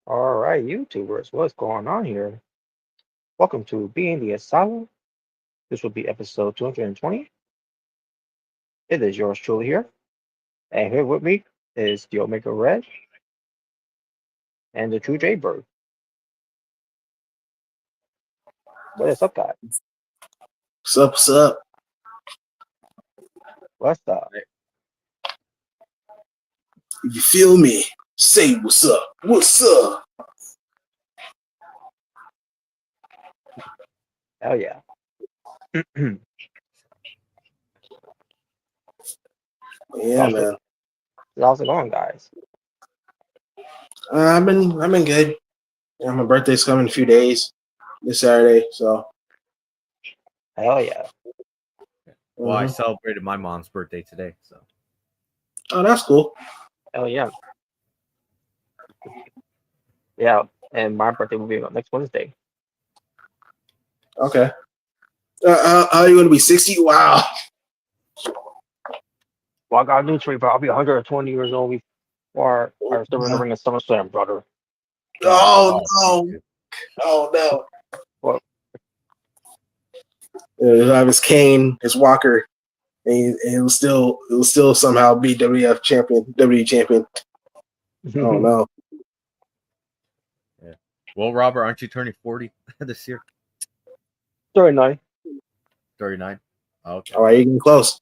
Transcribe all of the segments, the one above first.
All right, YouTubers, what's going on here? Welcome to Being the Asylum. This will be episode 220. It is yours truly here. And here with me is the Omega Red and the True Jaybird. What is up, guys? What's up? What's up? What's up? If you feel me, say what's up. What's up? Hell yeah. Yeah, man. How's it going, guys? I've been good. Yeah, my birthday's coming in a few days, this Saturday. So. Hell yeah. Well, I celebrated my mom's birthday today, so. Oh, that's cool. Hell yeah. Yeah, and my birthday will be next Wednesday. Okay. How are you going to be 60? Wow. Well, I got a new tree, but I'll be 120 years old Or are still in the ring of SummerSlam, brother? Oh no! Oh no! What? He'll have his cane, his walker, and it will still somehow be WWF champion, WWE champion. Oh no! Yeah. Well, Robert, aren't you turning 40 this year? 39. 39. Okay. All right, you're getting close.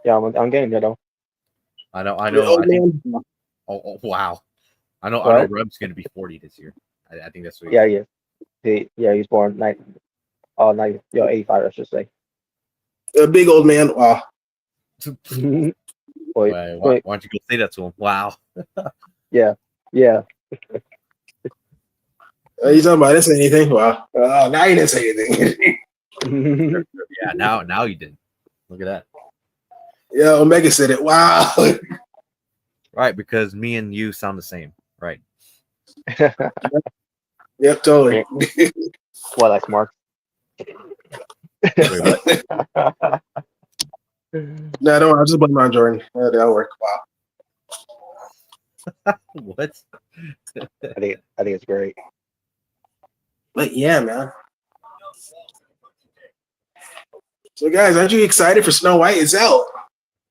Yeah, I'm getting there though. I know. I Old think. man. Oh, wow. I know. What? Reb's going to be 40 this year. I think that's what. Yeah, yeah. He's born 85, I should say. A big old man. Wow. Wait, Why don't you go say that to him? Wow. Yeah. You talking about? I didn't say anything. Wow. Now you didn't say anything. Yeah. Now you did. Look at that. Yeah, Omega said it. Wow. Right, because me and you sound the same. Right. Yep, totally. What, like Mark? Wait, what? No, don't worry. I'll just blame it on Jordan. That'll work. Wow. What? I think it's great. But yeah, man. So guys, aren't you excited for Snow White? It's out.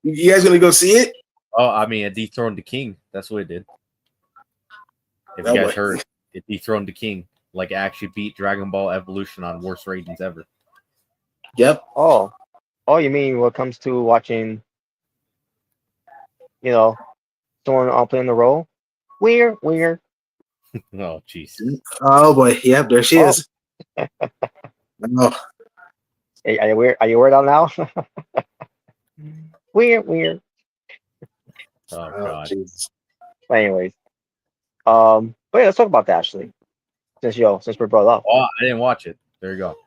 You guys gonna go see it? Oh, I mean, it dethroned the king. That's what it did. If you guys heard, it dethroned the king. Like, it actually beat Dragon Ball Evolution on worst ratings ever. Yep. Oh, you mean when it comes to watching, someone playing the role? Weird. Oh, jeez. Oh boy. Yep. There she is. Oh. Hey, are you weird? Are you weird out now? Weird. Oh, God. Jesus. Anyways, but yeah, let's talk about that actually. Since we brought it up. Oh, I didn't watch it. There you go.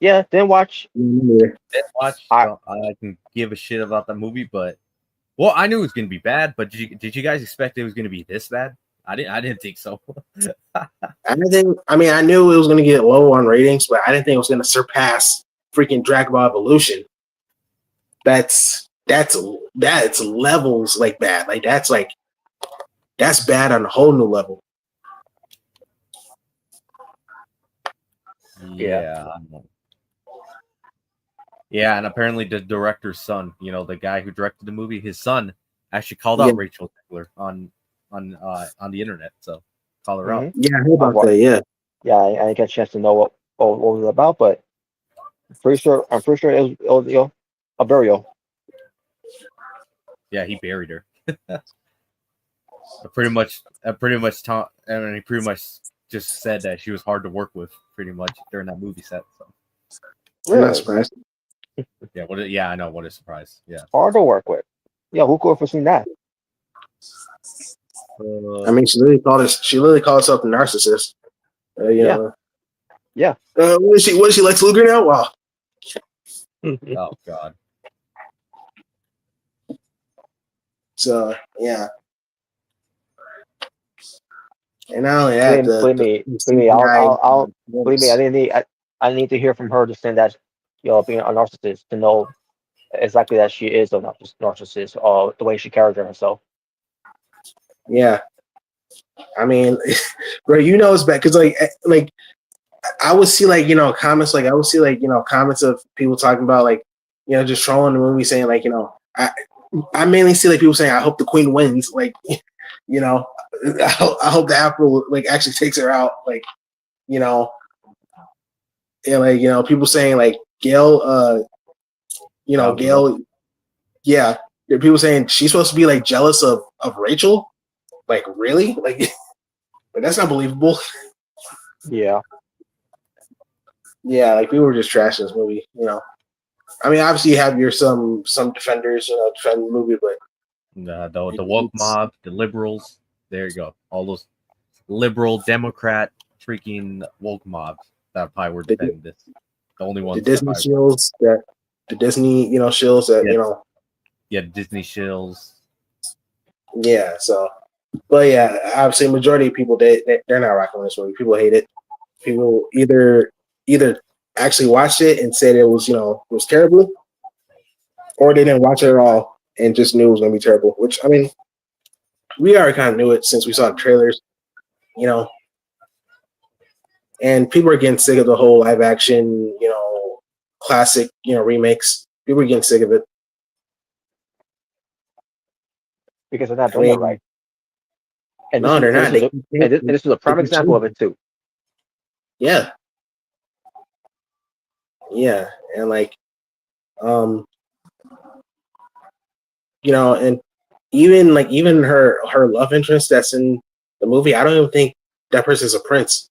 Yeah, didn't watch. Didn't watch. So I can give a shit about the movie, but I knew it was gonna be bad. But did you guys expect it was gonna be this bad? I didn't think so. I knew it was gonna get low on ratings, but I didn't think it was gonna surpass freaking Dragon Ball Evolution. That's levels like bad. Like that's bad on a whole new level. Yeah. Yeah, and apparently the director's son, the guy who directed the movie, his son actually called out Rachel Zegler on the internet. So call her out. Yeah, I heard about that. Yeah. Yeah, I didn't get a chance to know what it was about, but I'm pretty sure it was a burial. Yeah, he buried her. He pretty much just said that she was hard to work with, pretty much during that movie set. So. Really? I'm not surprised. Yeah, I know. What a surprise. Yeah. Hard to work with. Yeah, who could have foreseen that? She literally called herself a narcissist. Yeah. What is she Lex Luger now? Wow. Oh God. So yeah. And not only that, believe me, I need to hear from her to say that, being a narcissist, to know exactly that she is a narcissist, or the way she carries herself. Yeah. I mean, bro, it's bad because like I would see comments comments of people talking about just trolling the movie, saying I mainly see people saying I hope the queen wins, I hope the Apple actually takes her out, and people saying Gail, Gail, yeah, people saying she's supposed to be jealous of Rachel, really, but that's not believable. Yeah. Yeah, people were just trashing this movie, I mean, obviously you have some defenders, defend the movie, but the woke mob, the liberals, there you go. All those liberal Democrat freaking woke mobs that probably were defending this. The only ones. The Disney shills that Yeah, Disney shills. Yeah, so but yeah, obviously majority of people they're not rocking with this movie. People hate it. People either actually watched it and said it was it was terrible, or they didn't watch it at all and just knew it was gonna be terrible. Which I mean, we already kind of knew it since we saw the trailers, you know. And people are getting sick of the whole live action, classic, remakes. People are getting sick of it. because they're not I doing it mean, right. And no, they're not. This is a prime example of it too. Yeah, yeah, and like, and even her love interest that's in the movie, I don't even think that person's a prince.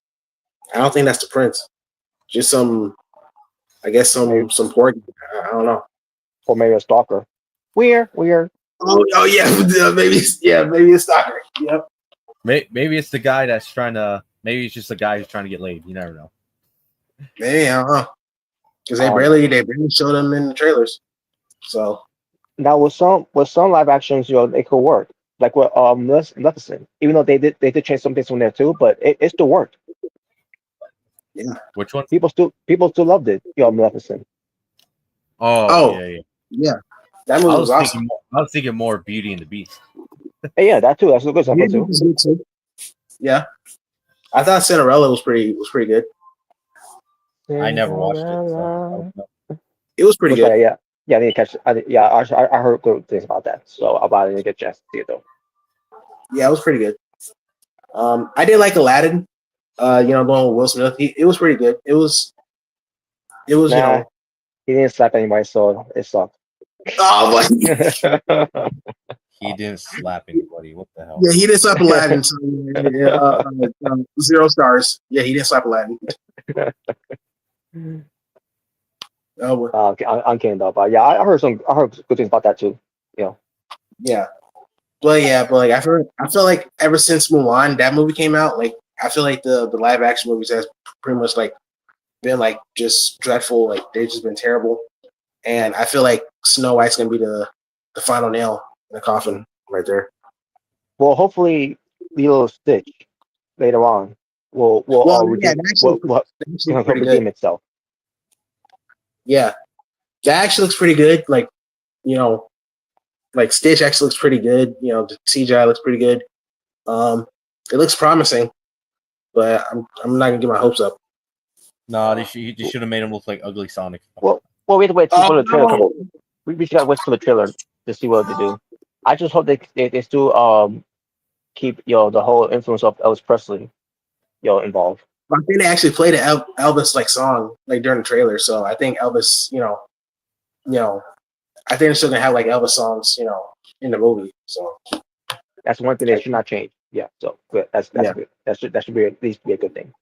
I don't think that's the prince. Just I guess some poor. I don't know. Or maybe a stalker. Weird. Oh yeah, maybe a stalker. Yep. Maybe it's the guy that's trying to. Maybe it's just the guy who's trying to get laid. You never know. Maybe, I don't know. Because they barely showed them in the trailers. So now with some live actions, it could work. Like with Maleficent, even though they did change some things from there too, but it still worked. yeah. Which one? People still loved it. Maleficent. Oh, yeah. That movie was awesome. I was thinking more Beauty and the Beast. Yeah, that too. That's a good example too. Yeah, I thought Cinderella was pretty good. I never watched it. So. It was pretty good. Yeah, I need to catch. I heard good things about that, so I didn't get a chance to see it though. Yeah, it was pretty good. I did like Aladdin. Going with Will Smith. It was pretty good. It was. Nah, he didn't slap anybody, so it sucked. Oh my! He didn't slap anybody. What the hell? Yeah, he didn't slap Aladdin. So, 0 stars. Yeah, he didn't slap Aladdin. Oh, I'm kidding though, but yeah, I heard good things about that too. Yeah, but like I feel like ever since Mulan, that movie came out, like I feel like the live action movies has pretty much like been like just dreadful. Like they've just been terrible, and I feel like Snow White's gonna be the final nail in the coffin right there. Well, hopefully, Lilo Stitch later on will redeem itself. Yeah, that actually looks pretty good. Like, like Stitch actually looks pretty good. The CGI looks pretty good. It looks promising, but I'm not gonna get my hopes up. No, they should have made him look like ugly Sonic. Well, we have to wait for the trailer. We just gotta wait for the trailer to see what they do. I just hope they still keep the whole influence of Elvis Presley involved. I think they actually played an Elvis like song like during the trailer, so I think Elvis, I think they're still gonna have like Elvis songs, in the movie. So that's one thing they should not change. Yeah, so good. That's good. That should be at least be a good thing.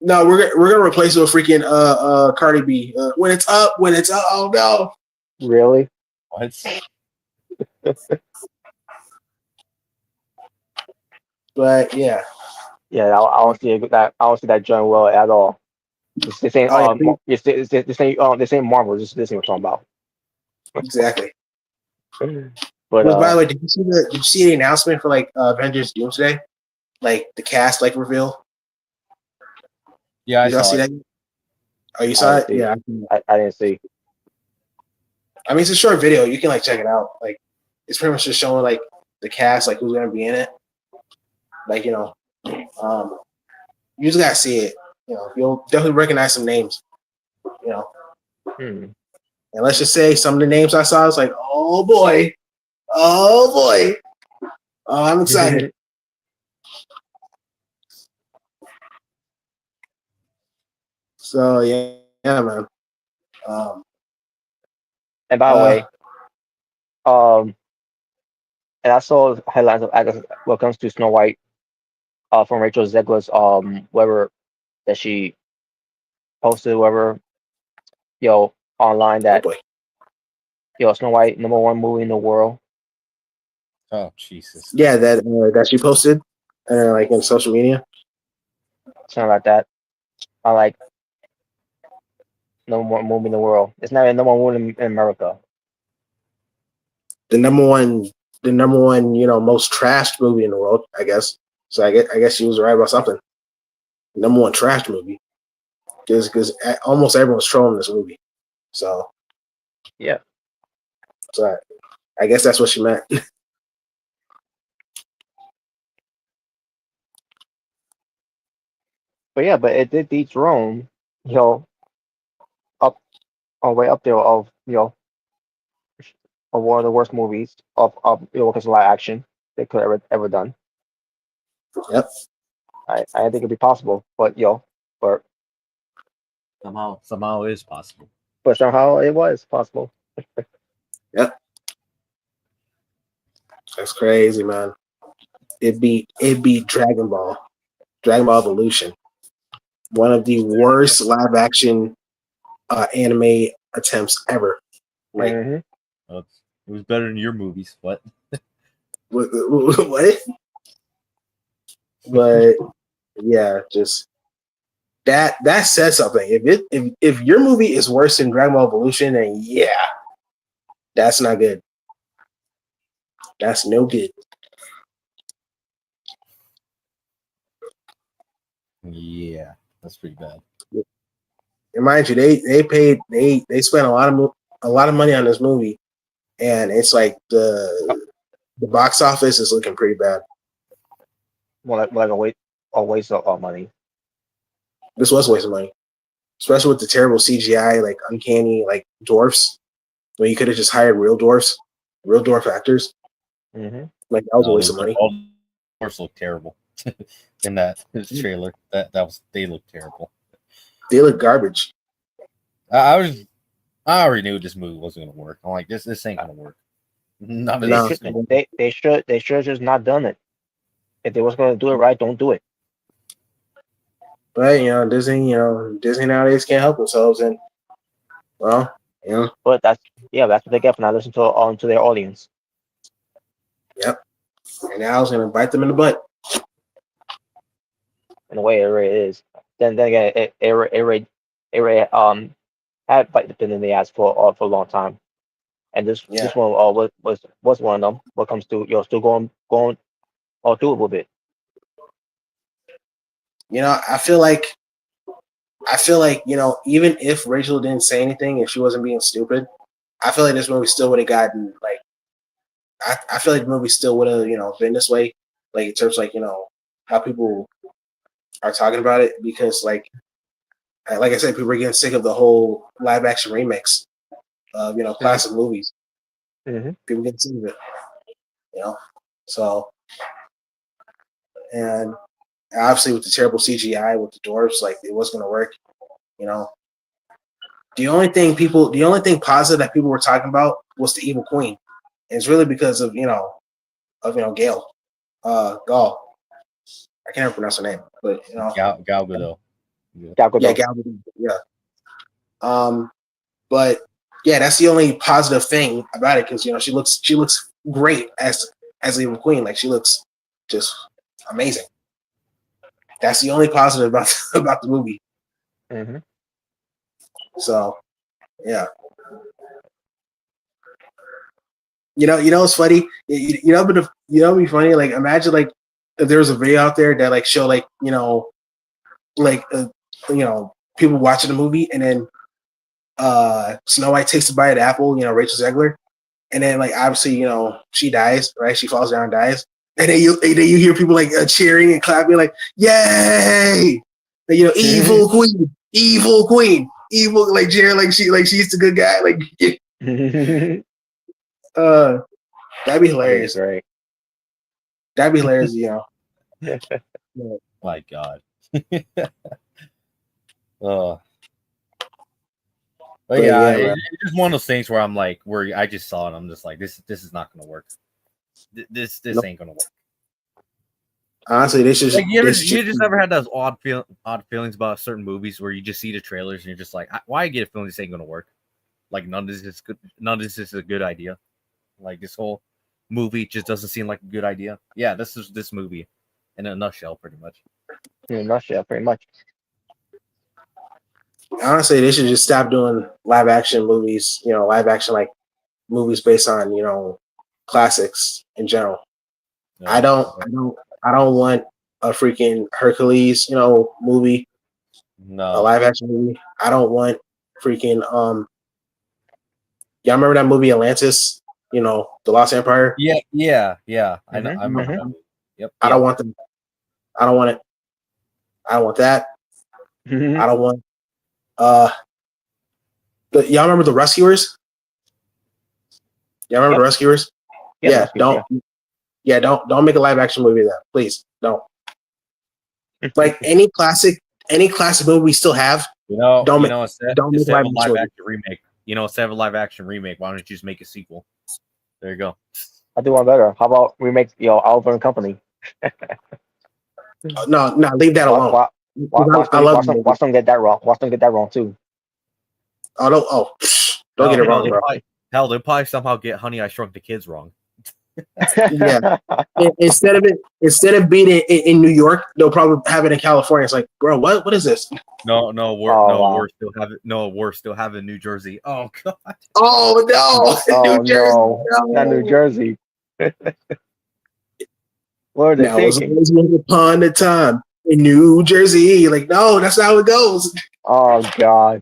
No, we're gonna replace it with freaking Cardi B. When it's up. Oh no! Really? What? But yeah. Yeah, I don't see that. I don't see that joint well at all. This ain't this ain't Marvel. This ain't what we're talking about. Exactly. But by the way, did you see the announcement for like Avengers Doomsday? Like the cast like reveal? Yeah, did y'all see that? Oh, you saw it? Yeah, I didn't see. I mean, it's a short video. You can like check it out. Like, it's pretty much just showing like the cast, like who's gonna be in it. Like, you just gotta see it. You'll definitely recognize some names. And let's just say some of the names I saw, it's like, oh boy, oh I'm excited. So yeah, man. And by the way, and I saw headlines of what comes to Snow White, from Rachel Zegler's whatever that she posted, whatever, online that Snow White #1 movie in the world. Oh Jesus! Yeah, that she posted, like in social media, something like that. I like #1 movie in the world. It's not a #1 movie in America. The number one, most trashed movie in the world, I guess. So I guess she was right about something. #1 trashed movie, because almost everyone's trolling this movie. So yeah. So I guess that's what she meant. But yeah, but it did dethrone, you know, up all the way up there of of one of the worst movies of because of live action they could ever done. Yep. I think it'd be possible, but but Somehow it is possible. but somehow it was possible. Yep. That's crazy, man. It beat Dragon Ball Evolution, one of the worst live action anime attempts ever. Like, Well, it was better than your movies. What? what? But yeah, just that says something. If your movie is worse than Dragon Ball Evolution, then yeah, that's not good. That's no good. Yeah, that's pretty bad. And mind you, they spent a lot of money on this movie, and it's like the box office is looking pretty bad. More like a waste of money. This was a waste of money, especially with the terrible CGI, like uncanny, like dwarfs. When you could have just hired real dwarf actors. Like that was a waste of money. All the dwarfs look terrible in that trailer. They look terrible. They look garbage. I already knew this movie wasn't gonna work. I'm like, this ain't gonna work. They should have just not done it. If they was gonna do it right, don't do it. But Disney nowadays can't help themselves, and well, But that's what they get for not listening to their audience. Yep. And now I was gonna bite them in the butt. In a way, it really is. Then again, it had bite the in the ass for a long time, and this one was one of them. What comes to still going all through it with it. I feel like even if Rachel didn't say anything, if she wasn't being stupid, I feel like this movie still would have gotten like. I feel like the movie still would have been this way, like in terms of, like how people are talking about it, because like I said, people are getting sick of the whole live action remix of classic movies. People getting sick of it, so, and obviously with the terrible CGI with the dwarves, like it wasn't going to work. The only thing positive that people were talking about was the evil queen. And it's really because of Gail. Gaul. I can't ever pronounce her name, but Gal Gadot. Yeah, Gal Gadot. Yeah. But yeah, that's the only positive thing about it, because she looks great as the evil queen. Like she looks just amazing. That's the only positive about the movie. So, yeah. It's funny. It'd be funny. Like, imagine like if there was a video out there that like show like people watching the movie, and then Snow White takes a bite of the apple. Rachel Zegler, and then like obviously she dies, right? She falls down and dies, and then you hear people like cheering and clapping, like yay! Like, evil queen, evil, like Jared, like she's the good guy, like. That'd be hilarious. Right. That'd be hilarious, My God. But yeah, it's just one of those things where I'm like, where I just saw it, I'm just like, this is not gonna work. This ain't gonna work. Honestly, this is like, you just ever had those odd feelings about certain movies where you just see the trailers and you're just like, why get a feeling this ain't gonna work? Like none of this is good. None of this is a good idea. Like this whole movie just doesn't seem like a good idea. Yeah, this is this movie in a nutshell, pretty much. In a nutshell, pretty much. Honestly, they should just stop doing live action movies. Live action like movies based on classics in general. No, I don't want a freaking Hercules movie. No, a live action movie. I don't want freaking y'all remember that movie Atlantis? The Lost Empire? Yeah. I know. I remember that movie. Yep. I don't want them. I don't want it. I don't want that. I don't want. Y'all remember the Rescuers? Y'all remember the Rescuers? Yeah, don't make a live action movie of that, please. Don't. Like any classic movie we still have. Instead don't make of a live live action action remake, instead of a live action remake, why don't you just make a sequel? There you go. I do one better. How about we make Oliver and Company? No, leave that alone. I love watch them get that wrong. Watch them get that wrong too. Don't get it wrong, bro. They'll probably somehow get Honey, I Shrunk the Kids wrong. Yeah. Instead of being in New York, they'll probably have it in California. It's like, bro, what is this? We're still having New Jersey. Oh god. Oh no, New Jersey, not New Jersey. What are they thinking? Once upon a time in New Jersey. Like, no, that's not how it goes. Oh god.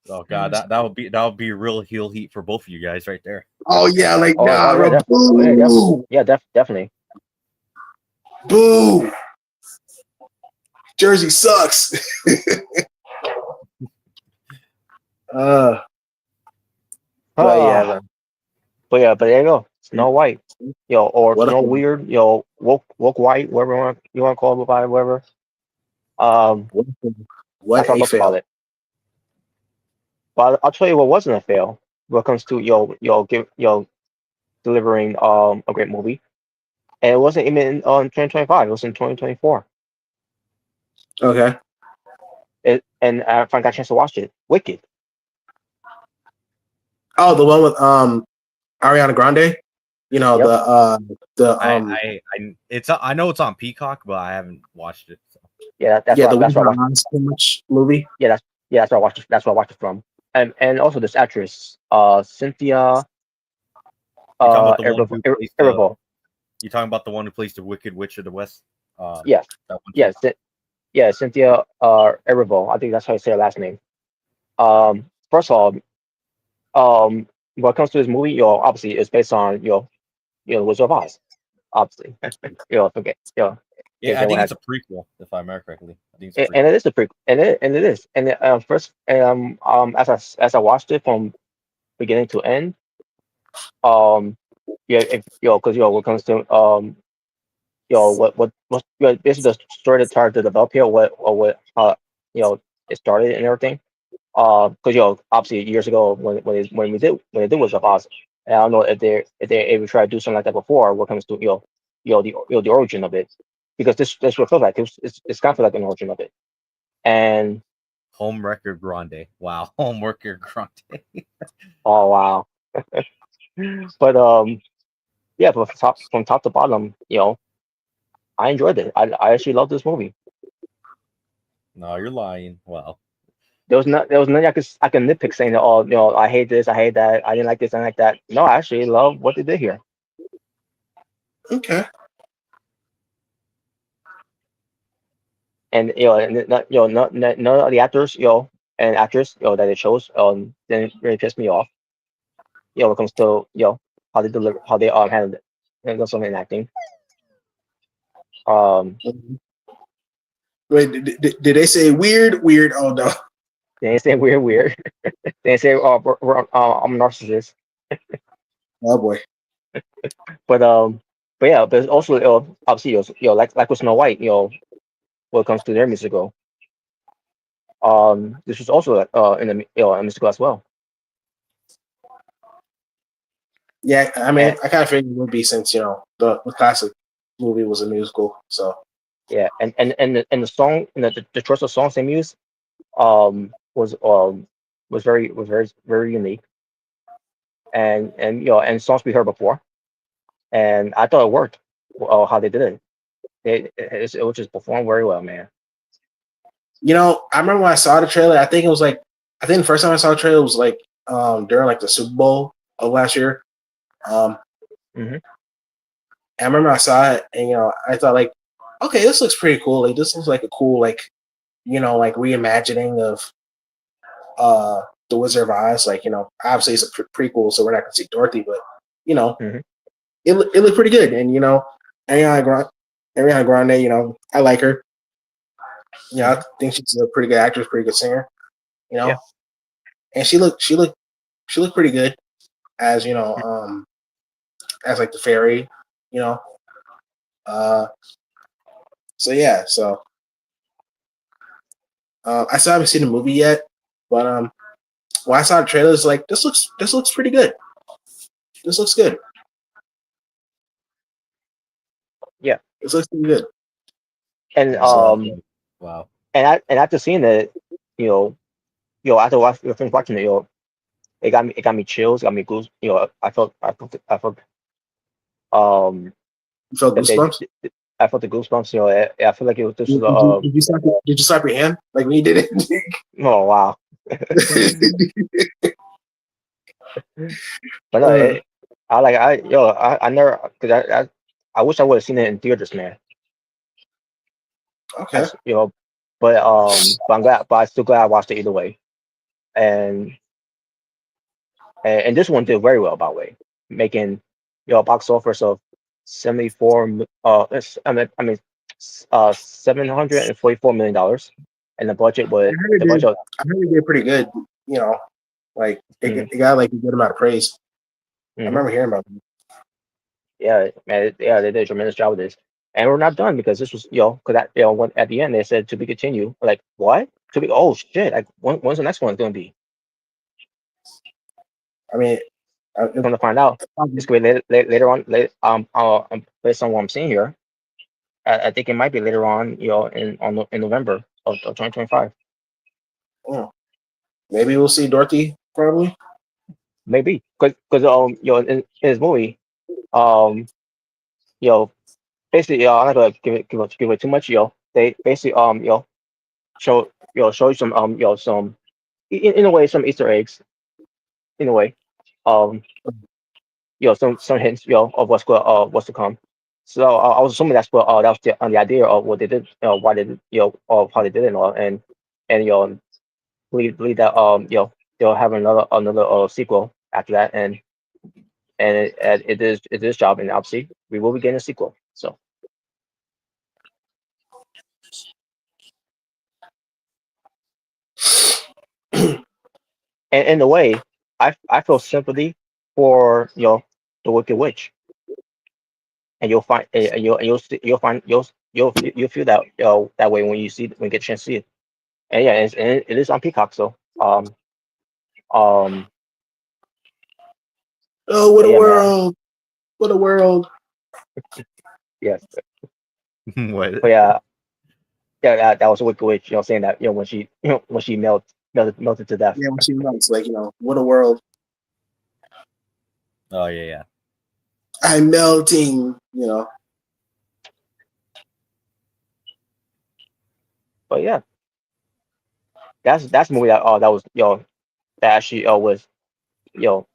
Oh god, that would be real heel heat for both of you guys right there. Oh yeah, like definitely. Boo. Jersey sucks. But there you go. Snow White, or Snow Weird, woke White, whatever you want to call it, whatever. What a fail. It. But I'll tell you what wasn't a fail when it comes to delivering a great movie, and it wasn't even in 2025. It was in 2024. Okay. And I finally got a chance to watch it. Wicked. Oh, the one with Ariana Grande. I know it's on Peacock, but I haven't watched it. So. Yeah, that's why I watched much movie. Yeah, that's where I watched it. That's where I watched it from. And also this actress, Cynthia. Erivo. You talking about the one who plays the Wicked Witch of the West? Cynthia Erivo. I think that's how you say her last name. First of all, when it comes to this movie, obviously it's based on Wizard of Oz, obviously. Forget. Yeah, I think it's a prequel, if I remember correctly. I think it's and it is a prequel, and it is. And as I watched it from beginning to end, because when it comes to basically the story that started to develop here, what it started and everything. Because obviously years ago when they did Wizard of Oz, and I don't know if they ever tried to do something like that before. When it comes to the origin of it, because this what it feels like. It's kind of like an origin of it, and Homewrecker Grande. Wow, Homewrecker Grande. Oh wow. But from top to bottom, I enjoyed it. I actually love this movie. No, you're lying. Wow. There was nothing I can nitpick saying that, I hate this, I hate that, I didn't like this, I didn't like that. No, I actually love what they did here. Okay. And none of the actors, and actress, that it shows, didn't really piss me off. When it comes to how they deliver, how they handled it, and also in acting. Wait, did they say weird? Oh no. They didn't say weird. They didn't say I'm a narcissist. Oh boy. But also obviously like with Snow White, when it comes to their musical, this was also in the a musical as well. Yeah, I mean, I kind of figured it would be since the classic movie was a musical, so. Yeah, and the song, the choice of songs they used, was very very unique, and songs we heard before, and I thought it worked. How they did it, it was just performed very well, man. I remember when I saw the trailer. I think the first time I saw the trailer was like during like the Super Bowl of last year. Mm-hmm. I remember I saw it, and I thought like, okay, this looks pretty cool. Like this looks like a cool like reimagining of the Wizard of Oz. Like obviously it's a prequel, so we're not gonna see Dorothy, but Mm-hmm. it looked pretty good. And Ariana Grande, I like her. You know, I think she's a pretty good actress, pretty good singer. You know, Yeah. and she looked pretty good as as like the fairy. You know, so yeah, I still haven't seen the movie yet, but when I saw the trailer, it's like this looks pretty good. This looks good. Yeah. This looks pretty good. And Wow. and after seeing it, after finished watching it, it got me chills, got me goose. I felt You felt that they goosebumps. I felt the goosebumps. I feel like this was Did you slap your hand like when you did it? oh wow. But no, Uh, I never because I wish I would have seen it in theaters, man. okay. But I'm glad, but I'm still glad I watched it either way. And and this one did very well, by the way, making a box office of 74 $744 million, and the budget. I heard it did pretty good. You know, like Mhm, it got like a good amount of praise. I mhm. remember hearing about it. Yeah, man, yeah, they did a tremendous job with this, and we're not done because this was because when at the end they said to be continued. Like what? To be oh shit! Like when's the next one going to be? I mean, Come to find out, it's going to be later on. Based on what I'm seeing here, I think it might be later on. In November of 2025. maybe we'll see Dorothy probably. Maybe because in his movie, um you know basically I'm not gonna give it too much. They basically show you some some in a way some Easter eggs in a way, um some hints of what's to come. So I was assuming that was the idea of what they did, why they did, of how they did it and all, and believe that they'll have another sequel after that, and it is job, and obviously we will be getting a sequel. So and in a way, I feel sympathy for the Wicked Witch, and you'll find and you'll find you'll feel that that way when you get a chance to see it. And yeah, it is on Peacock. So um Oh, what but a yeah, man, world! What a world! yes, What? but yeah, that was a Wicked Witch. Saying that when she melted to death. Yeah, when she melts, like what a world! Oh yeah, yeah. I'm melting. But yeah, that's the movie that was that actually was you know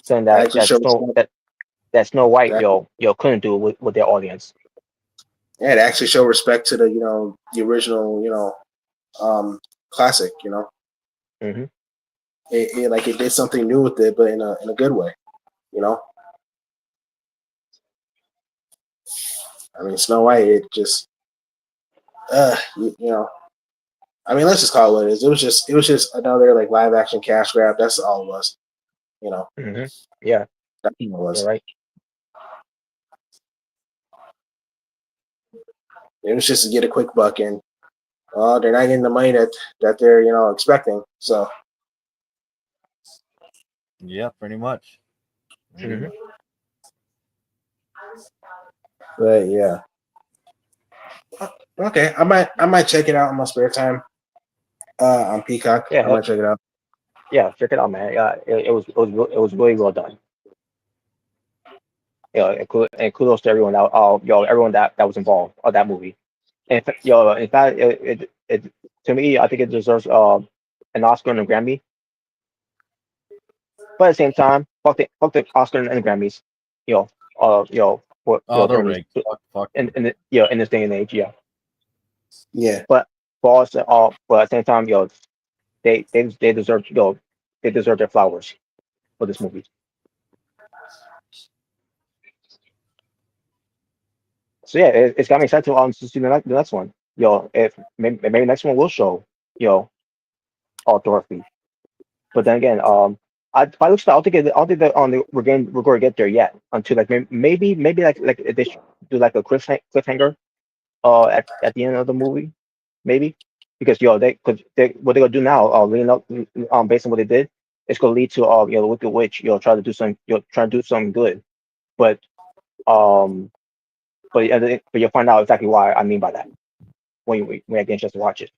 saying I that actually showed respect. that Snow White That, couldn't do with their audience. yeah, it actually showed respect to the the original classic. Hmm. It did something new with it, but in a good way. You know, I mean, Snow White. It just you know. I mean, let's just call it what it is. It was just another like live action cash grab. That's all it was. You know, Hmm. Yeah, that's all it you're was. right. It was just to get a quick buck, and they're not getting the money that they're expecting. So, Yeah, pretty much. Hmm. but yeah, okay. I might check it out in my spare time. On Peacock, I Yeah, might check it out. yeah. Check it out, man. Yeah, it was really well done. And kudos to everyone everyone that was involved of that movie. And in fact, to me, I think it deserves an Oscar and a Grammy. But at the same time, fuck the Oscar and the Grammys. You know, for Oh, they're during these rigged. Fuck them. in this day and age, yeah. Yeah. But but at the same time, they deserve they deserve their flowers for this movie. So yeah, it's got me excited to see the next one. if maybe next one will show, Dorothy. But then again, by looks, I don't think that we're going to get there yet until like maybe like they should do like a cliffhanger at the end of the movie, maybe because they what they're gonna do now, leading up based on what they did, it's gonna lead to the Wicked Witch, try to do some try to do something good, but um but you'll find out exactly why I mean by that when I get a chance to watch it.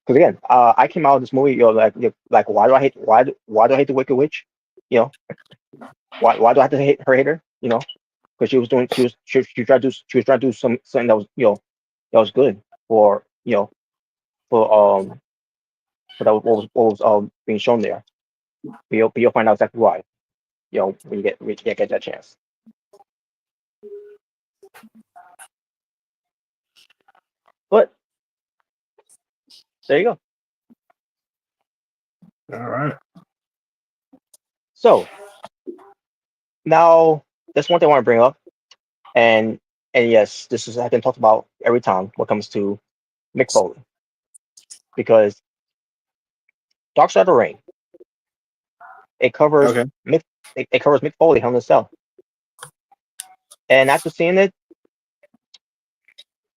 Because again, I came out of this movie, like why do I hate why do I hate the Wicked Witch? You know, why do I have to hate her? Because she tried to do something that was that was good for for for that what was being shown there. But you'll find out exactly why. When you get that chance. But there you go. All right. So now that's one thing I want to bring up, and yes, this has been talked about every time when it comes to Mick Foley, because Dark Side of the Ring, it covers Okay. it covers Mick Foley Hell in a Cell, and after seeing it,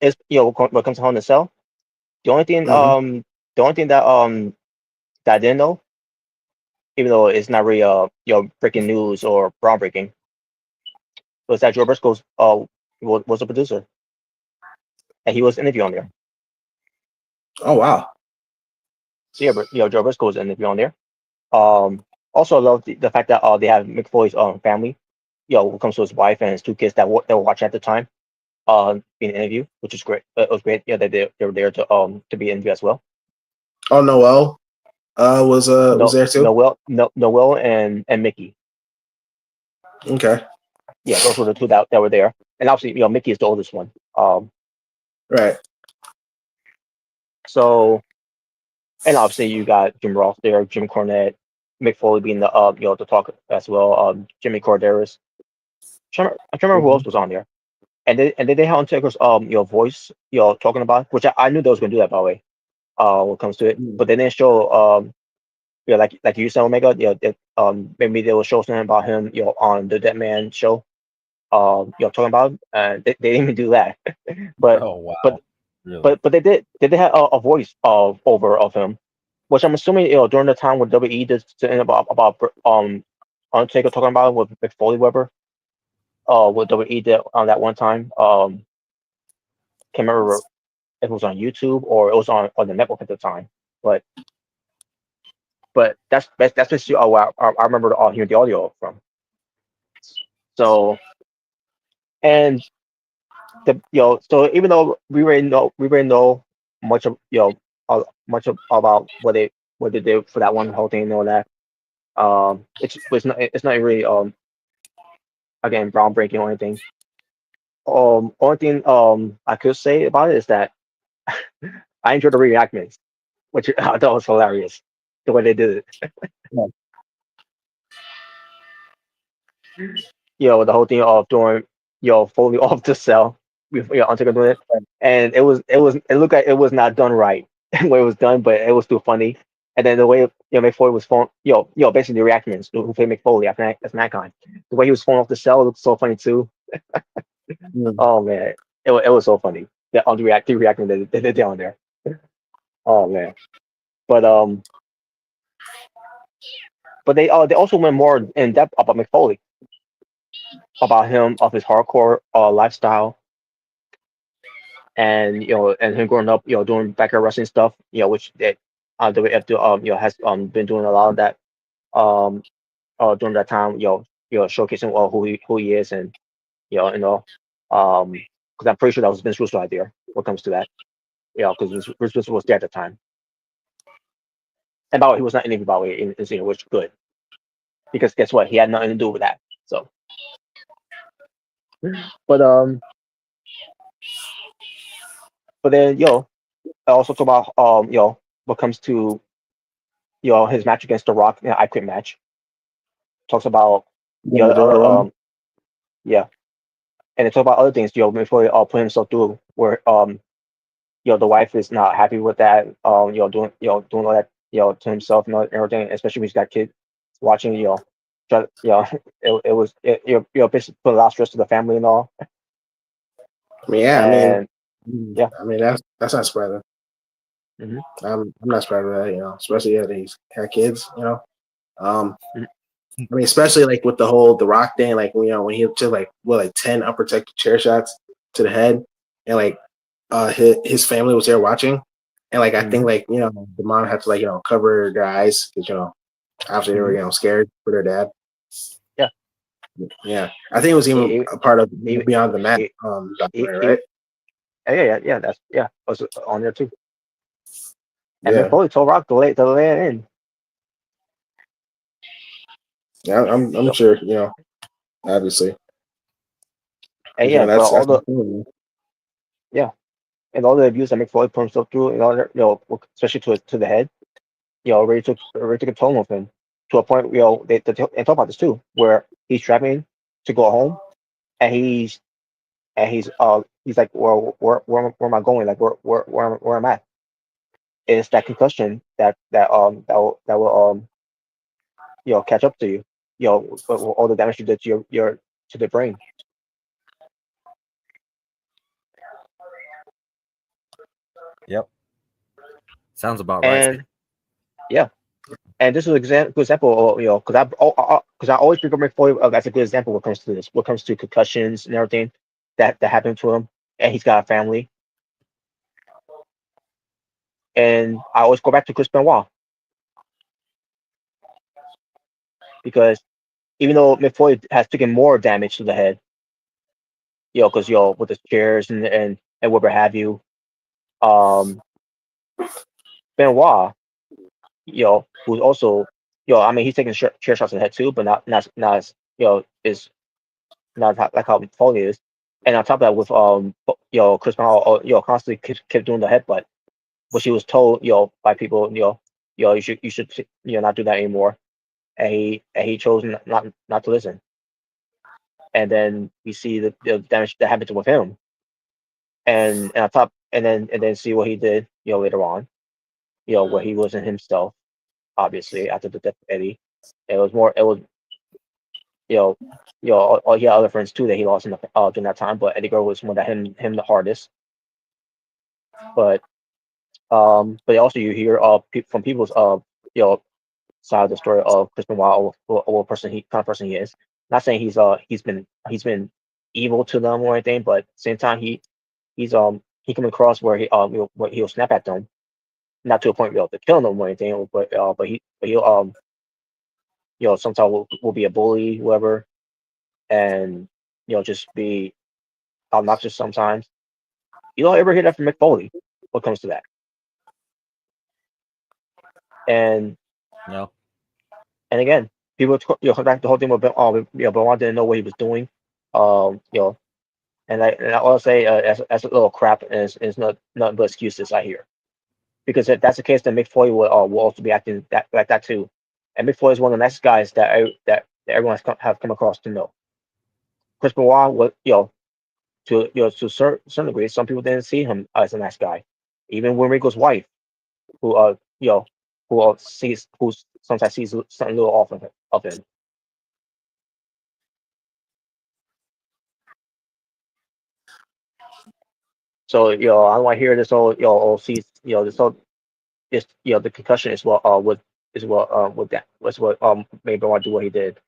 is when it comes to Hell in a Cell, the only thing Hmm. that I didn't know, even though it's not really breaking news or groundbreaking, was that Joe Briscoe's was a producer, and he was interviewed on there. Oh wow. So yeah, but Joe Briscoe was interviewed on there. Also, I love the fact that they have Mick Foley's family, when it comes to his wife and his two kids that were watching at the time, being interviewed, which is great. It was great, that they were there to be interviewed as well. Oh, Noel was No, there too. Noel and Mickey. Okay. Yeah, those were the two that were there. And obviously, Mickey is the oldest one. Right. So, and obviously you got Jim Ross there, Jim Cornette, Mick Foley being the talk as well. Jimmy Corderas. I can't remember who else Mhm. was on there. And then they had Undertaker's voice, talking about, which I knew they was gonna do that, by the way. When it comes to it, Mm. but they didn't show like you said, Omega, maybe they will show something about him, on the Dead Man show, talking about him, and they didn't even do that. but Oh but wow, really? but they did have a voice of him, which I'm assuming, during the time when WWE did something about Undertaker talking about it with Mick Foley Weber, what WWE did on that one time. Can't remember if it was on YouTube or it was on the network at the time. But that's basically where I remember hearing the audio from. So, and so even though we already know much of about what they did for that one whole thing and all that. It's not really again groundbreaking or anything. Only thing I could say about it is that I enjoyed the reenactments, which I thought was hilarious the way they did it. Yeah. The whole thing of doing Foley off the cell with Undertaker doing it, and it looked like it was not done right the way it was done, but it was still funny. And then the way Mick Foley was phone, basically the reactions who played Mick Foley after that's Mankind, the way he was falling off the cell looked so funny too. Mm. Oh man, it was so funny. The reacting that they did down there. Oh man, but they also went more in depth about Mick Foley, about him, of his hardcore lifestyle, and and him growing up, doing backyard wrestling stuff, which that WF has been doing a lot of that during that time, showcasing who he is, and because I'm pretty sure that was Vince Russo's idea when it comes to that, because Vince Russo was there at the time. And by the way, he was not interviewed, by the way, in scene, which is good, because guess what, he had nothing to do with that. So, but then I also talk about what comes to his match against The Rock, I Quit match. Talks about Yeah, the Royal Rumble. yeah, and they talk about other things, Mick Foley put himself through where the wife is not happy with that, doing all that, to himself and everything, especially when he's got kids watching, try, it was basically put a lot of stress to the family and all. I mean, yeah, And yeah, I mean that's not surprising. hmm I'm not surprised with that, especially that he's had kids. Mhm. I mean, especially like with the Rock thing, like when he took like 10 unprotected chair shots to the head, and like his family was there watching, and like I think Mhm. like the mom had to like cover their eyes because obviously they were Mhm. scared for their dad. Yeah. Yeah, I think it was even It, a part of it, Beyond the Mat it, it, documentary, it, right? yeah, that's was on there too. And Mick Yeah, Foley told Rock to lay it in. yeah, I'm So, sure obviously. and yeah, but That's all the cool. yeah, and all the abuse that Mick Foley put himself through, and all that, especially to the head, already took a toll of him to a point, they talk about this too, where he's traveling to go home, and he's like, well, where am I going? Like, where am I? It's that concussion that will catch up to you, with all the damage you did to your to the brain. Yep. Sounds about right. And yeah, and this is an good example, because I always bring up Mick Foley as a good example when it comes to this, when it comes to concussions and everything that happened to him, and he's got a family. And I always go back to Chris Benoit, because even though Mick Foley has taken more damage to the head, because with the chairs and whatever have you, um, Benoit, who's also, I mean, he's taking chair shots to the head too, but not as, is not like how Foley is. And on top of that, with Chris Benoit, constantly kept doing the headbutt, but she was told, by people, you should not do that anymore, and he chose not to listen. And then we see the damage that happened with him, and on top, and then see what he did, later on, where he wasn't himself, obviously, after the death of Eddie. It was, he had other friends too that he lost in during that time, but Eddie Guerrero was one that hit him the hardest. But also you hear from people's side of the story of Chris Benoit, or what person he is. Not saying he's been evil to them or anything, but at the same time he come across where where he'll snap at them, not to a point to kill them or anything, but he'll sometimes will be a bully, whoever, and just be obnoxious sometimes. You don't ever hear that from Mick Foley when it comes to that. And No. and again, people come back to the whole thing with Benoit didn't know what he was doing. And I will say, as a little crap, is not nothing but excuses I hear. Because if that's the case, then Mick Foley will also be acting like that too. And Mick Foley is one of the nice guys that everyone have come across to know. Chris Benoit was, to a certain degree, some people didn't see him as a nice guy. Even when Rico's wife, who who sometimes sees something little off of him. So I don't want to hear this whole see this whole this the concussion is what that was what made Benoit do what he did.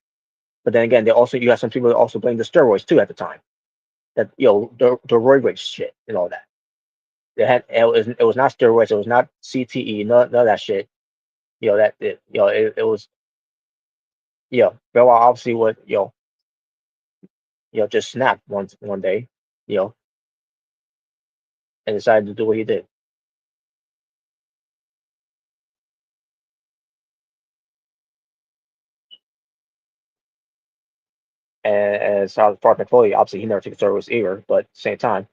But then again, you have some people that also blame the steroids too at the time. That the roid rage shit and all that. It was not steroids. It was not CTE. None of that shit. It was Benoit obviously would just snapped one day, you know, and decided to do what he did. And as far as Foley, obviously he never took steroids either. But at the same time,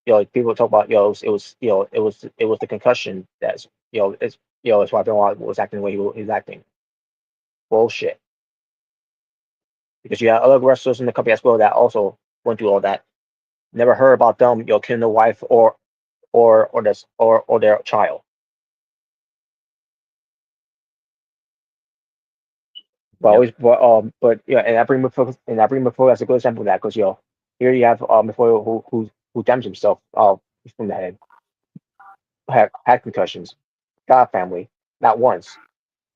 people talk about it was the concussion it's why Benoit was acting the way he was acting. Bullshit. Because you have other wrestlers in the company as well that also went through all that. Never heard about them, killing their wife or their child. But Yep. always, but yeah, and I bring Mick Foley as a good example of that because here you have Mick Foley who damaged himself from the head, had concussions, got a family, not once,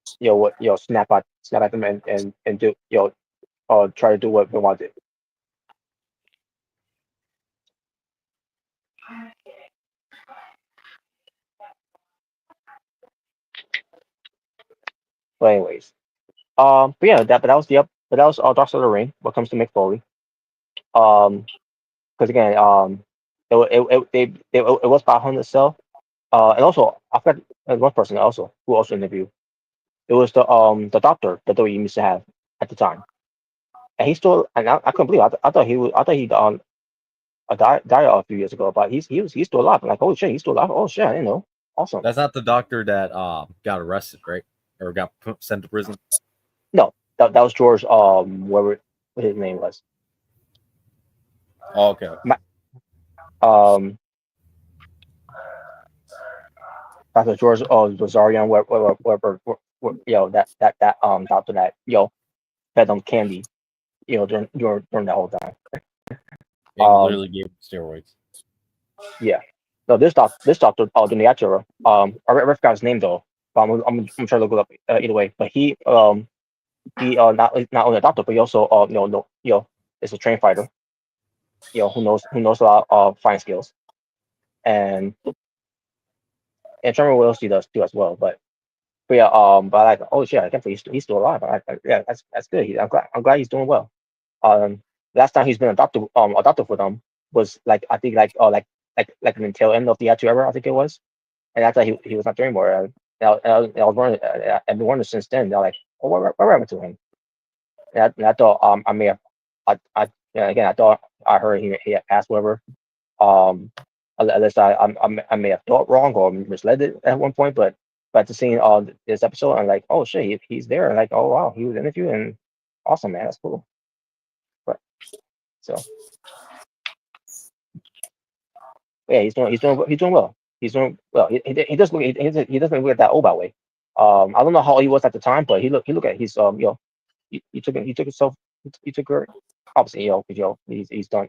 snap at them and do try to do what they wanted. But anyways, but yeah, that was Dark Side of the Ring. What comes to Mick Foley, because again, it was about him itself. And also I forgot one person also who also interviewed. It was the doctor that we used to have at the time, and he still, and I couldn't believe it. I thought he died a few years ago, but he's still alive. I'm like, holy shit, he's still alive. Oh shit, I didn't know. Awesome. That's not the doctor that got arrested, right? Or got sent to prison. No, that was George. Whatever his name was. Oh, okay. Dr. George Rosarian, whatever, that doctor that fed them candy, during that whole time. They literally gave him steroids. Yeah. No, this doctor, the actor, I forgot his name though. But I'm trying to look it up either way. But he not only a doctor, but he also is a trained fighter. Who knows a lot of fighting skills, and I don't remember what else he does too as well. But yeah, but like, oh shit, I can't believe he's still alive. Yeah, that's good. I'm glad he's doing well. Last time he's been a doctor for them was like, I think like in the tail end of the Attitude Era, I think it was, and after he was not there anymore. I was wondering, I've been wondering since then. They're like, oh, what happened to him? And I thought I may have, again, I thought I heard he had passed, whatever. Unless I may have thought wrong or misled it at one point, but after seeing this episode, I'm like, oh shit, he's there. And like, oh wow, he was interviewed, and awesome, man, that's cool. But so yeah, he's doing well. He's doing well. He does look he doesn't look that old, by the way. I don't know how old he was at the time, but he look at his he took himself, he took her, obviously, because he's done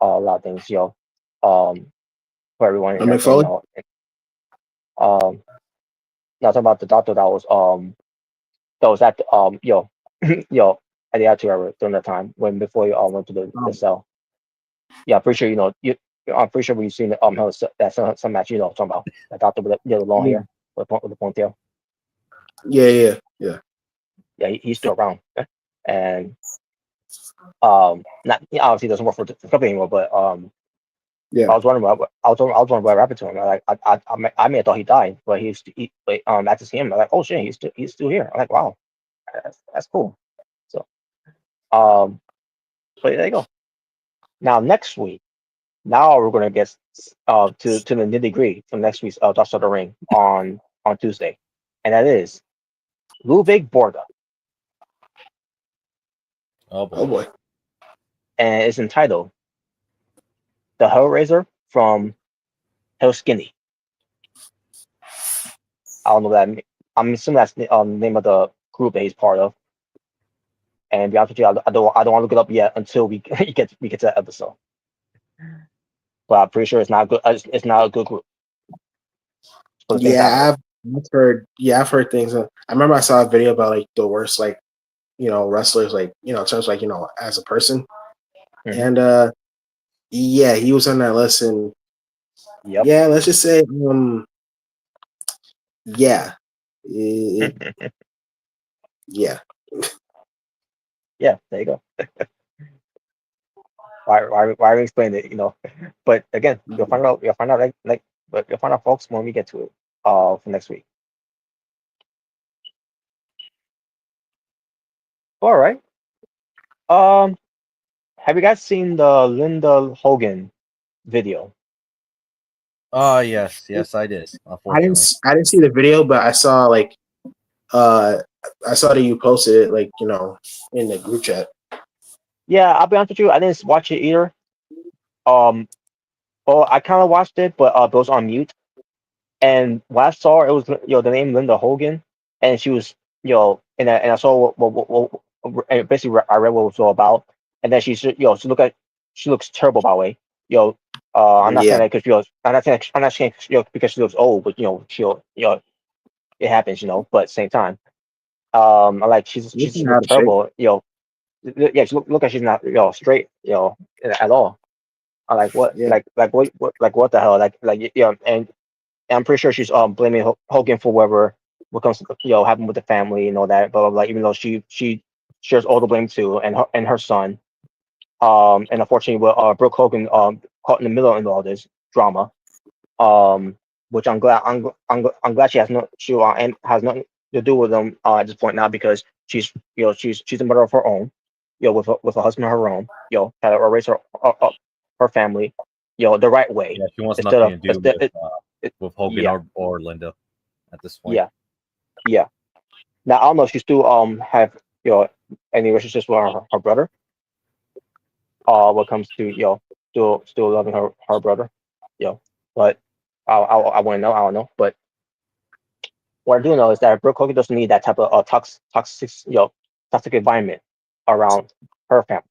a lot of things, for everyone, and Mick Foley? now talking about the doctor that was at at the Attitude Era during that time when before you went to the cell. Yeah, I'm pretty sure I'm pretty sure we've seen that some match, talking about that doctor with the long hair with the ponytail. Yeah. Yeah, he's still around, and not obviously doesn't work for the company anymore, but yeah. I was wondering what happened to him. I may have thought he died, but after seeing him, I'm like, oh shit, he's still here. I'm like, wow, that's cool. So, but there you go. Now next week, we're gonna get to the nitty-gritty from next week's Dark Side of the Ring on Tuesday, and that is Ludwig Borga. Oh boy. Oh boy. And it's entitled "The Hellraiser from Helsinki." I don't know that. I'm assuming that's the name of the group that he's part of. And to be honest with you, I don't want to look it up yet until we get to that episode. But I'm pretty sure it's not good. It's not a good group. Yeah, I've heard. Yeah, I've heard things. I remember I saw a video about like the worst, like, wrestlers, like, in terms of, like, as a person. Mm-hmm. And yeah, he was on that list, and yep. Yeah, let's just say yeah. Yeah. Yeah, there you go. Why explain it, But again, you'll find out but you'll find out, folks, when we get to it for next week. All right. Have you guys seen the Linda Hogan video? Oh yes, I did. Unfortunately, I didn't see the video, but I saw I saw that you posted it, like, in the group chat. Yeah, I'll be honest with you. I didn't watch it either. Um, oh, I kind of watched it, but it was on mute. And when I saw her, it was the name Linda Hogan, and she was and I saw and basically I read what it was all about, and then she looks terrible by the way. I'm not saying Yeah, that because I'm not saying because she looks old, but it happens, but at the same time, I like you she can looks have shape. terrible, yeah, she look like she's not straight, at all. I like what Yeah, like what the hell and I'm pretty sure she's blaming Hogan for what comes to happened with the family and all that, blah blah blah. Even though she shares all the blame too, and her son. And unfortunately, Brooke Hogan caught in the middle of all this drama. Which I'm glad and has nothing to do with them at this point now because she's a mother of her own, with a husband of her own, had to raise her family, the right way Yeah, she wants instead nothing of to do with Hogan yeah. or Linda at this point. Yeah, yeah. Now I don't know if she still have any relationships with her brother. What comes to still loving her brother. But I wouldn't know. I don't know. But what I do know is that Brooke Hogan doesn't need that type of toxic environment around her family.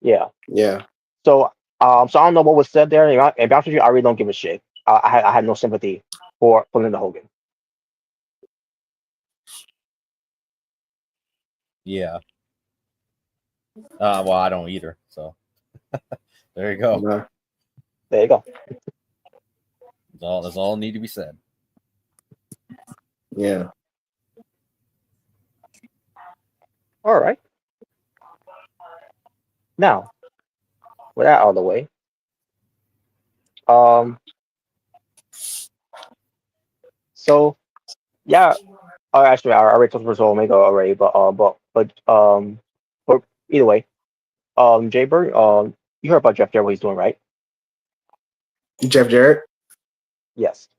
Yeah. yeah, So I don't know what was said there. And be honest with you, I really don't give a shit. I had no sympathy for Linda Hogan. Yeah. Well, I don't either. So there you go. no, There you go. That's all need to be said. yeah. All right. Now, with that out of the way, um, so yeah, actually, I already talked about Omega already, but either way, Jay Bird, you heard about Jeff Jarrett, what he's doing, right? Jeff Jarrett? Yes.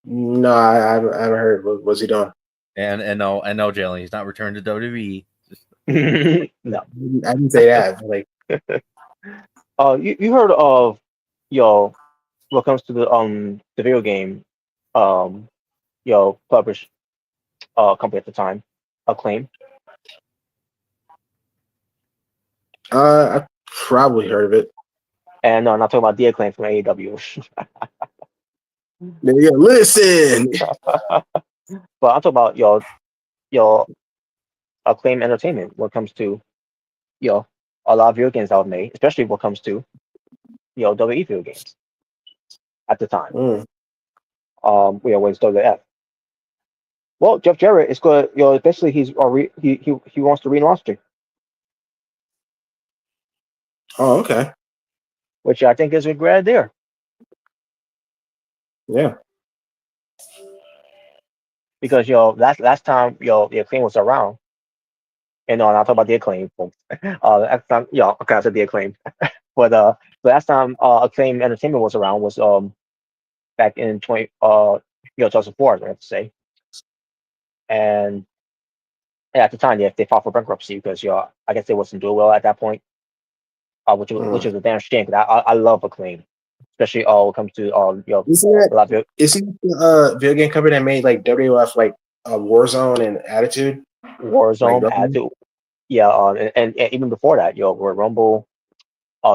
No, I haven't heard. What's he doing? And no, Jalen, he's not returned to WWE. No. I didn't say that. Like, You heard of what comes to the video game, um, published company at the time, Acclaim, I probably heard of it. and no, I'm not talking about the Acclaim from AEW, Yeah, listen. but I'm talking about your Acclaim Entertainment. When it comes to you know a lot of video games that were made, especially when it comes to WWE video games at the time. Mm. When it's WF. Well, Jeff Jarrett is good. Basically he wants to relaunch it, Oh, okay. which I think is a great idea Yeah. because last time the Acclaim was around. And no, I'm not talking about the Acclaim. Folks. Last time, okay, I said the Acclaim, but the last time Acclaim Entertainment was around was back in 2004, I have to say, and at the time they filed for bankruptcy because I guess they wasn't doing well at that point, which Mm. is a damn shame. 'Cause I love Acclaim, especially when it comes to Isn't that a lot of is he the video game company that made like WWF like Warzone and Attitude? Like Warzone, those? Attitude, yeah, and even before that, Royal Rumble,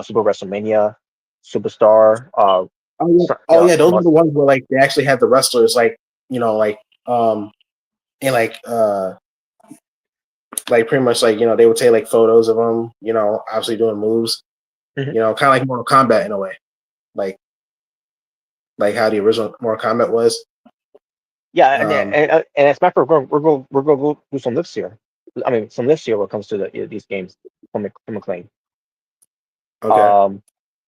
Super WrestleMania, Superstar, Oh yeah. Oh yeah, those are the ones where like they actually had the wrestlers like and like pretty much like they would take like photos of them, obviously doing moves, Mhm. kind of like Mortal Kombat in a way, like how the original Mortal Kombat was. Yeah, Um, and as a matter of fact, we're going to go do some lists here. I mean, some lists here when it comes to these games from Acclaim. okay.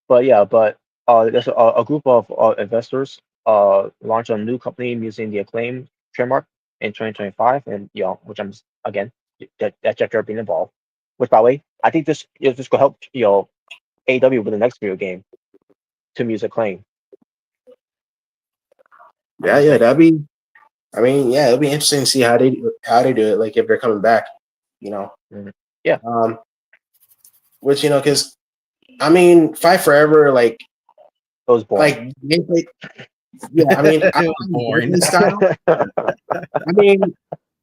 But yeah, there's a group of investors launched a new company using the Acclaim trademark in 2025, and which I'm again that Jeff Jarrett being involved. Which, by the way, I think this could help AEW with the next video game to use Acclaim. Yeah, that'd be I mean, yeah, it'll be interesting to see how they do it. Like if they're coming back, you know. Yeah. Which because I mean, Fight Forever, like It was boring. gameplay. Yeah, I mean, It was boring. gameplay style.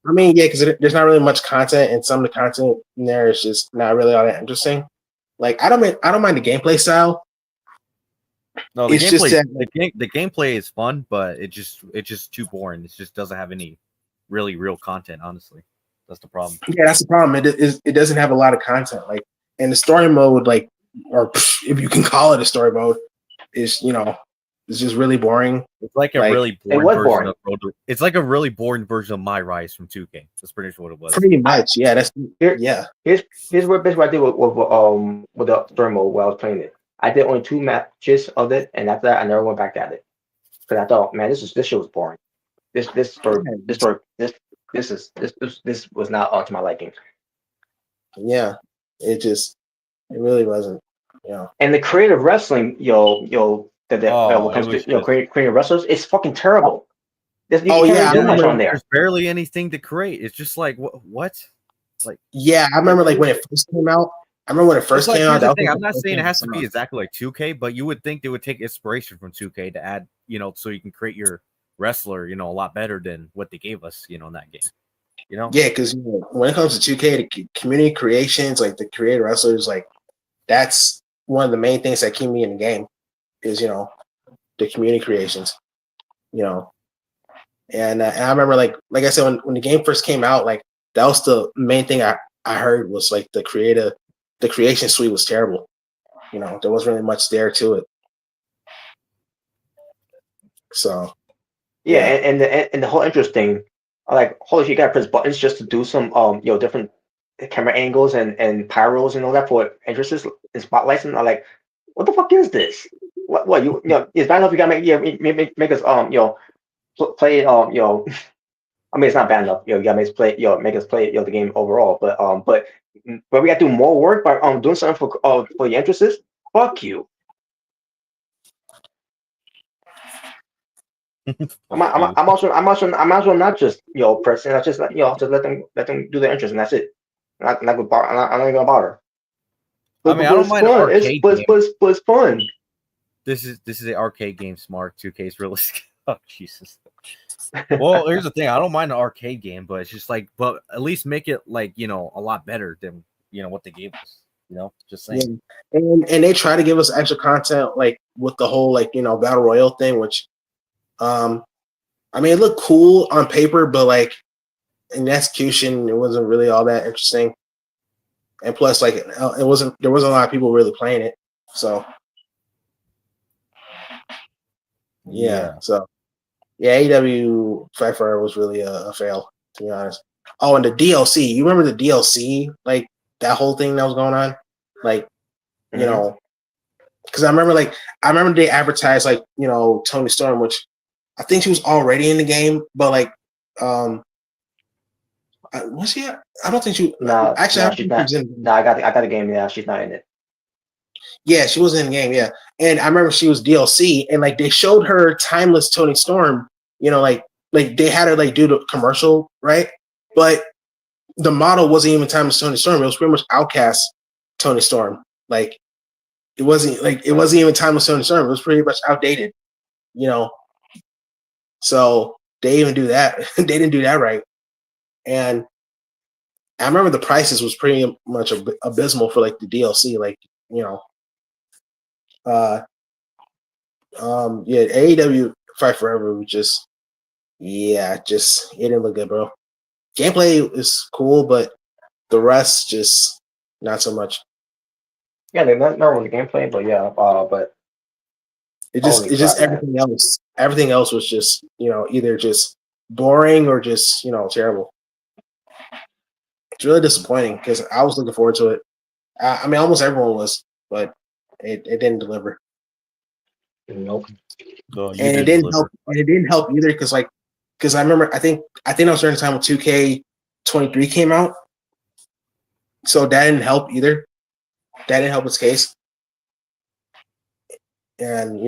I mean, yeah, because there's not really much content, and some of the content in there is just not really all that interesting. Like I don't mind the gameplay style. No, the It's just gameplay the gameplay is fun, but it's just too boring. It just doesn't have any really real content. Honestly, that's the problem. Yeah, that's the problem. It doesn't have a lot of content. Like, and the story mode, like, or if you can call it a story mode, is it's just really boring. It's like a Like, really it boring was version boring. of It's like a really boring version of My Rise from 2K. That's pretty much what it was. Pretty much, yeah. That's Here, yeah. here's what I did with the story mode while I was playing it. I did only 2 matches of it, and after that, I never went back at it because I thought, man, this shit was boring. This was not up to my liking. Yeah, it really wasn't. And the creative wrestling, when it comes to creative wrestlers, it's fucking terrible. You can't really do much on there. There's barely anything to create. It's just like what? Like yeah, I remember like when it first came out. I remember when it first came out. I'm not saying it has to be exactly like 2K, but you would think they would take inspiration from 2K to add, so you can create your wrestler, a lot better than what they gave us, in that game. Yeah, because when it comes to 2K, the community creations, like the creative wrestlers, like that's one of the main things that keep me in the game is the community creations, and I remember like I said when the game first came out, like that was the main thing I heard was like the creation suite was terrible. There wasn't really much there to it. So yeah. And the whole interest thing, like holy shit, you gotta press buttons just to do some different camera angles and pyros and all that for entrances and spotlights, and I'm like, what the fuck is this? What it's bad enough you gotta make us play I mean, it's not bad enough. You gotta make us play. Make us play. The game overall. But we gotta do more work by doing something for the entrances. Fuck you. I'm also not just pressing. I just just let them do the entrance and that's it. I'm not even gonna bother. I mean, I don't mind arcade games. But it's fun. This is an arcade game. Smart 2K is realistic. Oh Jesus. Well, here's the thing. I don't mind an arcade game, but it's just like, but at least make it like a lot better than what they gave us. Just saying. Yeah. And they try to give us extra content, like with the whole like battle royale thing, which, I mean, it looked cool on paper, but like in execution, it wasn't really all that interesting. And plus, like there wasn't a lot of people really playing it, so yeah. So yeah, AEW Fight Forever was really a fail, to be honest. Oh, and the DLC. You remember the DLC? Like that whole thing that was going on? Like, because I remember they advertised like, Toni Storm, which I think she was already in the game, but like, was she? I don't think she. No, actually, she's not. No, I got the game. Yeah, she's not in it. Yeah, she was in the game. Yeah, and I remember she was DLC, and like they showed her timeless Toni Storm. Like they had her like do the commercial, right? But the model wasn't even timeless Toni Storm. It was pretty much Outcast Toni Storm. Like it wasn't even timeless Toni Storm. It was pretty much outdated. So they even do that. They didn't do that right. And I remember the prices was pretty much abysmal for like the DLC. Like AEW Fight Forever was just it didn't look good, bro. Gameplay is cool, but the rest just not so much. Yeah, they're not on the gameplay, but yeah, but it just everything else. Everything else was just either just boring or just terrible. It's really disappointing because I was looking forward to it. I mean, almost everyone was, but it didn't deliver. Nope. And it didn't help. And it didn't help either because I remember I think that was during the time when 2K23 came out, so that didn't help either. That didn't help its case. And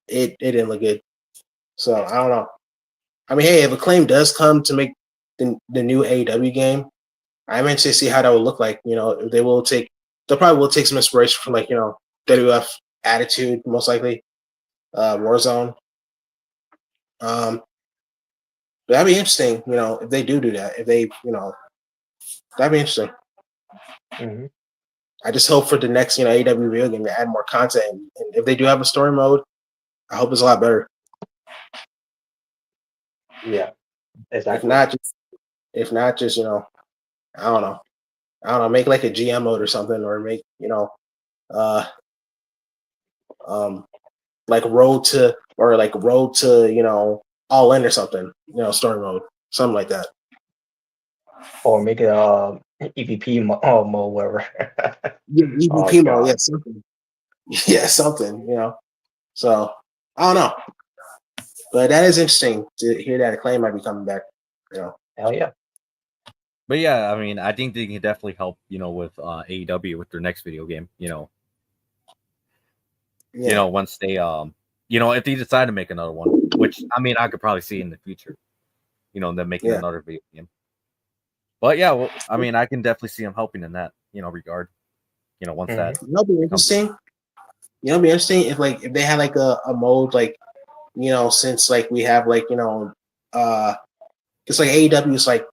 it didn't look good. So I don't know. I mean, hey, if Acclaim does come to make the new AEW game, I'm interested to see how that will look like. You know, if they'll probably will take some inspiration from like, you know, WF Attitude, most likely, Warzone. That'd be interesting, you know, if they do that. If they, you know, that'd be interesting. Mm-hmm. I just hope for the next, you know, AEW video game to add more content. And if they do have a story mode, I hope it's a lot better. Yeah, exactly. If not just, you know, I don't know, make like a GM mode or something, or make, you know, like road to, you know, All In or something, you know, story mode, something like that. Or make it EVP mode, whatever. EVP mode, yeah, something. Yeah, something, you know. So I don't know. But that is interesting to hear that Acclaim might be coming back, you know. Hell yeah. But yeah, I mean, I think they can definitely help, you know, with AEW with their next video game, you know. Yeah. You know, once they you know, if they decide to make another one, which I mean I could probably see in the future, you know, them making another video game. But yeah, well, I mean, I can definitely see them helping in that, you know, regard. You know, once that it'll be interesting. You know, it'll be interesting if they had like a mode, like, you know, since like we have like, you know, it's like AEW is like,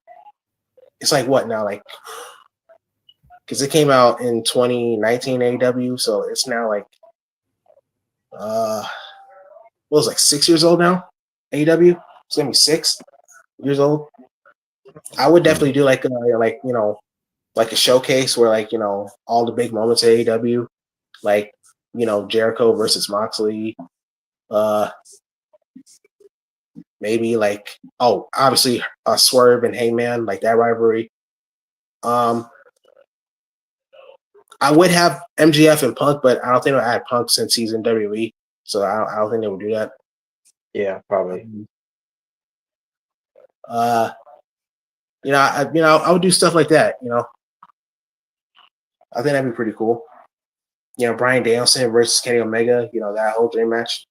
it's like what now, like, because it came out in 2019 AEW, so it's now like what was it, like 6 years old now. AEW, it's gonna be 6 years old. I would definitely do like you know, like a showcase where like, you know, all the big moments of AEW, like, you know, Jericho versus Moxley, maybe like, oh, obviously Swerve and Hangman, like that rivalry. I would have MGF and Punk, but I don't think they'll add Punk since he's in WWE, so I don't think they would do that. Yeah, probably. You know, I would do stuff like that. You know, I think that'd be pretty cool. You know, Bryan Danielson versus Kenny Omega. You know, that whole dream match.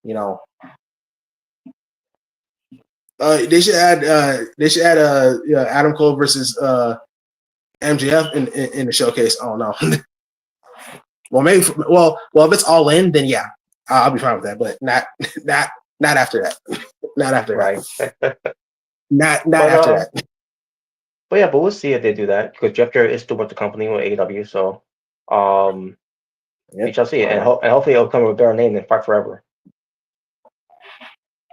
You know, they should add Adam Cole versus MJF in the showcase. Oh no. Well, maybe. Well, if it's All In, then yeah, I'll be fine with that. But not after that. Not after that. Not after that. But yeah, but we'll see if they do that, because Jeff Jarrett is still with the company with AEW, so we shall see. And hopefully it'll come with a better name than Fight Forever.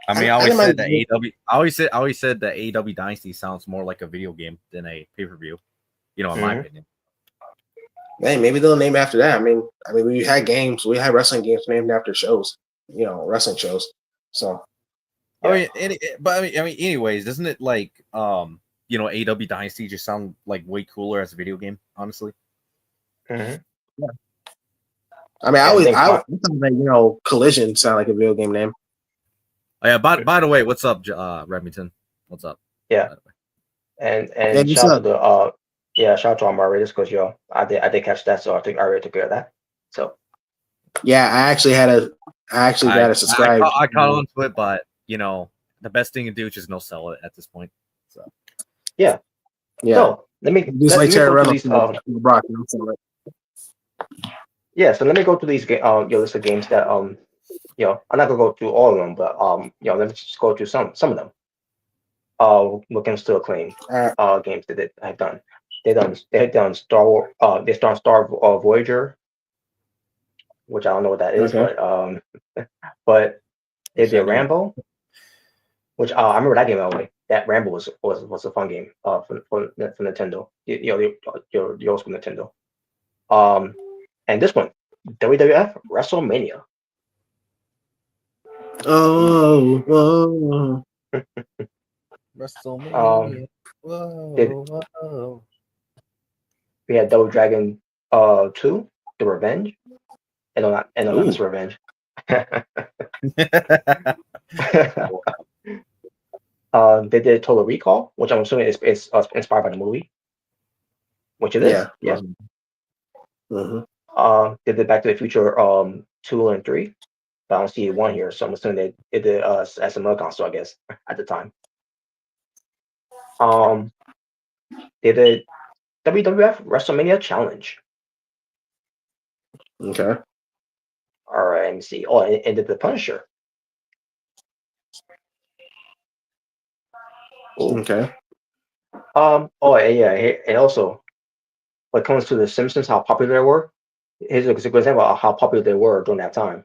I mean, I always said that AEW. I always said that AEW Dynasty sounds more like a video game than a pay-per-view. You know, in my opinion. Hey, maybe they'll name after that. I mean, we had wrestling games named after shows. You know, wrestling shows. So, yeah. I mean, anyways, doesn't it like you know, AEW Dynasty just sound like way cooler as a video game? Honestly. Yeah. I mean, I thought that, you know, Collision sound like a video game name. Oh, yeah. By the way, what's up, Remington? What's up? Yeah. And shout out to shout out to our moderators, because I did catch that, so I think I already took care of that. So yeah, I actually got to subscribe. I caught on to it, but you know, the best thing to do is just no sell it at this point. So yeah. So let me go to these. Yeah, so let me go to these your list of games that you know, I'm not gonna go through all of them, but you know, let me just go through some of them. Looking to Acclaim games that they have done. They've done Star Wars. They started Star Voyager, which I don't know what that is, but they did Rambo, which I remember that game by the way. That Rambo was a fun game for Nintendo. You know, the old school Nintendo. And this one, WWF WrestleMania. Oh. WrestleMania. Whoa. We had Double Dragon 2, The Revenge. And not Mr. Revenge. They did Total Recall, which I'm assuming is inspired by the movie. Which it is. Yeah. Mm-hmm. They did Back to the Future 2 and 3. but I don't see one here, so I'm assuming they did as a Mother console, I guess, at the time. They did WWF WrestleMania Challenge. Okay. All right, let me see. Oh, and did the Punisher. Ooh. Okay. Oh, yeah, and also, when it comes to the Simpsons, how popular they were. Here's a good example of how popular they were during that time.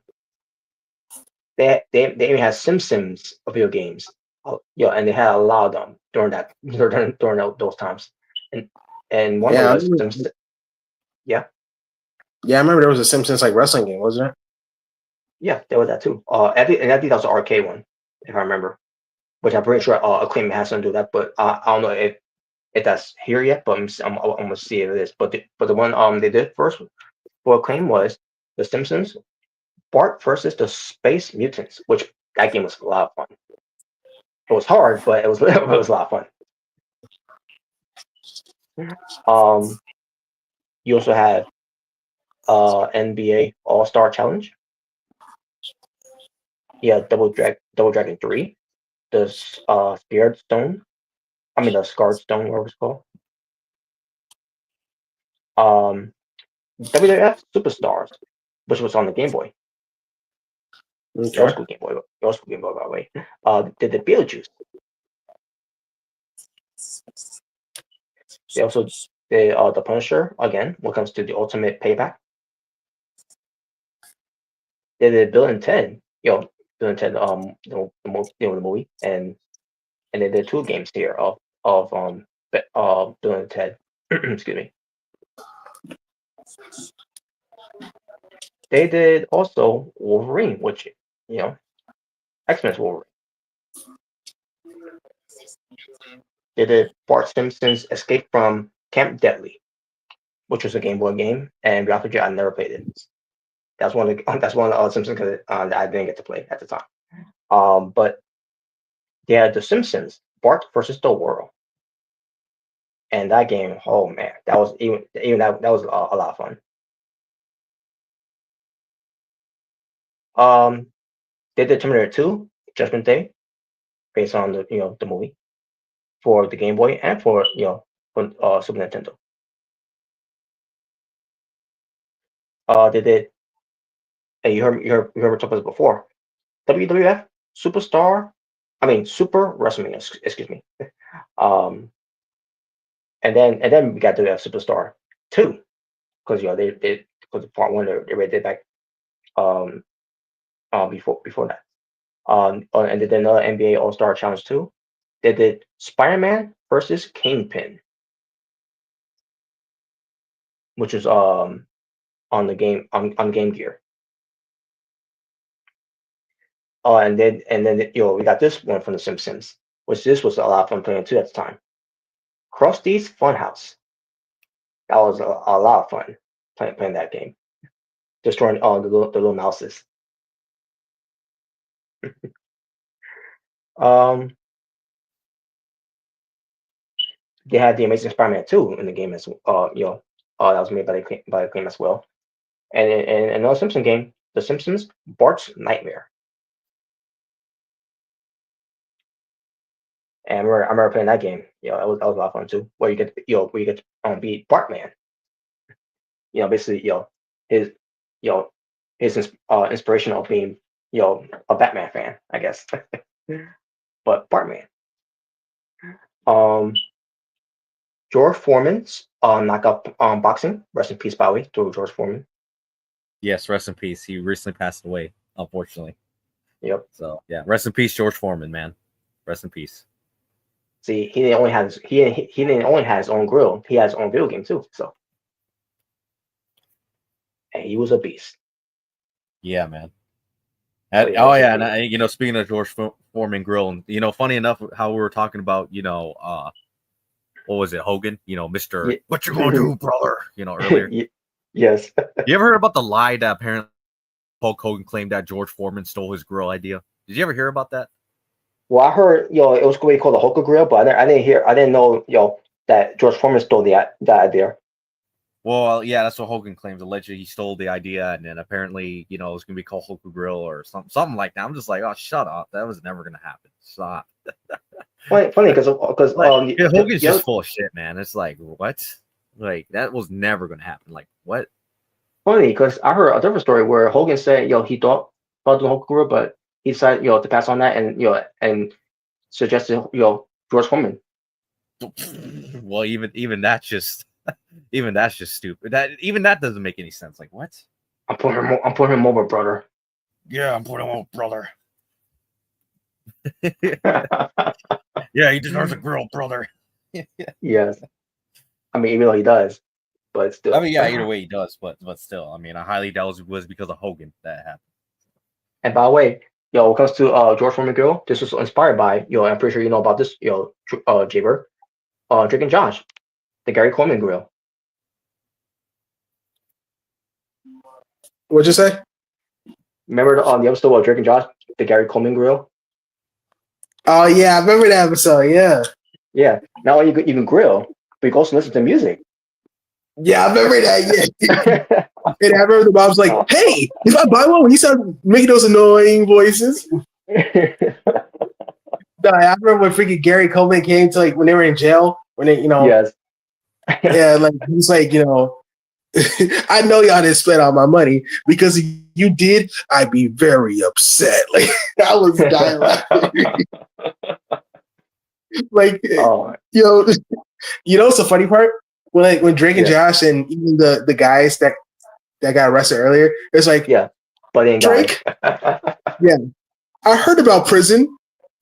They even had Simpsons video games, and they had a lot of them during those times. And one of them was Simpsons. Yeah. Yeah, I remember there was a Simpsons like wrestling game, wasn't there? Yeah, there was that too. I think that was an arcade one, if I remember. Which I'm pretty sure Acclaim has something to do that, but I don't know if that's here yet. But I'm gonna see if it is. But the one they did first for Acclaim was The Simpsons, Bart versus the Space Mutants, which that game was a lot of fun. It was hard, but it was it was a lot of fun. You also had NBA All-Star Challenge. Yeah, Double Dragon 3, the Scared Stone. I mean the Scarred Stone, whatever it's called. WWF Superstars, which was on the Game Boy. Okay. Old school Game Boy, by the way. Did the Beetlejuice. They also did the Punisher again when it comes to the Ultimate Payback. They did Bill and Ted, Bill and Ted, the movie, and they did 2 games here of Bill and Ted. Excuse me. They did also Wolverine, which X-Men's Wolverine. They did Bart Simpson's Escape from Camp Deadly, which was a Game Boy game, and be honest with you, I never played it. That's one of the Simpsons that I didn't get to play at the time. But yeah, The Simpsons, Bart versus the World, and that game, oh man, that was even that was a lot of fun. They did Terminator 2, Judgment Day, based on the movie for the Game Boy and for Super Nintendo. They did. Hey, you heard me talk about this before. WWF Super WrestleMania. Excuse me. And then we got to Superstar 2 because they because part 1 they already did back before that. And they did another NBA All-Star Challenge 2. They did Spider-Man versus Kingpin, which is on the game on Game Gear. And then we got this one from The Simpsons, which this was a lot of fun playing too at the time. Krusty's Funhouse. That was a lot of fun playing that game, destroying all the little mouses. They had the Amazing Spider-Man 2 in the game as that was made by Acclaim as well. And another Simpson game, The Simpsons Bart's Nightmare. And I remember playing that game. That was a lot of fun too. Where you get beat Bartman. Basically his inspiration of being a Batman fan, I guess. But Bartman. George Foreman's knockout boxing. Rest in peace, by the way, to George Foreman. Yes, rest in peace. He recently passed away, unfortunately. Yep. So yeah, rest in peace, George Foreman, man. Rest in peace. See, he didn't only have his own grill. He has his own video game too. So, and he was a beast. Yeah, man. And speaking of George Foreman grill, and funny enough, how we were talking about, what was it, Hogan? Mr. Yeah. What you gonna do, brother? Earlier. Yes. You ever heard about the lie that apparently Hulk Hogan claimed that George Foreman stole his grill idea? Did you ever hear about that? Well, I heard, it was going to be called the Hoka Grill, but I didn't know, that George Foreman stole that idea. Well, yeah, that's what Hogan claims. Allegedly, he stole the idea, and then apparently, it was gonna be called Hoku Grill or something like that. I'm just like, oh, shut up. That was never gonna happen. Stop. Funny because Like, Hogan's just full of shit, man. It's like, what? Like, that was never gonna happen. Like, what? funny because I heard a different story where Hogan said, he thought about doing Hoku, but he decided, to pass on that and and suggested, George Foreman. Well, even that's just stupid. That doesn't make any sense. Like, what? I'm putting him over, brother. Yeah, I'm putting him over, brother. Yeah, he deserves a grill, brother. Yes. I mean, even though he does, but still. I mean, yeah, either way he does, but still, I mean, I highly doubt it was because of Hogan that happened. And by the way, when it comes to George Foreman Grill, this was inspired by, I'm pretty sure you know about this, Jaber, Drake and Josh, the Gary Coleman Grill. What'd you say? Remember the episode of Drake and Josh, the Gary Coleman Grill? Oh yeah, I remember that episode. Yeah. Yeah. Not only you can grill, but you can also listen to music. Yeah, I remember that. Yeah. And I remember the mom's like, "Hey, if I buy one, when you start making those annoying voices." No, I remember when freaking Gary Coleman came to, like, when they were in jail, when they, Yes. Yeah, like he's like, I know y'all didn't spend all my money, because if you did, I'd be very upset. Like, I was dying laughing. Like, what's the funny part? When Drake and Josh and even the guys that got arrested earlier, it's like, but they ain't Drake, yeah, I heard about prison.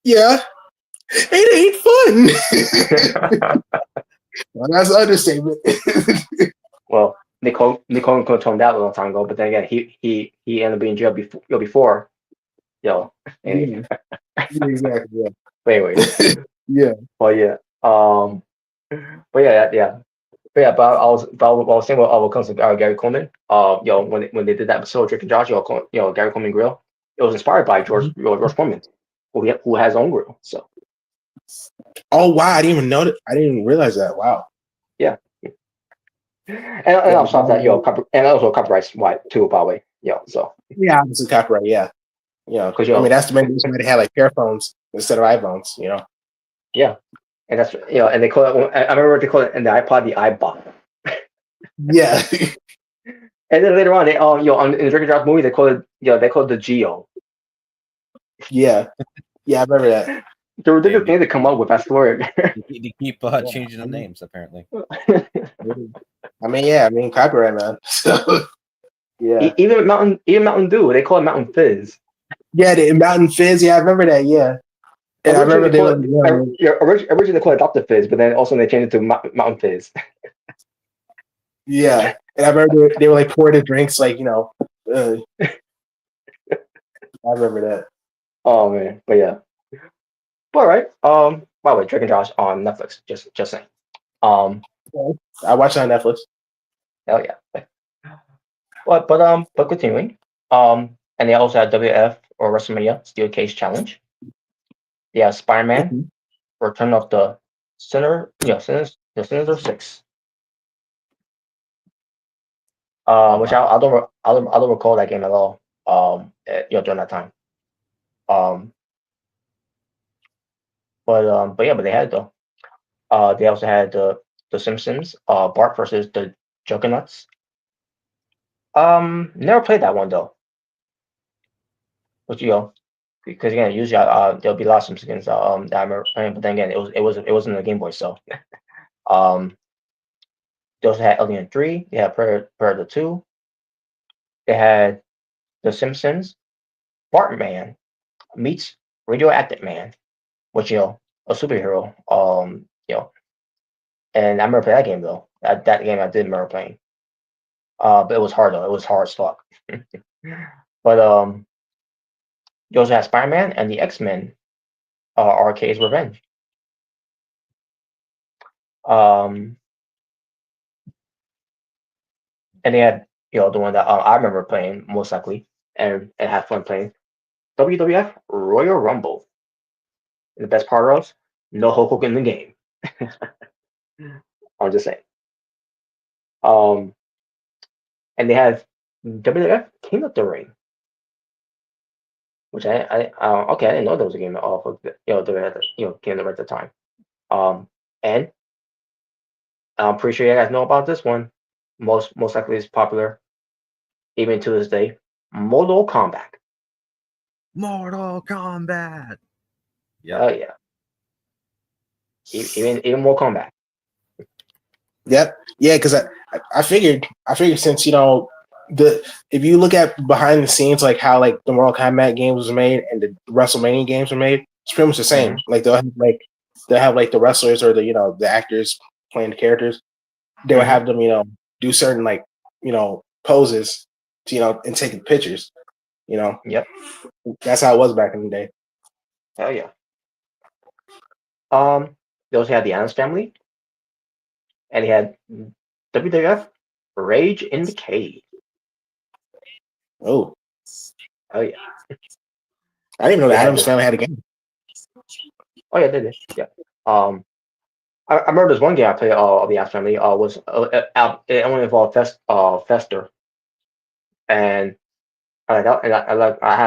Yeah, it ain't fun. Well, that's an understatement. Well, Nicole could have told him that a long time ago, but then again, he ended up being in jail before. Anyway. Exactly. Yeah. But anyway. Yeah. Well, yeah. But yeah. But I was saying when it comes to Gary Coleman, when they did that episode, Drake and Josh, Gary Coleman Grill, it was inspired by George Foreman, who has his own grill. So. Oh wow! I didn't even know that. I didn't even realize that. Wow. Yeah. And I'm sorry that and also copyrights too, by the way. So. Yeah, it's a copyright. Yeah. Because I mean that's the main reason why they had like phones instead of iPhones. Yeah. And that's and they call it. I remember what they call it in the iPod, the iBot. Yeah. And then later on, they in the Drake and Josh movie, they call it the Geo. Yeah. Yeah, I remember that. The ridiculous thing to come up with, I swear. They keep changing the names, apparently. I mean, copyright, man. So, yeah. Even Mountain Dew, they call it Mountain Fizz. Yeah, the Mountain Fizz. Yeah, I remember that. Yeah. And I remember originally they called it Dr. Fizz, but then also they changed it to Mountain Fizz. Yeah, and I remember they were like pouring the drinks, like I remember that. Oh man, but yeah. But all right. By the way, Drake and Josh on Netflix. Just saying. I watched it on Netflix. Hell yeah. But continuing. And they also had WF or WrestleMania Steel Cage Challenge. They have Spider-Man, Return of the Sinner. The Sinister Six. Which I don't recall that game at all. During that time. But they had it though. They also had the Simpsons, Bart versus the Juggernauts. Never played that one though. But because again, usually there'll be a lot of Simpsons that I remember playing, but then again, it wasn't the Game Boy, so. They also had Alien 3. They had Predator 2. They had the Simpsons, Bartman meets Radioactive Man, which a superhero. And I remember playing that game though. That game I did remember playing. But it was hard though. It was hard as fuck. But you also had Spider-Man and the X-Men, Arcade's Revenge. And they had the one that I remember playing most likely and had fun playing, WWF Royal Rumble. And the best part of no Hulk Hogan in the game. I'm just saying. And they have WWF King of the Ring, which okay, I didn't know there was a game off of King of the Ring at the time. And I'm pretty sure you guys know about this one. Most likely it's popular even to this day. Mortal Kombat. Mortal Kombat. Yeah. Oh yeah. Even more Kombat. Yep. Yeah, because I figured since if you look at behind the scenes, like how like the Mortal Kombat games was made and the WrestleMania games were made, it's pretty much the same. Mm-hmm. Like they'll have like the wrestlers or the actors playing the characters. They would have them do certain poses to and taking pictures. Yep. That's how it was back in the day. Hell yeah. They also had the Addams Family, and they had WWF Rage in the Cage. Oh yeah. I didn't even know the Addams Family had a game. Oh yeah, they did. Yeah. I remember there's one game I played of the Addams Family was it only involved Fester, and I had a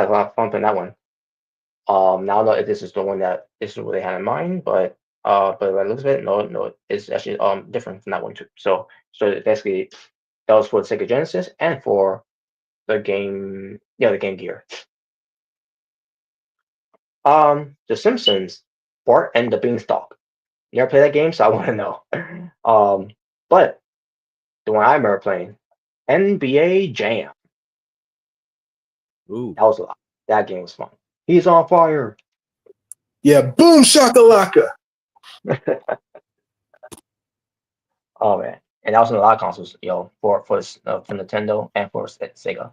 lot of fun playing that one. Now I know if this is what they had in mind, but by the looks of it, no, it's actually different from that one too. So basically, that was for the Sega Genesis and for the Game Gear. The Simpsons, Bart and the Beanstalk. You ever play that game? So I want to know. But the one I remember playing, NBA Jam. Ooh, That was a lot. That game was fun. He's on fire. Yeah, boom shakalaka. Oh man, and that was in a lot of consoles, for Nintendo and for Sega.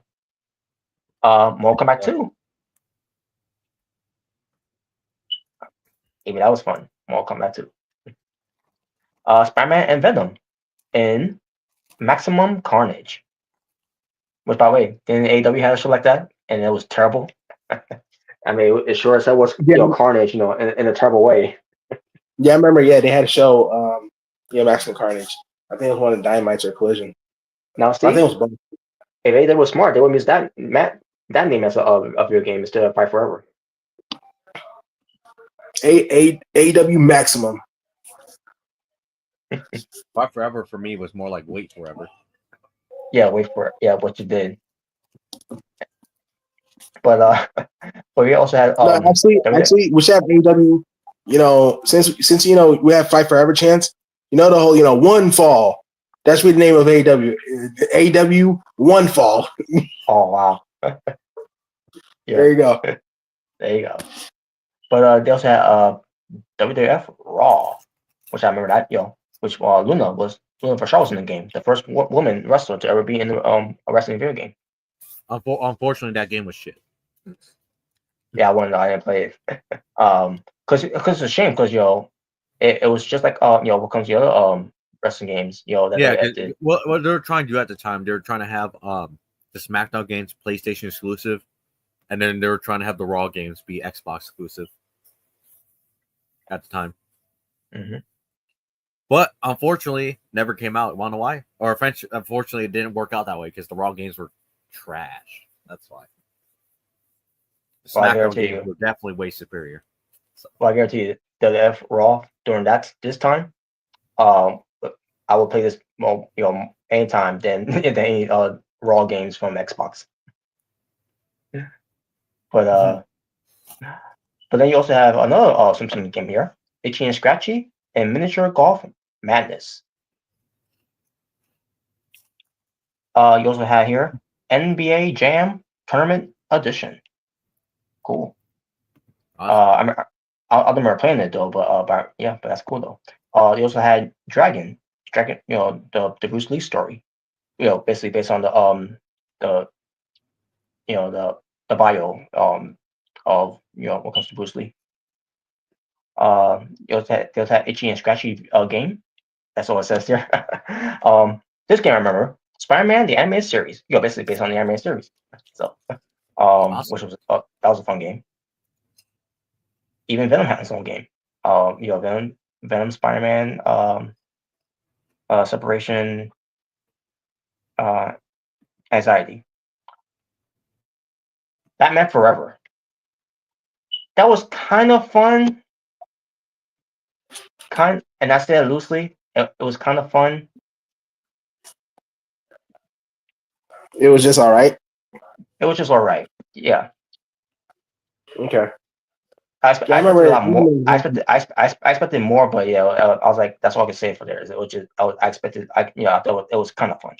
Mortal Kombat 2. Even that was fun. Mortal Kombat 2. Spider-Man and Venom in Maximum Carnage. Which, by the way, didn't AEW have a show like that? And it was terrible. I mean, it sure as hell was Carnage, in a terrible way. Yeah, I remember. Yeah, they had a show. Maximum Carnage. I think it was one of the Dynamites or Collision. Now, Steve, I think it was both. If AEW was smart, they would use that name as of your game instead of Fight Forever. AEW Maximum. Fight Forever for me was more like Wait Forever. Yeah, wait for it. Yeah, what you did. But we also had no, actually, we should have AEW. Since we have Fight Forever chance. The whole one fall. That's the name of AEW. AEW One Fall. Oh wow. Yeah. There you go. There you go. But they also had WWF Raw, which I remember that, which Luna Vachon was in the game, the first woman wrestler to ever be in a wrestling video game. Unfortunately, that game was shit. Yeah, I didn't play it. Because it's a shame, because it was just like what comes the other wrestling games, that did. What they were trying to do at the time, they were trying to have the SmackDown games PlayStation exclusive, and then they were trying to have the Raw games be Xbox exclusive at the time. Mm-hmm. But unfortunately, never came out. Want to know why? Or unfortunately, it didn't work out that way because the Raw games were trash. That's why. The SmackDown games were definitely way superior. So. Well, I guarantee you, WWF Raw during this time, I will play this anytime than any Raw games from Xbox. But then you also have another Simpsons game here, Itchy and Scratchy and Miniature Golf Madness. You also have here NBA Jam Tournament Edition. Cool. Awesome. I don't remember playing it though, but that's cool though. You also had Dragon, the Bruce Lee story, basically based on the bio of what comes to Bruce Lee. You also had Itchy and Scratchy game. That's all it says here. This game I remember, Spider-Man the animated series. Basically based on the animated series. So, awesome. Which was that was a fun game. Even Venom had its own game. Venom, Spider-Man, Separation, anxiety. Batman Forever. That was kind of fun. And I say it loosely. It was kind of fun. It was just all right. It was just all right. Yeah. Okay. I expected a lot more. I expected more, but yeah, I was like, that's all I can say for there. It was just I expected. I thought it was kind of fun.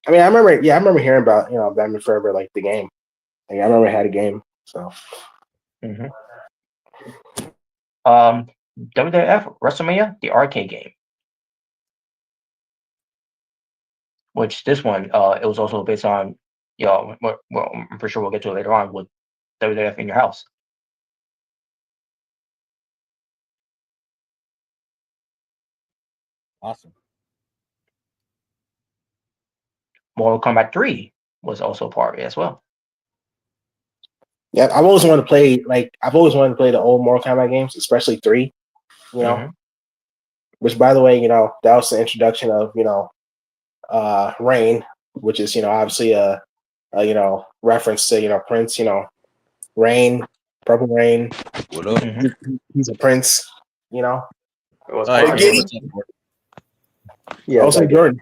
I mean, I remember hearing about Batman Forever, like the game. Like I remember I had a game. So. WWF WrestleMania, the arcade game. Which this one, it was also based on, well, I'm pretty sure we'll get to it later on with WWF in your house. Awesome. Mortal Kombat 3 was also part of it as well. Yeah, I've always wanted to play the old Mortal Kombat games, especially 3. Which, by the way, that was the introduction of Rain, which is obviously a reference to Prince. Rain, Purple Rain. What up? He's a prince. It was Yeah. Also, Jordan.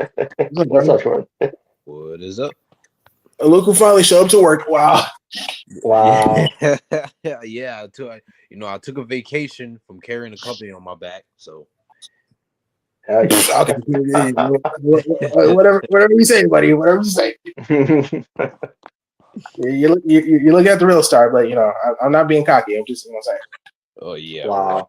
What's up, Jordan? What is up? Look who finally showed up to work. Wow. Yeah. I took a vacation from carrying the company on my back. So. Okay. Whatever you say, buddy. Whatever you say. you look at the real star, but I'm not being cocky. I'm just saying. Oh yeah. Wow. Right.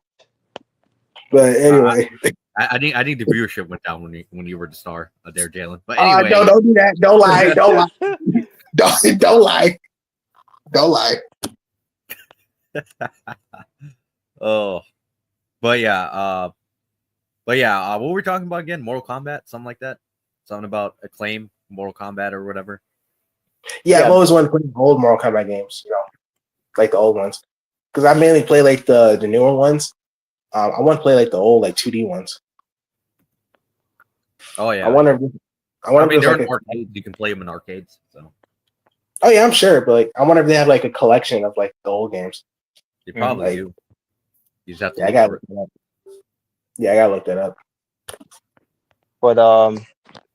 But anyway, I think the viewership went down when you were the star there, Jalen. But anyway, don't do that. Don't lie. Don't lie. Don't lie. Don't lie. Oh, but yeah. What were we talking about again? Mortal Kombat, something like that. Something about Acclaim, Mortal Kombat, or whatever. Yeah, I've always wanted to play the old Mortal Kombat games. Like the old ones, because I mainly play like the newer ones. I want to play like the old 2D ones. Oh yeah. I wonder if they're in arcades. You can play them in arcades. So. Oh yeah, I'm sure, but I wonder if they have like a collection of like the old games. They probably do. You just have to. I got to look that up. But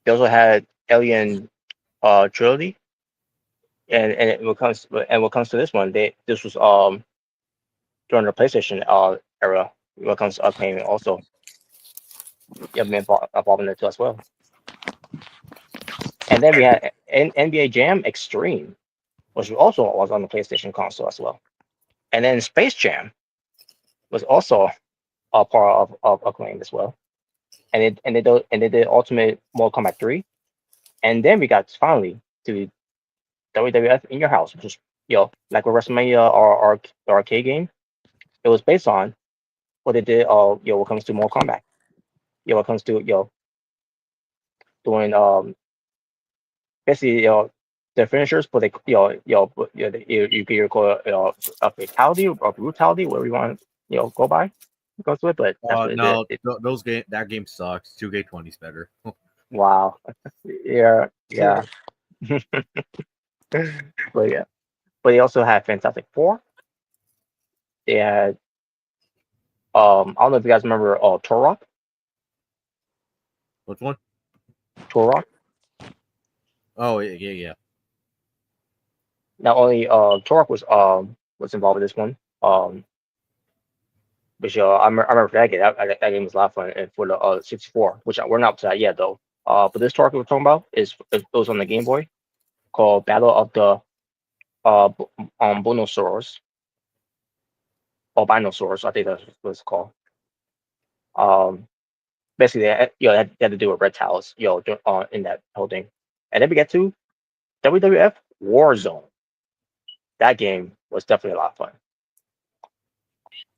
they also had Alien Trilogy, and what comes to this one, this was during the PlayStation era. What comes to Acclaim also, been involved in it too as well. And then we had NBA Jam Extreme, which also was on the PlayStation console as well. And then Space Jam was also a part of Acclaim as well. And they did Ultimate Mortal Kombat 3. And then we got finally to WWF in your house, which is like a WrestleMania or arcade game. It was based on what they did what comes to Mortal Kombat. What comes to doing basically the finishers, but you could call it a fatality or brutality, whatever you want go by. Goes with, but no, that game sucks. 2K20 is better. Wow. Yeah. But yeah, but they also had Fantastic Four. They had I don't know if you guys remember Turok. Which one? Turok. Oh yeah. Not only Turok was involved with this one. But I remember that game. That game was a lot of fun, and for the 64, which we're not up to that yet though. But this Turok we're talking about it was on the Game Boy, called Battle of the Bonosaurus. Or Binosaurus, I think that's what it's called. Basically, they had to do with reptiles, in that whole thing. And then we get to WWF Warzone. That game was definitely a lot of fun.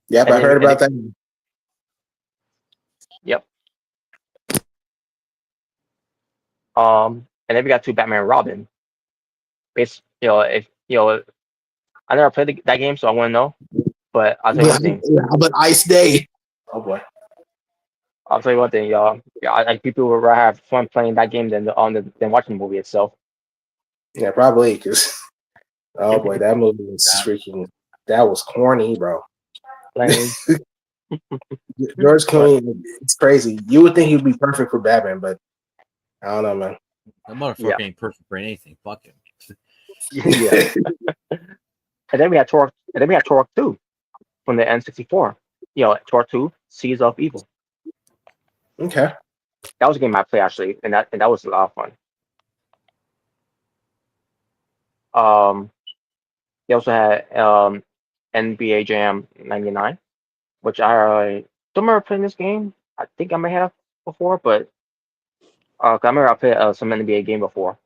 Yep, I heard about that. Yep. And then we got to Batman and Robin. If I never played that game, so I want to know. But I'll tell you one thing. But Ice Day. Oh boy. I'll tell you what, then, y'all. Yeah, I people would rather have fun playing that game than watching the movie itself. Yeah, probably because oh boy, that movie was freaking. That was corny, bro. Lame. George But Clooney, it's crazy. You would think he'd be perfect for Batman, but I don't know, man. That motherfucker yeah, ain't perfect for anything. Fuck him. yeah. And then we had Torque. And then we had Torque 2 from the N64. Torque 2, Seeds of Evil. Okay. That was a game I played actually, and that was a lot of fun. They also had NBA Jam '99, which I don't remember playing this game. I think I may have before, but 'cause I remember I played some NBA game before.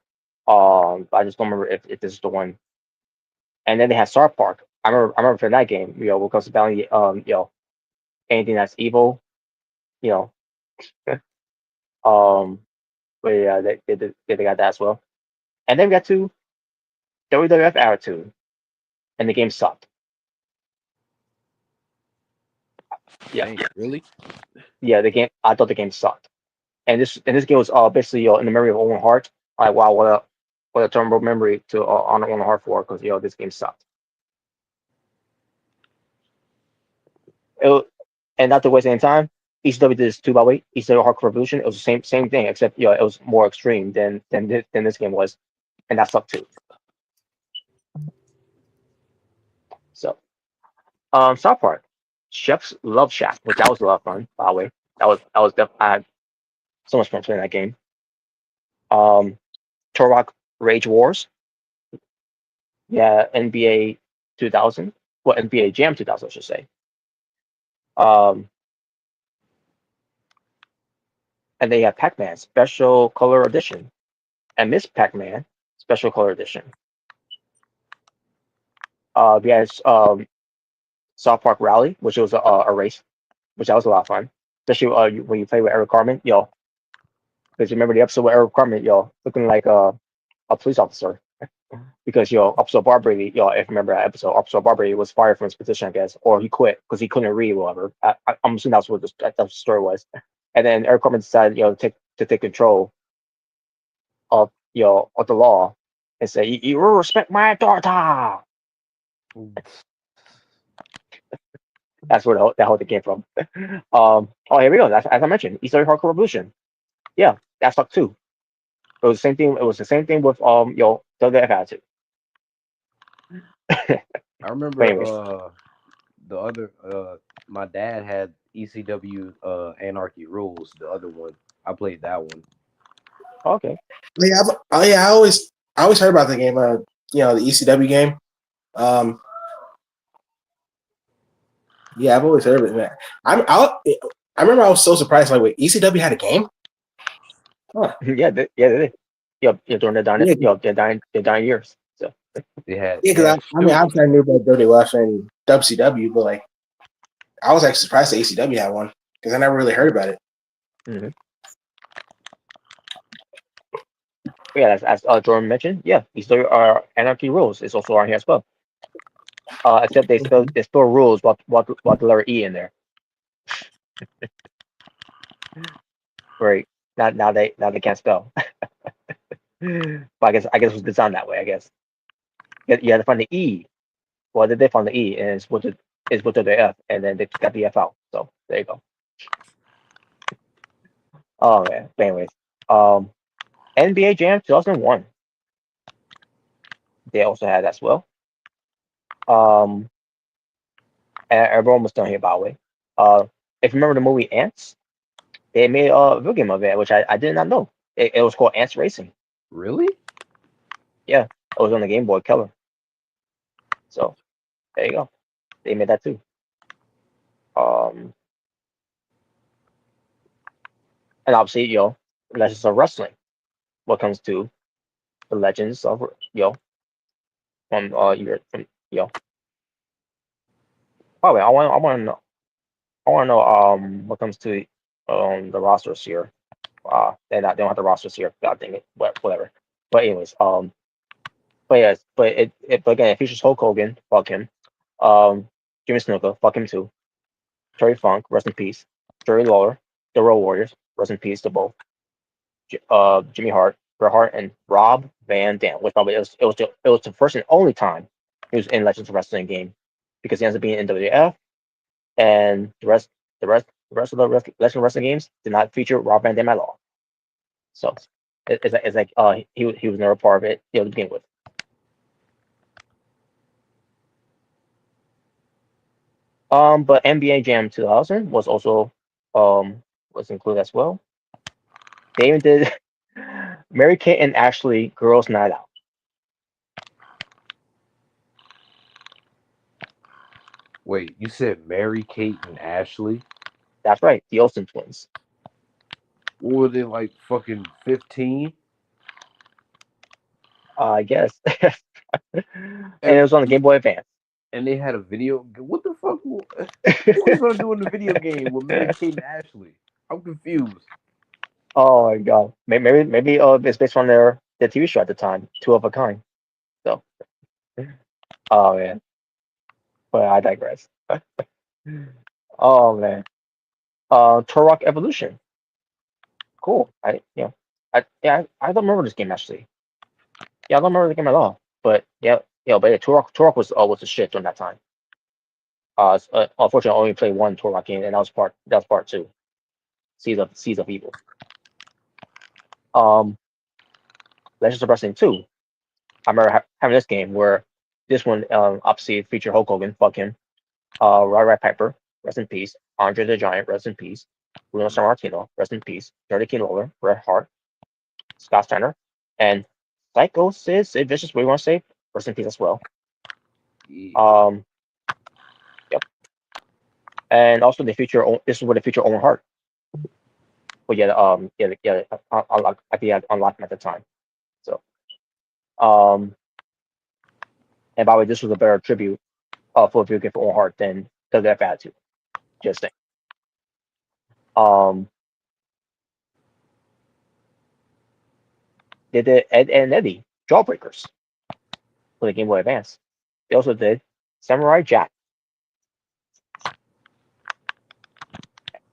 But I just don't remember if this is the one. And then they had South Park. I remember playing that game. Because of bounty, anything that's evil. You know, but yeah, they got that as well. And then we got to WWF Attitude, and the game sucked. Yeah, Dang, really? yeah, the game. I thought the game sucked. And this game was basically in the memory of Owen Hart. Like, wow, what a terrible memory to honor Owen Hart for, because this game sucked. And not to waste any time, ECW did this 2x8, ECW Hardcore Revolution. It was the same thing, except it was more extreme than this game was, and that sucked too. So, South Park, Chef's Love Shack, which that was a lot of fun. By the way, I had so much fun playing that game. Turok Rage Wars, yeah, NBA 2000, well, NBA Jam 2000, I should say. Um, and they have Pac-Man Special Color Edition and Miss Pac-Man Special Color Edition. We had South Park Rally, which was a race, which that was a lot of fun, especially when you play with Eric Carmen, because remember the episode with Eric Carmen, looking like a police officer, because Officer Barbary, if you remember that episode, Officer Barbary was fired from his position, I guess, or he quit because he couldn't read, whatever. I'm assuming that's what the story was. And then Eric Carmen decided, to take control of of the law and say, "You will respect my daughter." That's where that whole thing came from. Here we go. As I mentioned, Easter Hardcore Revolution. Yeah, that sucked too. It was the same thing. It was the same thing with WF Attitude. I remember But anyways, the other my dad had ECW Anarchy Rules, the other one. I played that one. okay. Yeah, I always heard about the game. The ECW game. Yeah, I've always heard of it. Man. I remember I was so surprised. Like, wait, ECW had a game? Huh. Yeah, they did. During their dying years. So They had Yeah, because obviously I knew about WWF and WCW, but like, I was actually surprised that ECW had one because I never really heard about it. mm-hmm. Yeah, as Jordan mentioned, yeah, these are Anarchy Rules. It's also on here as well. Except they spell rules what the letter E in there. Right. Now they can't spell. But I guess it was designed that way. I guess you had to find the E. Well, they did find the E, and it's with the F, and then they got the F out. So there you go. Oh man. But anyways, NBA Jam 2001. They also had that as well. And we're almost done here, by the way. If you remember the movie Ants, they made a video game of it, which I did not know. It was called Ants Racing. Really? Yeah, it was on the Game Boy Color. So there you go. They made that too. And obviously, Legends of Wrestling. What comes to the Legends of from from Oh wait, I want to know what comes to the rosters here. They don't have the rosters here. God dang it. Whatever. But anyways, but yes, but again, it features Hulk Hogan. Fuck him. Jimmy Snuka. Fuck him too. Terry Funk. Rest in peace. Jerry Lawler. the Road Warriors. Rest in peace to both Jimmy Hart, Bret Hart, and Rob Van Dam. Which probably it was the first and only time he was in Legends of Wrestling game, because he ends up being in WWF, and the rest of the Legends of Wrestling games did not feature Rob Van Dam at all. So it's like he was never part of it, to begin with. But NBA Jam 2000 was also was included as well. They even did Mary Kate and Ashley Girls Night Out. Wait, you said Mary Kate and Ashley? That's right, the Olsen twins. What were they, like fucking 15? I guess. And it was on the Game Boy Advance. And they had a video. What the fuck? What was gonna do in the video game with Mary Kate and Ashley? I'm confused. Oh my god. Maybe it's based on their TV show at the time, Two of a Kind. So oh man. But I digress. Oh man. Turok Evolution. Cool. I don't remember this game actually. Yeah, I don't remember the game at all. But Turok was a shit during that time. Unfortunately, I only played one Turok game, and that was part two. Seeds of Evil. Legends of Wrestling 2. I remember having this game where this one obviously featured Hulk Hogan, fuck him. Rat Piper, rest in peace. Andre the Giant, rest in peace. Bruno Sammartino, rest in peace. Dirty King Lawler, Bret Hart, Scott Steiner, and Psycho Sid Vicious, what do you want to say? Rest in peace as well. Yep. And also this is where they feature Owen Hart. But unlocked him at the time. So, and by the way, this was a better tribute for a video game for Owen Hart than WWF Attitude. Just saying. They did Ed and Eddie Jawbreakers for the Game Boy Advance. They also did Samurai Jack,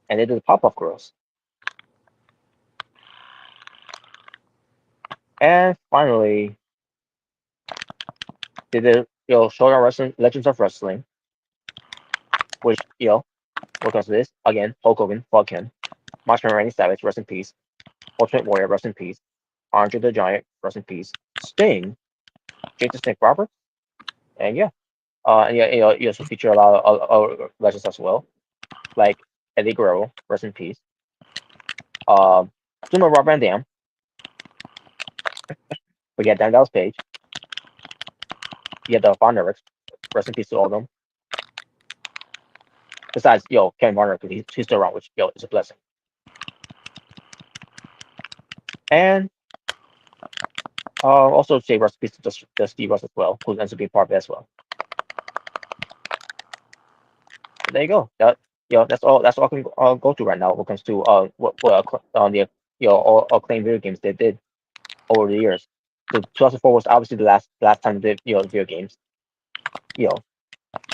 and they did the Pop-Up Girls. And finally, they did Showdown Wrestling, Legends of Wrestling, which when it comes to this, again, Hulk Hogan, fuck him. Macho Man Randy Savage, rest in peace. Ultimate Warrior, rest in peace. Andre the Giant, rest in peace. Sting, Jake the Snake Roberts, and you also feature a lot of legends as well, like Eddie Guerrero, rest in peace. Still no Rob Van Dam. But yeah, Dan Dallas Page. You had the Von Erichs, rest in peace to all of them. Besides, Ken Varner, because he's still around, which is a blessing. And also say rest in peace to Steve Russ as well, who ends up being part of it as well. So there you go. That's all I can go to right now when it comes to the Acclaim video games they did over the years. So 2004 was obviously the last time they did video games.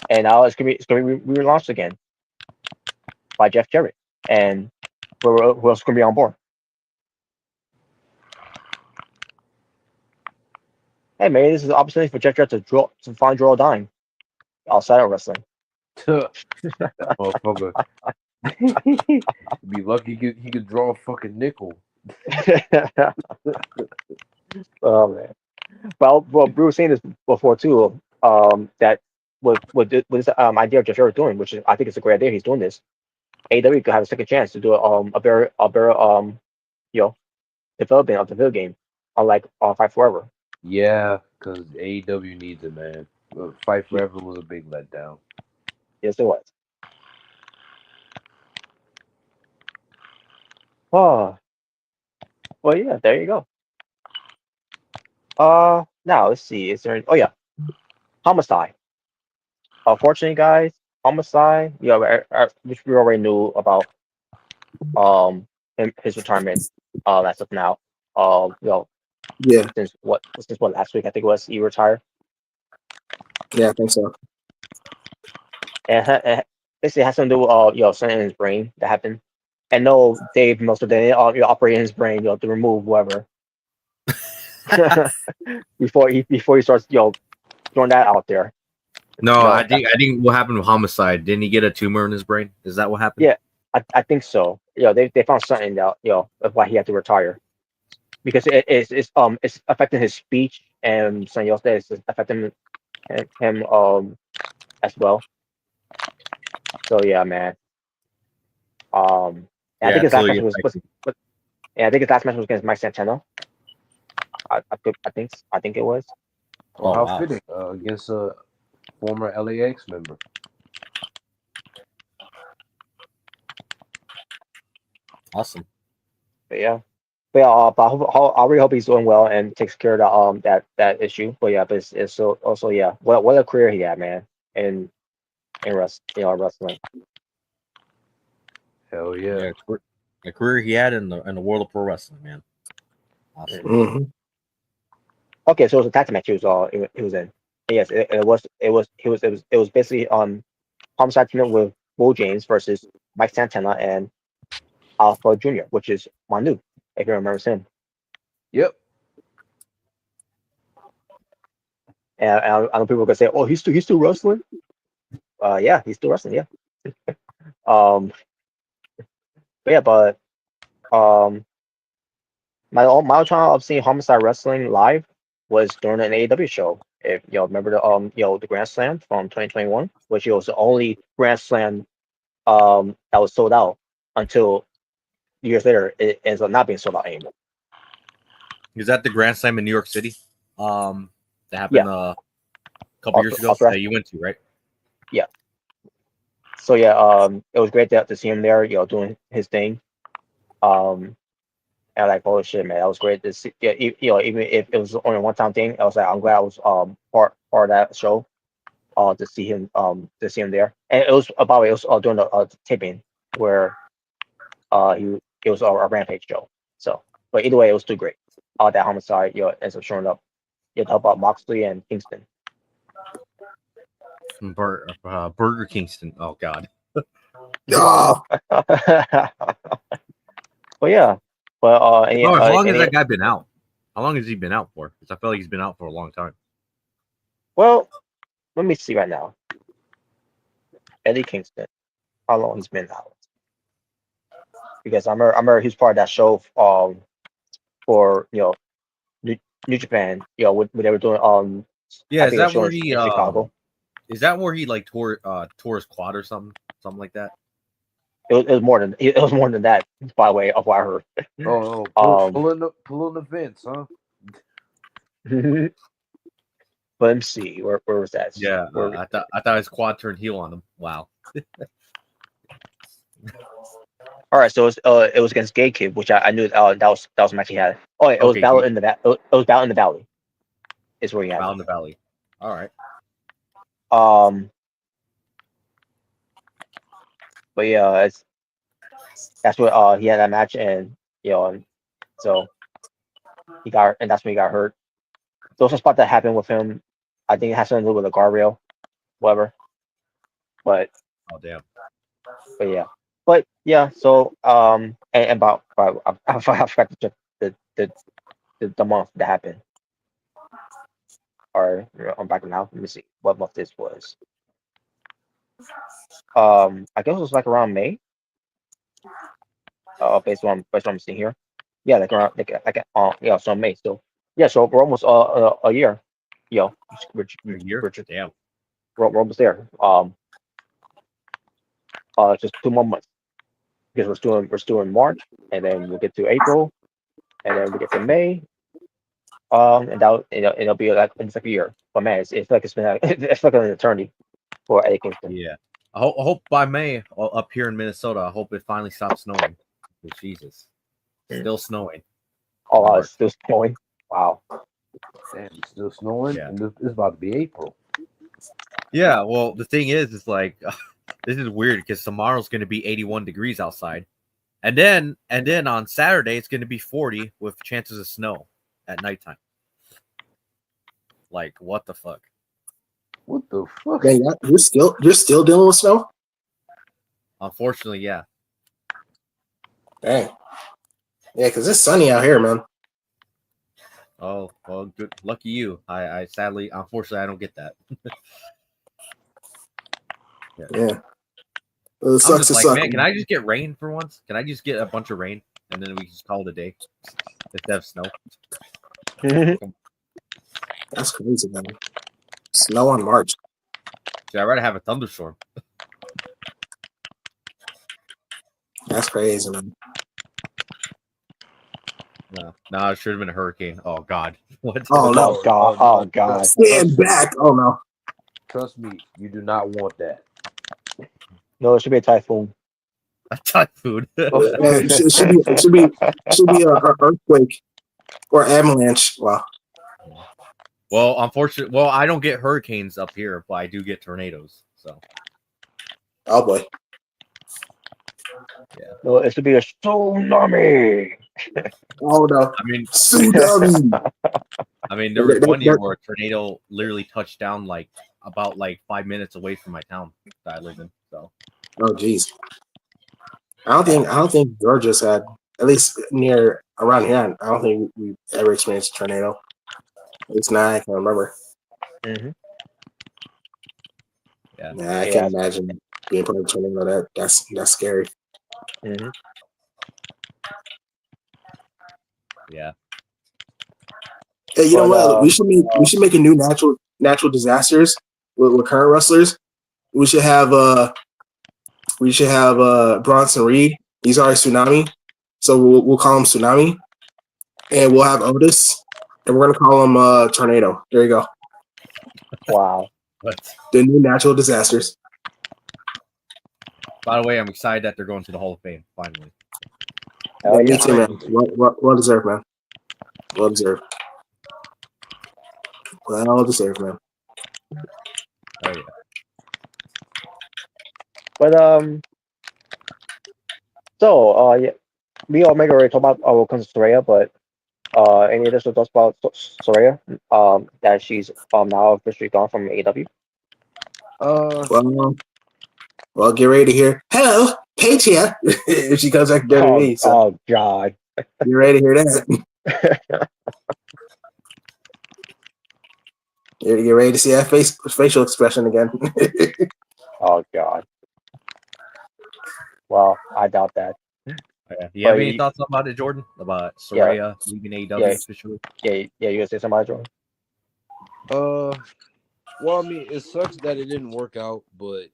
And now it's gonna be relaunched again by Jeff Jarrett, and who else is gonna be on board? Hey, maybe this is an opportunity for Jeff Jarrett to find draw a dime outside of wrestling. Motherfucker. Be lucky he could draw a fucking nickel. Oh man. Well, we were saying this before too. That with this idea of Jeff Jarrett doing, which I think it's a great idea. He's doing this. AEW could have a second chance to do a better development of the video game, unlike Fight Forever. Yeah, because AEW needs it, man. Fight Forever was a big letdown. Yes, it was. Oh, well, yeah. There you go. Now let's see. Is there? Oh yeah, Homicide. Unfortunately, guys, Homicide. Which we already knew about. His retirement. That's up now. Yeah, Since what last week I think it was he retired. yeah, I think so. And basically it has something to do with something in his brain that happened, and no Dave Meltzer didn't operate in his brain, to remove whoever before he starts, throwing that out there. No, You know, I think what happened with Homicide. Didn't he get a tumor in his brain? Is that what happened? Yeah, I think so. They found something out, of why he had to retire, because it's affecting his speech and something else that is affecting him as well. So yeah, man. I think his last match clearly was I think his last match was against Mike Santana. I think it was. Oh, Oh, how wow. fitting against a former LAX member. Awesome. But yeah. But I really hope he's doing well and takes care of that issue. But yeah, but it's so also, yeah, what a career he had, man, in wrestling. Hell yeah. Yeah, the career he had in the world of pro wrestling, man. Awesome. Mm-hmm. Okay, so it was a tag team match he was in. Yes, it was basically Homicide teaming with Bull James versus Mike Santana and Alpha Jr., which is Manu, if you remember him. Yep. And I know people are gonna say, "Oh, he's still wrestling." Yeah, he's still wrestling. Yeah. But yeah, but my only time of seeing Homicide wrestling live was during an AEW show. If remember the Grand Slam from 2021, which was the only Grand Slam that was sold out until years later it ends up not being sold out anymore. Is that the Grand Slam in New York City? That happened a couple years ago that you went to, right? Yeah. So yeah, it was great to see him there, doing his thing. And like, holy shit, man, that was great to see. Yeah, even if it was only a one-time thing, I was like, I'm glad I was part of that show, to see him there. And it was by the way, it was during the taping where it was a Rampage show. So, but either way, it was still great. That Homicide, ends up showing up. You to help out Moxley and Kingston. Burger Kingston. Oh God. Oh, But yeah, but How long has that guy been out? How long has he been out for? Because I feel like he's been out for a long time. well, let me see right now. Eddie Kingston, how long he's been out? Because I remember he was part of that show for New Japan, when they were doing Yeah, I is think that show where in he Chicago. Is that where he like tore his quad or something like that? It was more than that, by the way, of what I heard. Oh, pulling the fence, huh? But let me see, where was that? Yeah, I thought his quad turned heel on him. Wow. All right, so it was against Gay Kid, which I knew that was a match he had. Oh, yeah, it was Battle in the Valley. Is where he had Battle in the Valley. All right. But yeah, that's what he had that match, and so and that's when he got hurt. There was a spot that happened with him. I think it has something to do with a guardrail, whatever. But Oh damn. But yeah. So and about I forgot to check the month that happened. Or I'm back now. Let me see what month this was. I guess it was like around May. Based on what I'm seeing here. Yeah, like around so May still. Yeah, so we're almost a year. A year? Damn. We're almost there. Just 2 more months, because we're still in March, and then we'll get to April, and then we get to May. And that it'll be like it's like a year. But man, it's like it's been it's like an eternity for Eddie Kingston. Yeah. I hope by May up here in Minnesota, I hope it finally stops snowing. Jesus. Still snowing. Oh wow, it's still snowing. Wow. Damn, it's still snowing, Yeah. and it's about to be April. Yeah, well, the thing is, it's like this is weird because tomorrow's going to be 81 degrees outside, and then on Saturday it's going to be 40 with chances of snow at nighttime. Like, what the fuck? What the fuck? man, you're still dealing with snow? Unfortunately, yeah. Dang. Yeah, because it's sunny out here, man. Oh, well, good. Lucky you. I sadly, unfortunately, I don't get that. Yeah. It I'm sucks just to like, suck. man, can I just get rain for once? Can I just get a bunch of rain and then we just call it a day instead of snow? That's crazy, man. Snow on March. See, I'd rather have a thunderstorm. That's crazy, man. No, it should have been a hurricane. Oh God. What? Oh no. Oh God! Oh God! Stand back. Oh no. Trust me, you do not want that. No, it should be a typhoon. A typhoon. It should be a earthquake or avalanche. Wow. Well, unfortunately, I don't get hurricanes up here, but I do get tornadoes. So Oh boy. No, it should be a tsunami. Oh no. I mean, Tsunami. there was one year where a tornado literally touched down about 5 minutes away from my town that I live in. So Oh jeez. I don't think Georgia's had, at least near around here. I don't think we ever experienced a tornado. It's not. I can remember. Mm-hmm. Yeah, I can't imagine being part of a tornado. That's scary. Mm-hmm. yeah. Hey, you know what? We should make a new natural disasters with current wrestlers. We should have Bronson Reed. He's already Tsunami, so we'll call him Tsunami, and we'll have Otis, and we're gonna call him Tornado. There you go. Wow. But The new natural disasters. by the way, I'm excited that they're going to the Hall of Fame finally. Oh, Me yeah. too, man. Well deserved, man. Well deserved. Well deserved, man. Oh yeah. But yeah, we already talked about our comes Soraya, but any additional thoughts about Soraya? That she's now officially gone from AEW. Well, get ready to hear. Hello, Paige here. If she comes back to WWE, so Oh God. get ready to hear that. Get ready to see that facial expression again. Oh God. Well, I doubt that. Yeah. Do you have any thoughts about it, Jordan? About Soraya leaving AEW officially? Yeah, you gonna say somebody, Jordan? Well, I mean, it sucks that it didn't work out, but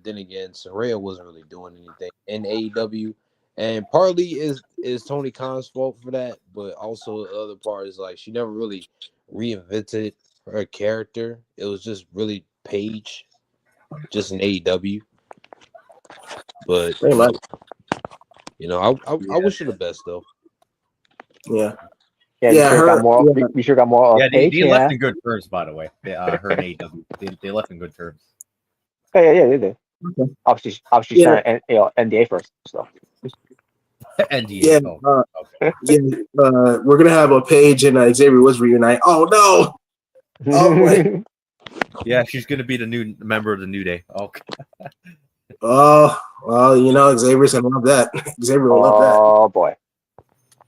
then again, Saraya wasn't really doing anything in AEW, and partly is Tony Khan's fault for that, but also the other part is she never really reinvented her character. It was just really Paige, just in AEW. But Pretty much. I wish her the best though. Yeah. Yeah, we sure got more. Yeah, they left in good terms, by the way. Her and AEW, they left in good terms. Yeah, they did. Okay. Obviously, signed NDA first. So. NDA. Yeah. Okay. We're gonna have a Paige and Xavier Woods reunite. Oh no! Oh wait. Yeah, she's gonna be the new member of the New Day. Okay. Oh well, Xavier's gonna love that. Xavier will love that. Oh boy.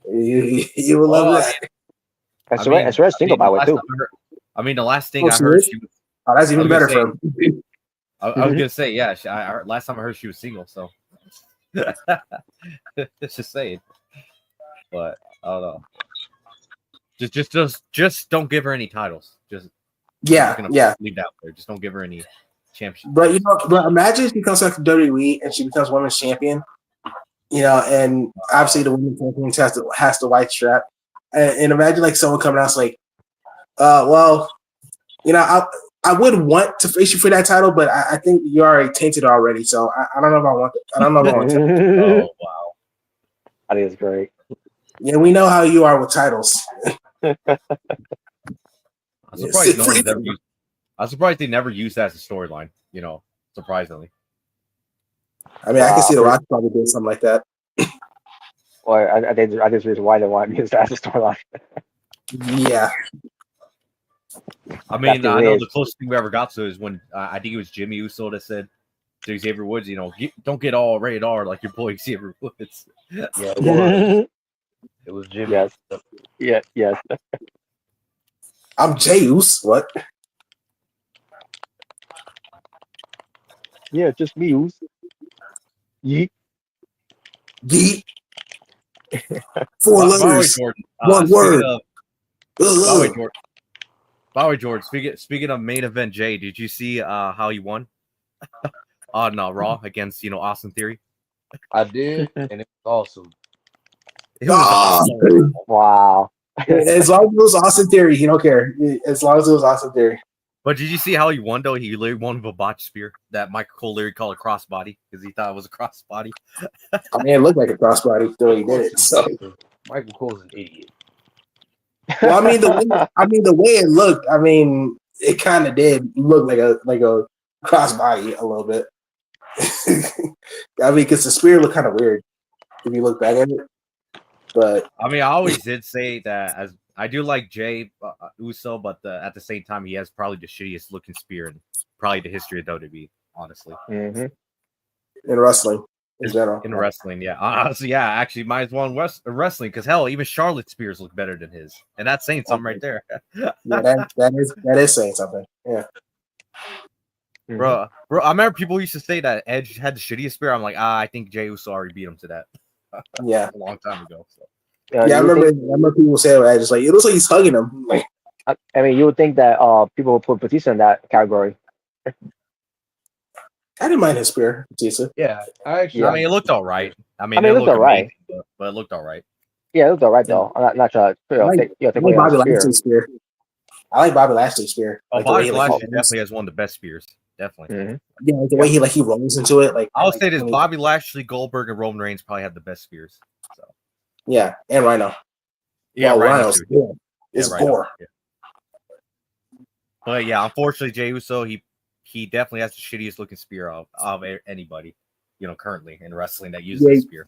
You will love that. That's right. Single by the way too. The last thing I heard, she was. Oh, that's even better for him. I was gonna say, yeah. Last time I heard she was single, so it's just saying. But I don't know. Just don't give her any titles. Just leave that out there. Just don't give her any championship. But imagine if she comes back to WWE and she becomes women's champion. And obviously the women's champion has the white strap. And imagine someone coming out like, I would want to face you for that title, but I think you're already tainted already. So I don't know if I want it. I don't know if I want it. Oh wow, that is great. Yeah, we know how you are with titles. I'm surprised they never used that as a storyline. Surprisingly. I mean, I can see The Rock probably doing something like that. Or I think there's a reason why they want to use that as a storyline. Yeah. I know the closest thing we ever got to is when I think it was Jimmy Uso that said Xavier Woods, don't get all rated R like your boy Xavier Woods. Yeah, it was. It was Jimmy. Yes. Yeah. Yes. I'm Zeus. What? Yeah. Just me. Yeet. Yeet. 4 By the way, letters. Jordan, One word. By the way, Ugh. Jordan. By the way, George, speaking of main event Jay, did you see how he won on Raw against Austin Theory? I did, and it was awesome. It was Ah. Wow. As long as it was Austin Theory, he don't care. As long as it was Austin Theory. But did you see how he won though? He literally won with a botch spear that Michael Cole literally called a crossbody because he thought it was a crossbody. I mean, it looked like a crossbody the way he did it. So, Michael Cole's an idiot. well, I mean, the way it looked, I mean, it kind of did look like a crossbody a little bit. I mean, because the spear looked kind of weird if you look back at it. But I mean, I always did say that as I do like Jay Uso, but at the same time, he has probably the shittiest looking spear in probably the history of WWE. Honestly, Mm-hmm. in wrestling, in general, in wrestling, yeah, honestly, yeah, actually, might as well in wrestling because hell, even Charlotte's spears look better than his, and that's saying something right there. yeah, that is saying something. Yeah, bro, I remember people used to say that Edge had the shittiest spear. I'm like, I think Jey Uso already beat him to that. yeah, a long time ago. So. Yeah, I remember people saying that. Just like it looks like he's hugging him. Like, I mean, you would think that people would put Batista in that category. I didn't mind his spear, Batista. Yeah, I mean, it looked all right. I mean, it looked all right, but it looked all right. Yeah, it looked all right though. I'm not trying to take away Bobby spear. Lashley's spear. I like Bobby Lashley's spear. Oh, Like Bobby Lashley definitely has one of the best spears. Definitely. Mm-hmm. Yeah, like the way he rolls into it. Like I would say this: Bobby Lashley, Goldberg, and Roman Reigns probably have the best spears. So. Yeah, and Rhino. Yeah, Rhino. Yeah. It's gore. Yeah. But yeah, unfortunately, Jey Uso, he definitely has the shittiest looking spear of anybody, currently in wrestling that uses a spear.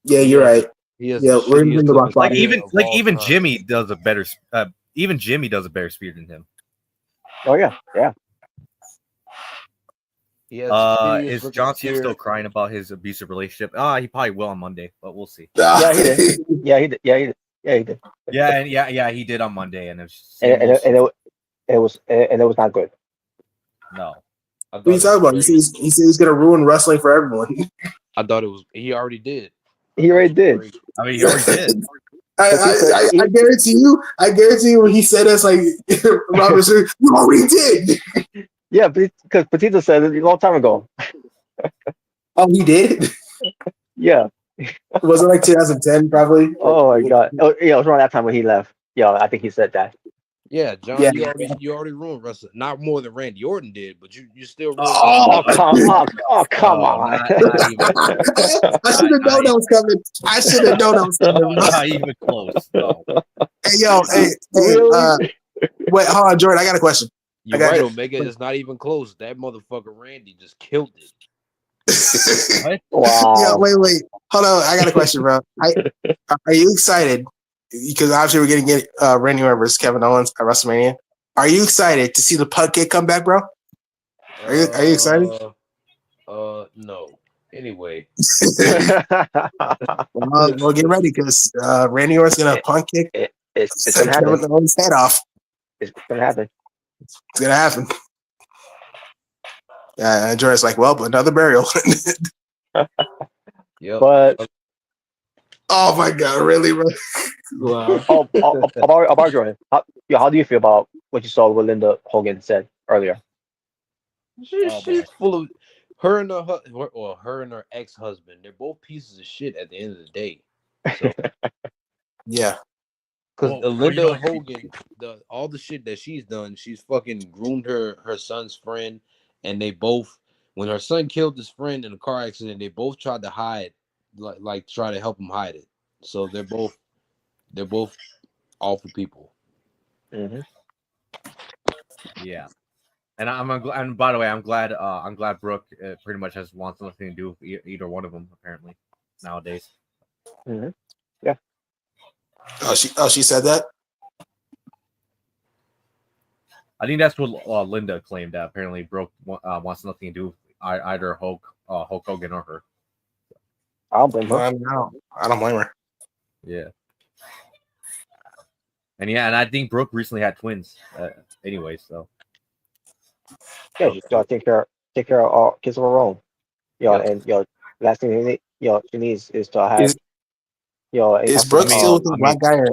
Yeah, you're right. Yeah, we're in the rock body. Even Jimmy does a better spear than him. Oh yeah. Is John Cena still crying about his abusive relationship? He probably will on Monday, but we'll see. Yeah, he did. Yeah, he did. Yeah, he did on Monday, and it was not good. No. What are you talking about? He said he's gonna ruin wrestling for everyone. I thought it was. He already did. He already did. I mean, he already did. I guarantee you when he said that's like Robert said, you already did. Yeah, because Batista said it a long time ago. Oh, he did? Yeah. Was it like 2010 probably? Oh my god. Oh yeah, it was around that time when he left. Yeah, I think he said that. Yeah, John, yeah. You already ruined wrestling. Not more than Randy Orton did, but you still ruined come on. I should have known that was coming. I should have known that was coming. Not even close. No. Hey, wait, hold on, Jordan. I got a question. You're right, Omega. It's not even close. That motherfucker Randy just killed it. What? Wow. Yeah, wait. Hold on. I got a question, bro. Are you excited? Because obviously we're going to get Randy Orton versus Kevin Owens at WrestleMania. Are you excited to see the punt kick come back, bro? Are you excited? No. Anyway. Well, get ready because Randy Orton's going to punt kick. It's going to happen. Kevin Owens' head off. It's going to happen. It's going to happen. And Jordan's like, well, another burial. Yep. But oh my god, really? Wow. About Jordan, how do you feel about what you saw what Linda Hogan said earlier? She's full of her and her ex-husband. They're both pieces of shit at the end of the day. So, yeah. Because Linda Hogan, all the shit that she's done, she's fucking groomed her son's friend, and they both, when her son killed his friend in a car accident, they both tried to hide, like try to help him hide it. So they're both awful people. Mm-hmm. Yeah, and by the way, I'm glad Brooke pretty much wants nothing to do with either one of them apparently nowadays. Mm-hmm. Yeah. She said that. I think that's what Linda claimed. That apparently Brooke wants nothing to do with either Hulk Hogan or her. I don't blame her. I don't blame her. Yeah. And yeah, and I think Brooke recently had twins. Anyway, so Yeah, she's gotta take care of all kids of her own. And last thing she needs is to have Is Brooke still with the black guy or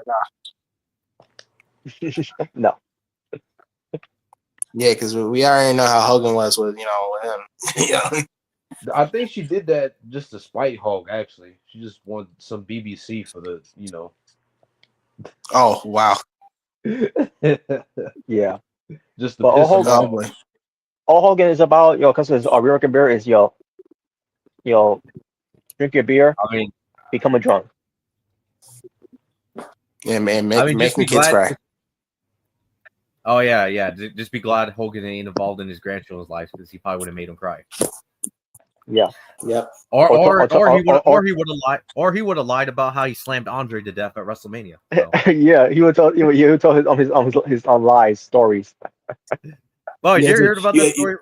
not? No. Yeah, because we already know how Hogan was with him. I think she did that just to spite Hulk. Actually, she just wanted some BBC for the Oh wow. Yeah. Just to But piss him Oh off. boy. all Hogan is about, because his American beer is drink your beer, I mean, become a drunk. Yeah, man, just be making kids glad- cry. Oh yeah. Just be glad Hogan ain't involved in his grandchildren's lives because he probably would have made him cry. Yeah. Yep. Or Or- he would have lied about how he slammed Andre to death at WrestleMania. So. Yeah, he would tell his lies stories. Oh, did Yeah, you ever hear about that yeah, story,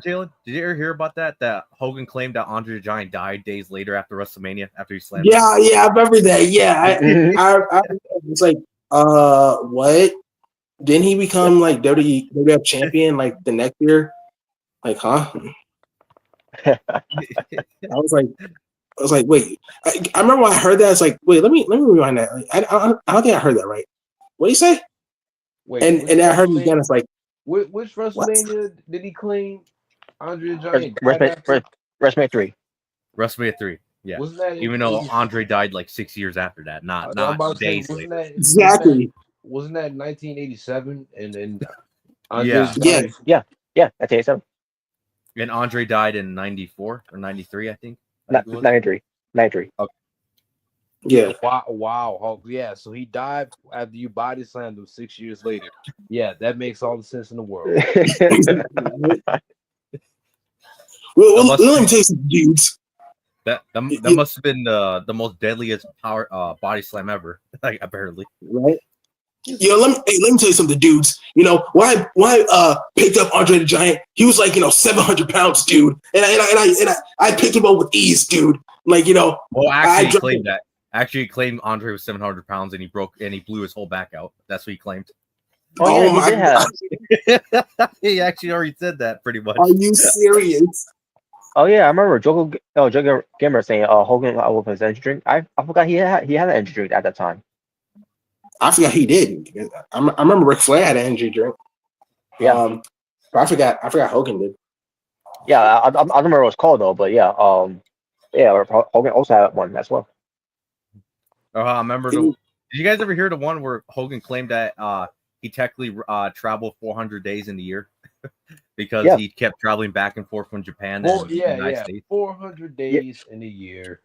Jalen? Did you ever hear about that? That Hogan claimed that Andre the Giant died days later after WrestleMania after he slammed. Yeah, I remember that. Yeah, I it's like, what? Didn't he become like WWF champion like the next year? Like, huh? I was like, wait. I remember when I heard that. It's like, wait, let me rewind that. Like, I don't think I heard that right. What did he say? Wait, And then I heard it again. It's like, which WrestleMania did he claim Andre the Giant? WrestleMania 3. WrestleMania 3. Yeah. Wasn't that Even though Andre died like 6 years after that, not days later. exactly. Wasn't that 1987? And then Yeah. Yeah, that's 87. And Andre died in 94 or 93, I think. 93. Yeah. Wow, Hulk. Yeah, so he died after you body slammed him 6 years later. Yeah, that makes all the sense in the world. Well, let me tell you some dudes. That must have been the most deadliest power body slam ever. Like, apparently. Right? Let me tell you something, dudes. Why picked up Andre the Giant? He was like 700 pounds, dude, and I picked him up with ease, dude. Like Well, actually, he claimed that. Actually, he claimed Andre was 700 pounds and he blew his whole back out. That's what he claimed. Oh yeah, he did have. He actually already said that pretty much. Are you serious? Oh yeah, I remember Joe Gamer saying Hogan with his energy drink. I forgot he had an energy drink at that time. I forgot he did. I remember Ric Flair had an energy drink. Yeah. But I forgot Hogan did. Yeah, I don't remember what it was called though, but yeah, Hogan also had one as well. I remember. Did you guys ever hear the one where Hogan claimed that he technically traveled 400 days in the year because he kept traveling back and forth from Japan and the United States? 400 days in a year.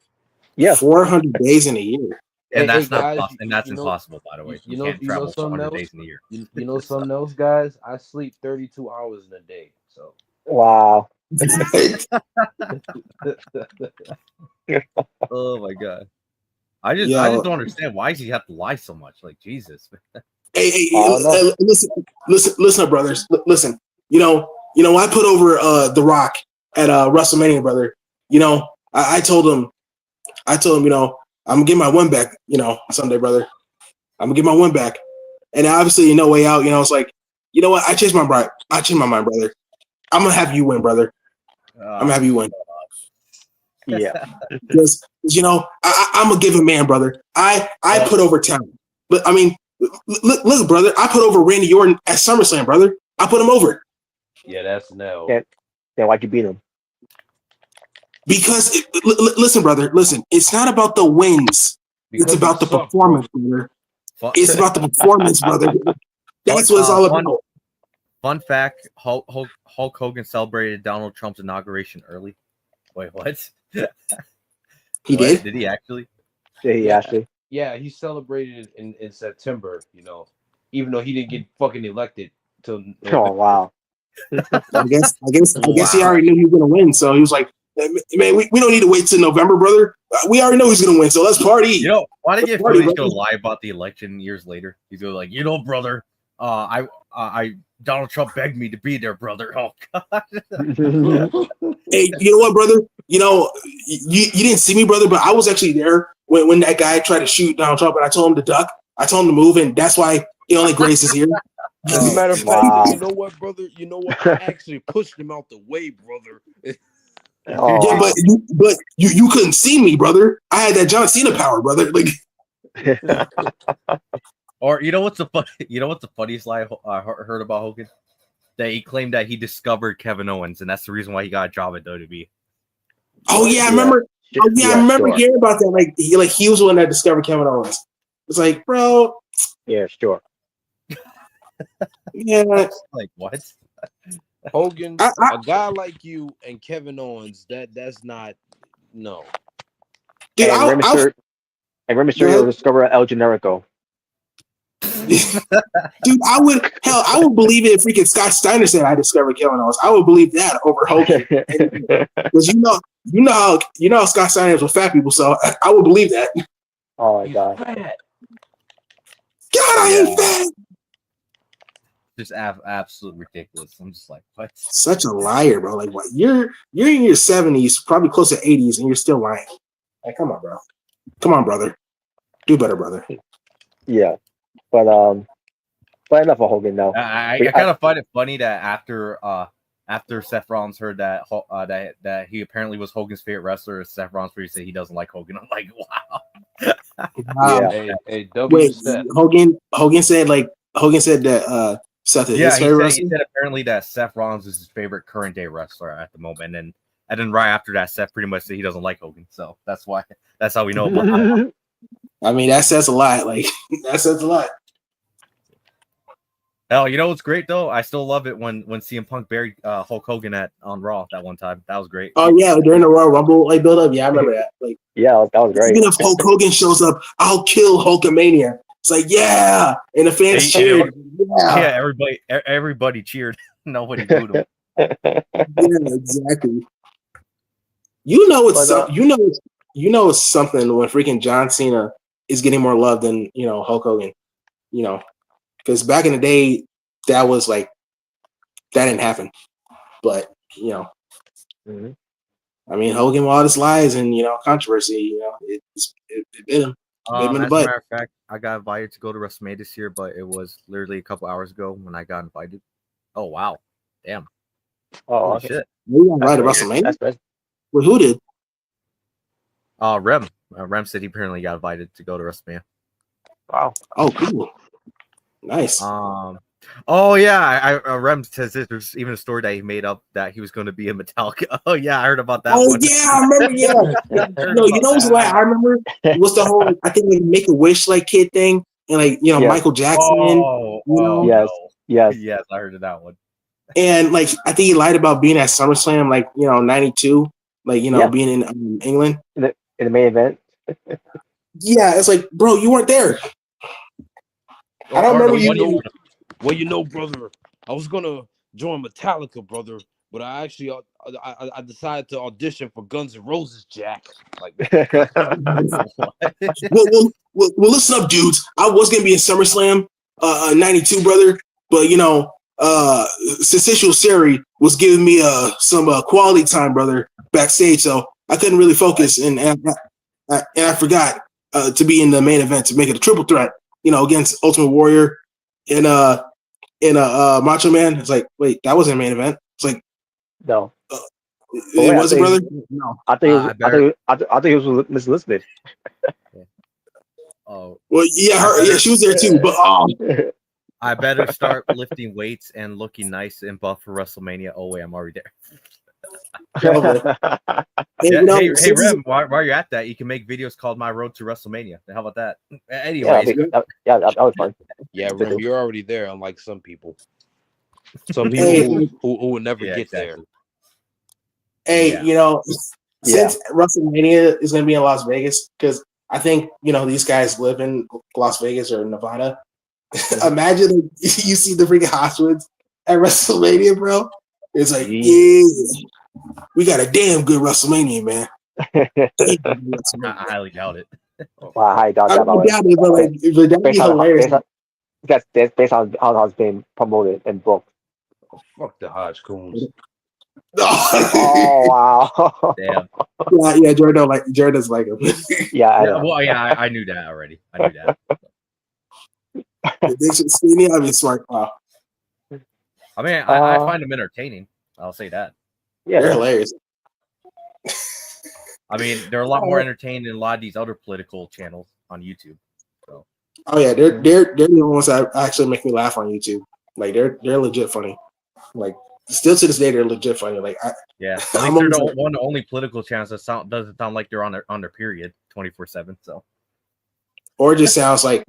Yeah, 400 days in a year. And Hey, that's guys, impossible, by the way. You can't travel 400 days in a year. You know something else, guys? I sleep 32 hours in a day. So wow. Oh my god. I just don't understand why does he have to lie so much? Like, Jesus. Hey, listen, brothers. Listen. I put over The Rock at WrestleMania, brother. I told him, I'm gonna get my win back, someday, brother. I'm gonna get my win back. And obviously, no way out, it's like, you know what? I changed my mind. Brother. I'm gonna have you win, brother. I'm gonna have you win. Yeah. Because I'm a given man, brother. I put over talent. But I mean, look, brother, I put over Randy Orton at SummerSlam, brother. I put him over. yeah, that's no. Yeah, why'd you beat him? Because listen, brother, listen. It's not about the wins. It's about the performance, brother. It's about the performance, brother. That's what it's all about. Fun fact: Hulk Hogan celebrated Donald Trump's inauguration early. Wait, what? He did? Did he actually? Yeah, he actually. Yeah, he celebrated in September, even though he didn't get fucking elected till Oh wow. I guess he already knew he was gonna win, so he was like, man, we don't need to wait till November, brother. We already know he's gonna win, so let's party. Why did Foley's gonna lie about the election years later? He's gonna brother, I Donald Trump begged me to be there, brother. Oh God. Hey, you know what, brother? You know, you didn't see me, brother, but I was actually there when that guy tried to shoot Donald Trump, and I told him to duck. I told him to move, and that's why he only graces here. As a matter of Wow. fact, you know what, brother? You know what? I actually pushed him out the way, brother. Oh, Yeah, but you couldn't see me, brother. I had that John Cena power, brother. Like, Or you know what's the funniest lie I heard about Hogan? That he claimed that he discovered Kevin Owens, and that's the reason why he got a job at WWE. oh yeah, I Yeah. remember. Oh yeah, I remember sure. hearing about that. Like he was the one that discovered Kevin Owens. It's like, bro, Yeah, sure. yeah. Like what? Hogan, I- a guy like you and Kevin Owens, that's not no. Dude, And Rey Mysterio will discover El Generico. dude, I would believe it if freaking Scott Steiner said I discovered Kevin Owens. I would believe that over Hogan. Because you know how Scott Steiner is with fat people, so I would believe that. Oh my God. Fat. God, I ain't fat. Just absolute ridiculous. I'm just like, what? Such a liar, bro. Like, what? You're in your 70s, probably close to 80s, and you're still lying. Like, come on, bro. Come on, brother. Do better, brother. Yeah, but enough of Hogan now. I kind of find it funny that after Seth Rollins heard that that he apparently was Hogan's favorite wrestler, Seth Rollins pretty said he doesn't like Hogan. I'm like, wow. Yeah. Hey, W Wait, Seth. Hogan said that Seth is his favorite wrestler? He said apparently that Seth Rollins is his favorite current day wrestler at the moment, and then right after that, Seth pretty much said he doesn't like Hogan, so that's how we know about it. I mean, that says a lot. Like, that says a lot. Hell, you know what's great though? I still love it when CM Punk buried Hulk Hogan on Raw that one time. That was great. Oh yeah, during the Royal Rumble like build up. Yeah, I remember that. Like, Yeah, that was great. even if Hulk Hogan shows up, I'll kill Hulkamania. It's like, yeah, and the fans cheered. Yeah, everybody cheered. Nobody booed him. Yeah, exactly. You know it's it's something when freaking John Cena is getting more love than Hulk Hogan. Because back in the day, that was like that didn't happen. But Mm-hmm. I mean, Hogan, with all his lies and controversy, it bit him. As a matter of fact, I got invited to go to WrestleMania this year, but it was literally a couple hours ago when I got invited. Oh wow, damn! Oh okay. Shit! You got invited to WrestleMania? That's Well, who did? Rem said he apparently got invited to go to WrestleMania. wow. Oh, cool. Nice. Oh yeah, Rem says there's even a story that he made up that he was going to be in Metallica. Oh yeah, I heard about that. Oh yeah, I remember. Yeah, no, you know what's like I remember was the whole I think like Make a Wish like kid thing and like Michael Jackson. Yes, I heard of that one. And like I think he lied about being at SummerSlam, like '92, like being in England in the main event. Yeah, it's like, bro, you weren't there. I don't remember you. Well, brother, I was gonna join Metallica, brother, but I actually I decided to audition for Guns N' Roses, Jack. Like, well, listen up, dudes. I was gonna be in SummerSlam, '92, brother, but Sensational Sherry was giving me some quality time, brother, backstage, so I couldn't really focus, and I forgot to be in the main event to make it a triple threat, against Ultimate Warrior and Macho Man. It's like, wait, that wasn't a main event. It's like, no, it wasn't, brother. No, I think it was Miss Elizabeth. Oh, well, yeah, she was there too, but I better start lifting weights and looking nice and buff for WrestleMania. Oh wait, I'm already there. Hey, Rem, while you're at that, you can make videos called "My Road to WrestleMania." How about that? Anyways, that was fun. Yeah, Rem, you're already there, unlike some people. Some people who will never get there. Hey, since WrestleMania is going to be in Las Vegas, because I think these guys live in Las Vegas or Nevada. Imagine you see the freaking Hoswoods at WrestleMania, bro. It's like, yeah, we got a damn good WrestleMania, man. I highly doubt it. Well, I highly doubt that. I doubt it, but that'd be hilarious. That's based on how it's been promoted and booked. Fuck the Hodge Coons. Oh wow. Damn. yeah, Jared doesn't like him. Yeah, I Yeah, know. well, yeah, I knew that already. I knew that. They should see me. I mean, smart. Wow, I mean, I find them entertaining. I'll say that. Yeah, they're hilarious. I mean, they're a lot more entertaining than a lot of these other political channels on YouTube. So. Oh yeah, they're the only ones that actually make me laugh on YouTube. Like they're legit funny. Like still to this day, they're legit funny. Like yeah, at least they're the one of the only political channels that doesn't sound like they're on their period 24/7. So. Or it just sounds like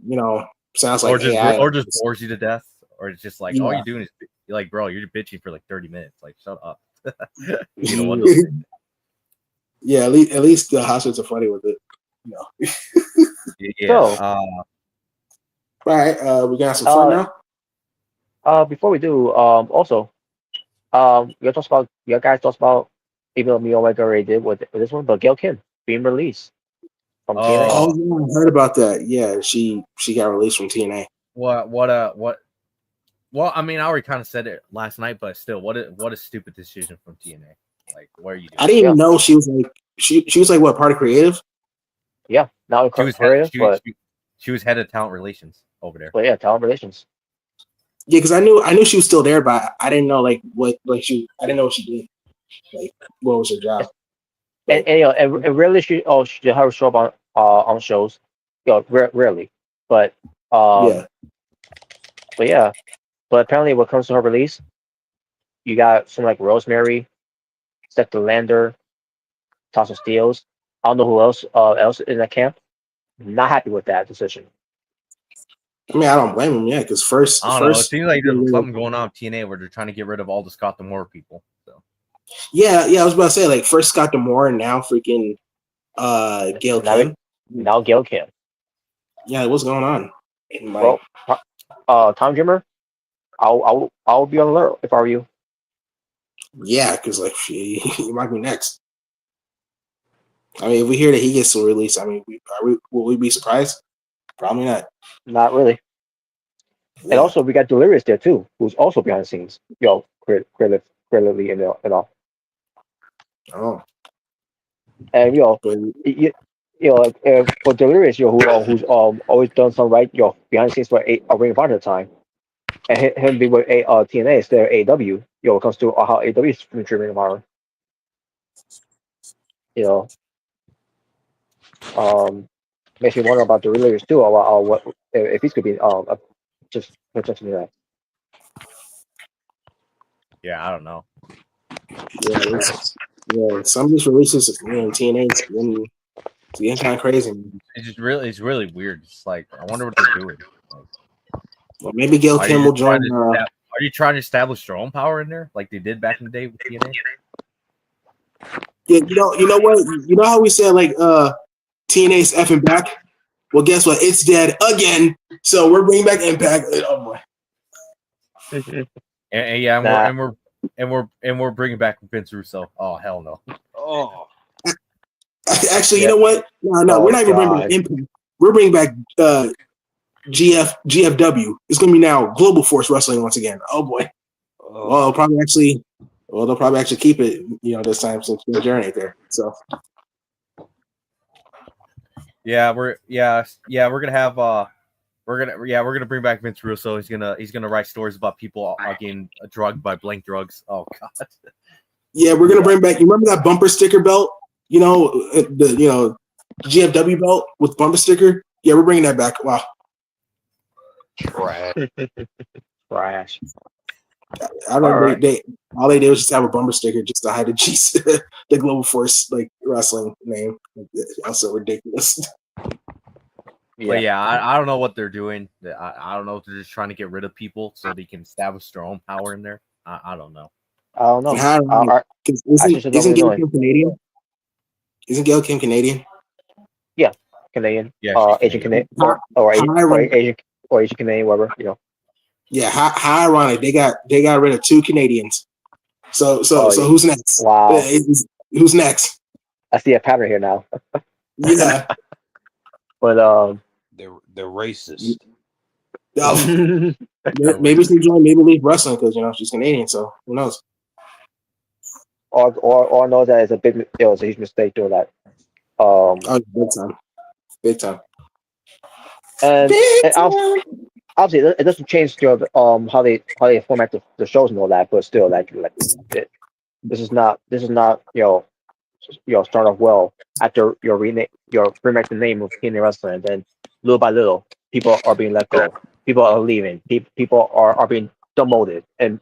sounds like AI. or just bores you to death, or it's just like all you're doing is you're like, bro, you're bitching for like 30 minutes. Like, shut up. You know what? Yeah, at least the hospitals are funny with it. Yeah. So, all right, we got some fun now. before we do, also, you guys talked about, even though me Omega already did with this one, but Gail Kim being released from TNA. Oh yeah, I heard about that. Yeah, she got released from TNA. What? Well, I mean, I already kind of said it last night, but still, what a stupid decision from TNA. Like, what are you doing? I didn't even know she was like she was like what, part of creative? Yeah, now she was head of talent relations over there. But yeah, talent relations. Yeah, because I knew she was still there, but I didn't know I didn't know what she did. Like, what was her job? And and rarely she did her show up on shows. Rarely. But Yeah. But yeah. But apparently when it comes to her release, you got some like Rosemary, Sector Lander, Tasha Steeles. I don't know who else in that camp. Not happy with that decision. I mean, I don't blame him, because first I don't know. It seems like there's something going on with TNA where they're trying to get rid of all the Scott D'Amore people. So. Yeah, I was about to say, like, first Scott D'Amore and now freaking Gail Kim. Now Gail Kim. Yeah, what's going on? Well, Tom Jimmer, I'll be on alert if I were you. Yeah, because like he might be next. I mean, if we hear that he gets some release, I mean, will we be surprised? Probably not. Not really. Yeah. And also, we got Delirious there too, who's also behind the scenes. Clearly and all. Oh. And for Delirious, who's always done some right, behind the scenes for a Ring of Honor time, and him be with TNA instead of AEW. It comes to how AEW is featuring Ring of Honor. Makes me wonder about Delirious too, or what if he's could be just potentially that. Yeah, I don't know. Yeah, some of these releases in TNA is getting kind of crazy. It's really weird. It's like, I wonder what they're doing. Well, maybe Gail Kim will join. Are you trying to establish their own power in there, like they did back in the day with TNA? Yeah, you know what? You know how we said like TNA's effing back? Well, guess what? It's dead again. So we're bringing back Impact. Oh boy. and we're bringing back Vince Russo. Oh hell no. Oh. Actually, you know what? No, we're not even bringing back Impact. We're bringing back GFW. It's gonna be now Global Force Wrestling once again. Oh boy. Well, they'll probably actually keep it, this time since the journey there. So we're gonna bring back Vince Russo. He's gonna write stories about people getting drugged by blank drugs. Oh god. Yeah, we're gonna bring back. You remember that bumper sticker belt? The GFW belt with bumper sticker. Yeah, we're bringing that back. Wow. Trash. Trash. I remember all they did was just have a bumper sticker just to hide the the Global Force like wrestling name. Also ridiculous. Yeah. But yeah, I don't know what they're doing. I don't know if they're just trying to get rid of people so they can establish their own power in there. I don't know. I don't know. Isn't Gail Kim Canadian? Isn't Gail Kim Canadian? Yeah, Canadian. Yeah, Asian Canadian or Asian Canadian, whatever. Yeah, how ironic. They got rid of 2 Canadians. So who's next? Wow. Who's next? I see a pattern here now. Yeah. But they're racist. Maybe she's doing Maple Leaf Wrestling because she's Canadian, so who knows? Or know that it's it was a huge mistake doing that. Oh, big time. And obviously, it doesn't change how they format the shows and all that, but still, this is not start off well after your remake the name of Canadian wrestling, and then little by little, people are being let go, people are leaving, people are being demoted, and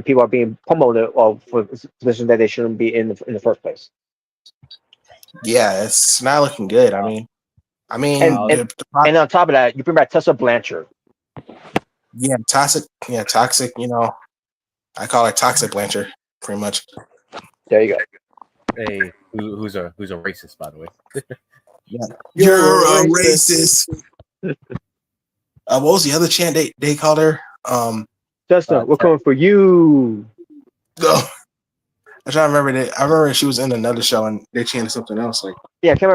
people are being promoted for positions that they shouldn't be in the first place. Yeah, it's not looking good. I mean, and on top of that, you bring back Tessa Blanchard. Yeah, toxic. Yeah, toxic. I call her Toxic Blanchard, pretty much. There you go. Hey, who's a racist, by the way? Yeah, you're a racist. What was the other chant they called her? Justin, we're coming for you. Oh, I'm trying to remember that. I remember she was in another show and they chanted something else. Like, yeah, I can't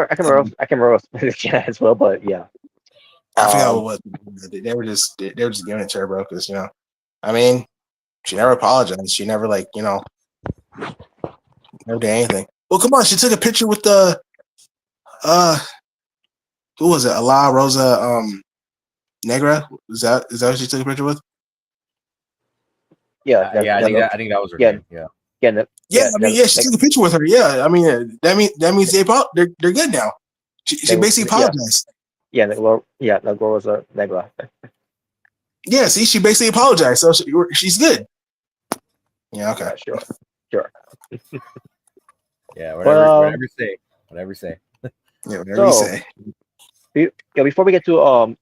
remember the chant as well, but yeah. I forgot what they were just giving it to her, bro. Because I mean, she never apologized. She never never did anything. Well, come on, she took a picture with the who was it? La Rosa Negra. Is that what she took a picture with? Yeah, I think that was her name. Yeah. She took a picture with her. Yeah, I mean that means they're good now. She basically apologized. Yeah, Negra was a Negra. Yeah, see, she basically apologized, so she's good. Yeah, okay, sure. Yeah, whatever you say. Yeah, whatever you say. Before we get to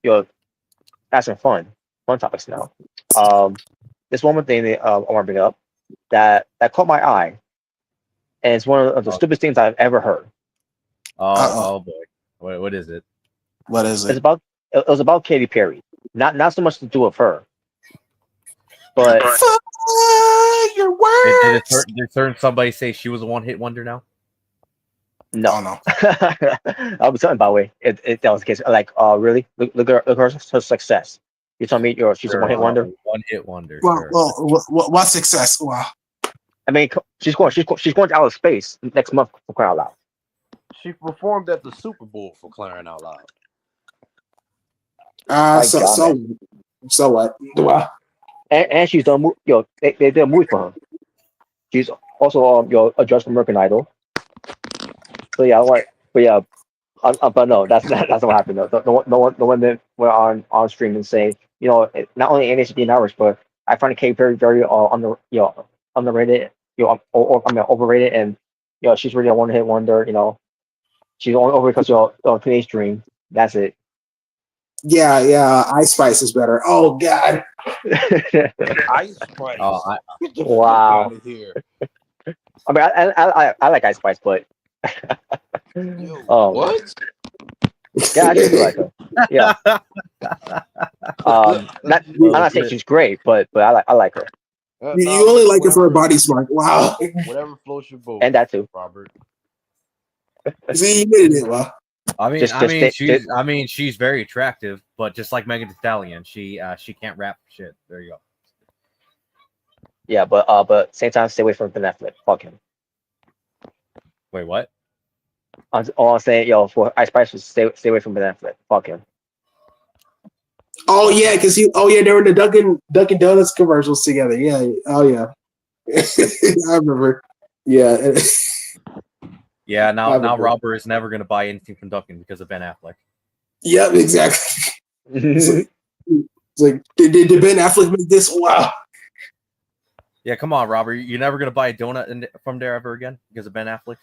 some fun topics now. There's one more thing that I want to bring up that caught my eye, and it's one of the stupidest things I've ever heard. Oh boy, what is it? What is it? It was about Katy Perry. Not so much to do with her, but your words. Did somebody say she was a one-hit wonder now? No. I was talking, by the way, that was the case. Like, really? Look at her success. You tell me she's a one-hit wonder? One-hit wonder. Well, what success? Wow. I mean, she's going to outer space next month, for crying out loud. She performed at the Super Bowl, for crying out loud. So what? Wow. And she's done. They did a movie for her. She's also a judge for American Idol. So yeah, but no, that's not what happened. No one that went on stream and say, not only NHB Irish, but I find Katy Perry very underrated, overrated, and she's really a one-hit wonder. She's only over because of Teenage Dream. That's it. Yeah. Ice Spice is better. Oh God. Ice Spice. Wow. I mean, I like Ice Spice, but what? Yeah, I do like her. Yeah. I'm not saying she's great, but I like her. You only like her for her body smart. Wow. Whatever floats your boat. And that too, Robert. See, you made it. Wow. I mean, she's very attractive, but just like Megan Thee Stallion, she can't rap shit. There you go. Yeah, but same time, stay away from Ben Affleck. Fuck him. Wait, what? All I'm saying, for Ice Spice, stay away from Ben Affleck. Fuck him. Oh yeah, because they were in the Dunkin' Donuts commercials together. Yeah. Oh yeah. I remember. Yeah. Yeah. Now Robert is never gonna buy anything from Dunkin' because of Ben Affleck. Yep, exactly. It's like did Ben Affleck make this? Wow. Yeah, come on, Robert. You're never gonna buy a donut from there ever again because of Ben Affleck.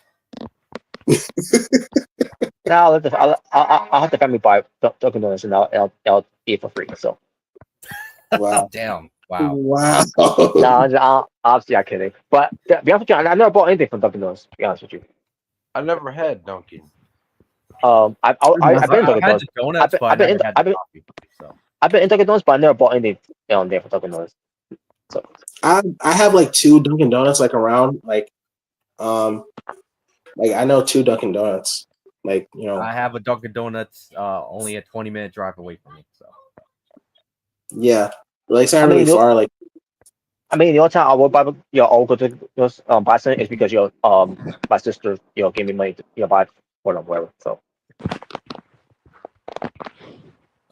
Now I'll have the family buy Dunkin' Donuts and I'll eat for free. So. Wow. Damn. Wow. No, obviously I'm kidding. But to be honest with you, I never bought anything from Dunkin' Donuts. To be honest with you. I never had Dunkin'. I've been in Dunkin' Donuts. I've been in Dunkin' Donuts, but I never bought anything there for Dunkin' Donuts. So I have like 2 Dunkin' Donuts around I know 2 Dunkin' Donuts. I have a Dunkin' Donuts only a 20-minute drive away from me. So yeah. Like it's not I mean, really far. Like the only time I would buy, I'll go to buy something is because my sister, gave me money to buy for them, whatever. So, but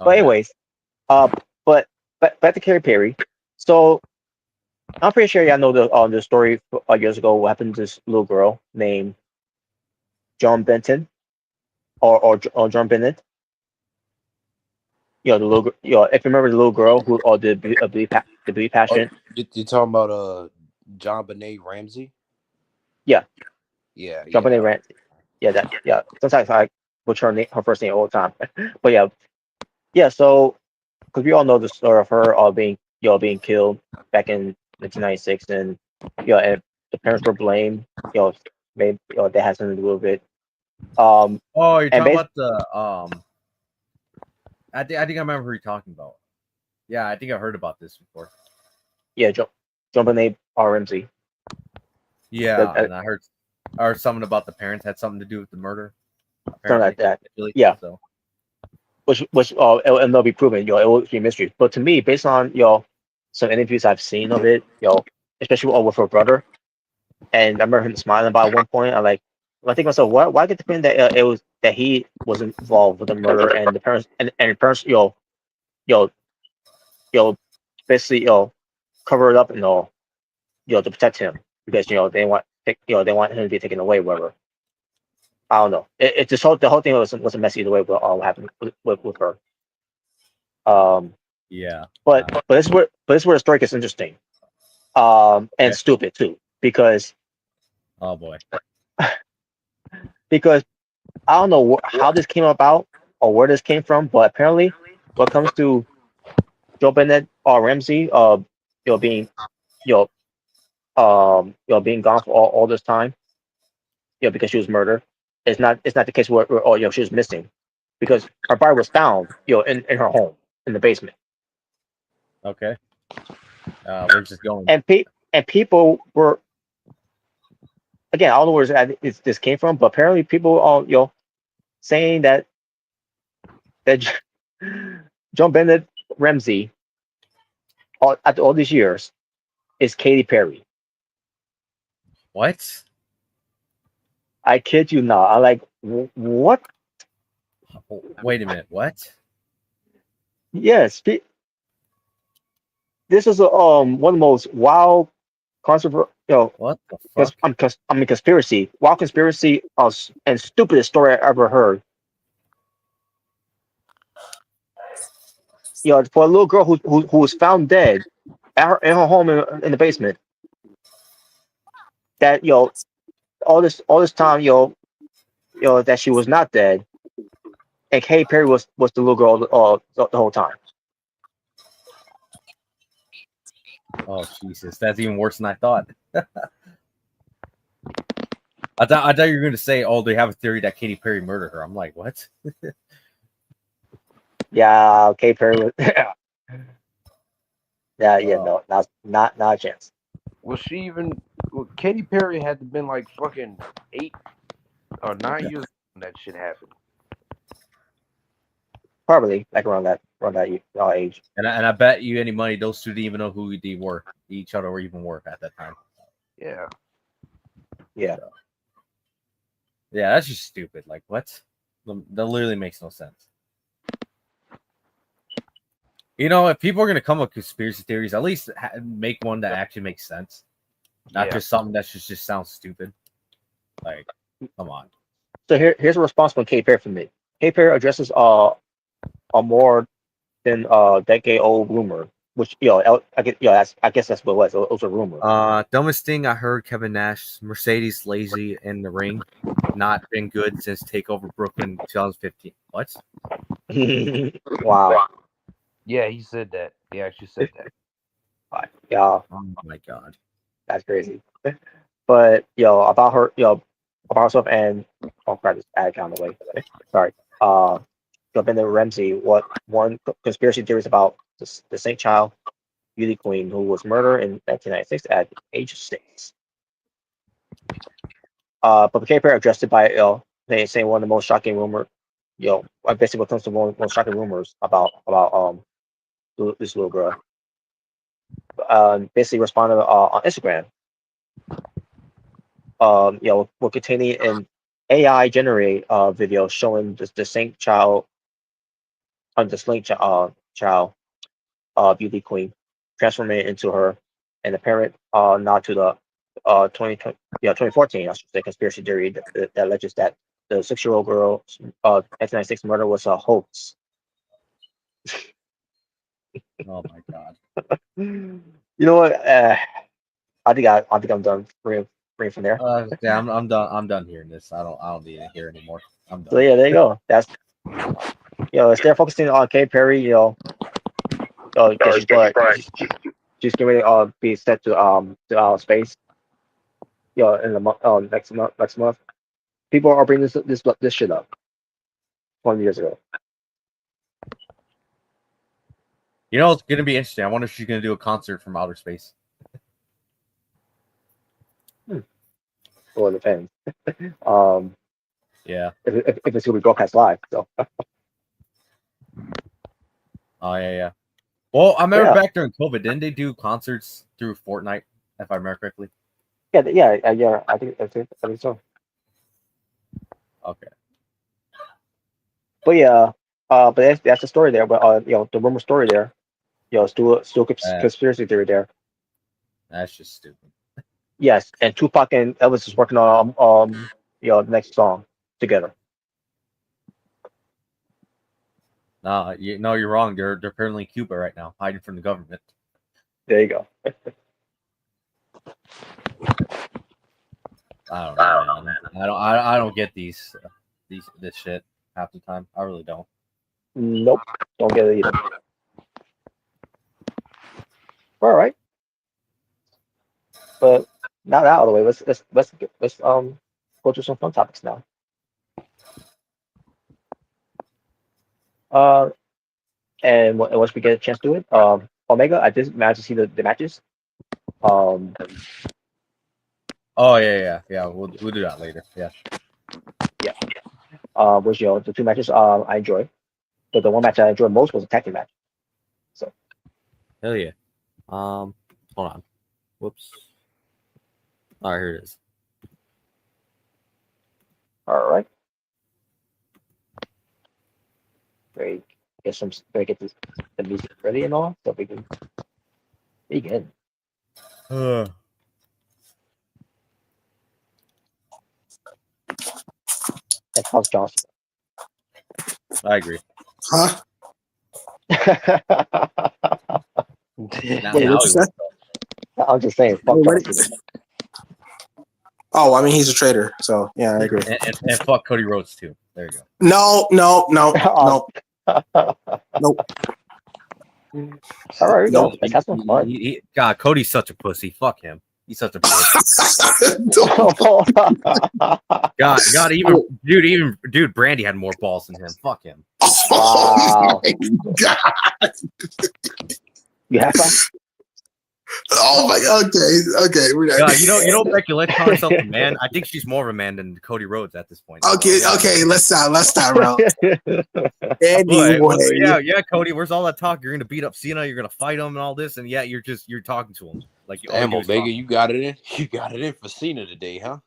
Okay. anyways, uh, but back to Katy Perry. So I'm pretty sure y'all know the story years ago. What happened to this little girl named John Benton or John Bennett? The little, if you remember the little girl who the Be Oh, Passionate. you talking about John Benet Ramsey? Yeah, Yeah, John yeah. Bennett ran. Yeah, that, yeah. Sometimes I butcher her first name all the time, but yeah, yeah. So because we all know the story of her being being killed back in 1996, and and the parents were blamed. Maybe that has something to do with it. Oh, you're And talking basically, about the I think I remember who you're talking about. Yeah, I think I heard about this before. yeah, John Bennett RMZ. Yeah, That, and I heard something about the parents had something to do with the murder. something Apparently, like that. really. Yeah, So which it'll be proven. It will be mystery. But to me, based on some interviews I've seen of it, especially with her brother, and I remember him smiling about one point. I think to myself, why get the feeling that it was that he was involved with the murder, and the parents and the parents, yo, yo, basically, cover it up and to protect him because they want they want him to be taken away, whatever. I don't know. It just the whole thing was a mess either way. What all happened with her. Um, yeah. but this is where the story gets interesting. And Okay. stupid too because Oh boy. because I don't know how this came about or where this came from, but apparently, when it comes to Joe Bennett or Ramsey, being, you being gone for all this time, because she was murdered, it's not the case where she was missing, because her body was found, in her home in the basement, Okay. Where's this going? and people were, again, I don't know where this came from, but apparently people all saying that John Bennett Ramsey after all these years is Katy Perry. What? I kid you not. I like what? Oh, wait a minute. What? Yes, this is one of the most wild controversial, What the fuck? conspiracy, wild conspiracy, and stupidest story I ever heard. For a little girl who was found dead in her home in the basement. That all this time that she was not dead, and Katy Perry was the little girl the whole time. Oh Jesus, that's even worse than I thought. I thought you were going to say, oh, they have a theory that Katy Perry murdered her. I'm like, what? Yeah, Katy Perry was. Yeah, yeah, Oh, no, not a chance. Was she even? Well, Katy Perry had to been like fucking 8 or 9 years when that shit happened. Probably like around that age. and I bet you any money those two didn't even know who they were, each other, or even were at that time. Yeah. Yeah. So, yeah, that's just stupid. Like, what? That literally makes no sense. If people are gonna come up with conspiracy theories, at least make one that actually makes sense, not just something that just sounds stupid. Like, come on. So here's a response from Katy Perry from me. Katy Perry addresses a more than decade old rumor, which I guess that's what it was. It was a rumor. Dumbest thing I heard: Kevin Nash, Mercedes lazy in the ring, not been good since Takeover Brooklyn 2015. What? Wow. Yeah, he said that. He actually said that. Yeah, Oh my god. that's crazy. But about her, about herself, and oh crap, this ad got on the way. Sorry. Bennett Ramsey. What one conspiracy theories about the Saint Child beauty queen who was murdered in 1996 at age 6. But Katy Perry addressed it by saying one of the most shocking rumor, basically what comes to one of the most shocking rumors about this little girl. basically responded on Instagram. We're containing an AI generated video showing the Saint child, the Slink child, beauty queen, transforming it into her, and the parent nod to the 2014, I should say, conspiracy theory that alleges that the 6-year-old girl's 1996 murder was a hoax. Oh my god. You know what? I think I'm done reading from there. Yeah, I'm done. I'm done hearing this. I don't need to hear anymore. I'm done. So yeah, there you go. That's instead of focusing on Katy Perry, she's getting ready to be sent to outer space. In the next month. People are bringing this shit up 20 years ago. You know, it's gonna be interesting. I wonder if she's gonna do a concert from outer space. Well, it depends. Yeah. If it's gonna be broadcast live, so. Oh yeah. Well, I remember back during COVID, didn't they do concerts through Fortnite, if I remember correctly? Yeah. I think so. Okay. But yeah, but that's the story there. But the rumor story there, still conspiracy theory there. That's just stupid. Yes, and Tupac and Elvis is working on the next song together. No, you're wrong. They're apparently in Cuba right now, hiding from the government. There you go. I don't know, man. I don't get this shit half the time. I really don't. Nope, don't get it either. All right, but now that out of the way, let's go to some fun topics now. And once we get a chance to it, Omega, I just managed to see the matches. Oh yeah. We'll do that later. Yeah. Which the 2 matches I enjoyed, but the one match I enjoyed most was a tag team match. So. Hell yeah. Hold on. Whoops. All right, here it is. All right. Great. Get the music ready and all, so we can begin. And how's Johnson? I agree. Huh? Wait, I'm just saying. Fuck Johnson. Oh, I mean, he's a traitor, so yeah, I agree. And fuck Cody Rhodes too. There you go. No. Nope. All right, we go. Let's have some fun. God, Cody's such a pussy. Fuck him. He's such a pussy. God, even Brandy had more balls than him. Fuck him. Wow. God. You have some? Oh my God. Okay. God, you know Becky Lynch calling herself a man. I think she's more of a man than Cody Rhodes at this point. Okay. Let's stop, bro. Anyway. Yeah, Cody. Where's all that talk? You're gonna beat up Cena. You're gonna fight him and all this, and you're talking to him like damn, Omega. You got it in. You got it in for Cena today, huh?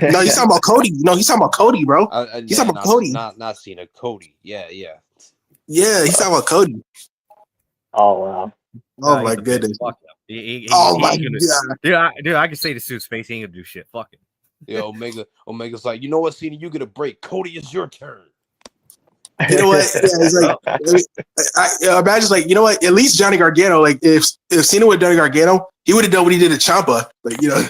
No, he's talking about Cody. No, he's talking about Cody, bro. He's talking about Cody. Not Cena. Cody. Yeah. Yeah, he's talking about Cody. Oh wow. Oh my goodness. Fuck him. Oh my God. Dude, I can say this suit's face. He ain't gonna do shit. Fuck him. Yeah, Omega's like, you know what, Cena, you get a break. Cody, it's your turn. You know what? Yeah, it's like I imagine, like, you know what? At least Johnny Gargano, like, if Cena would have done Gargano, he would have done what he did to Ciampa. Like, you know.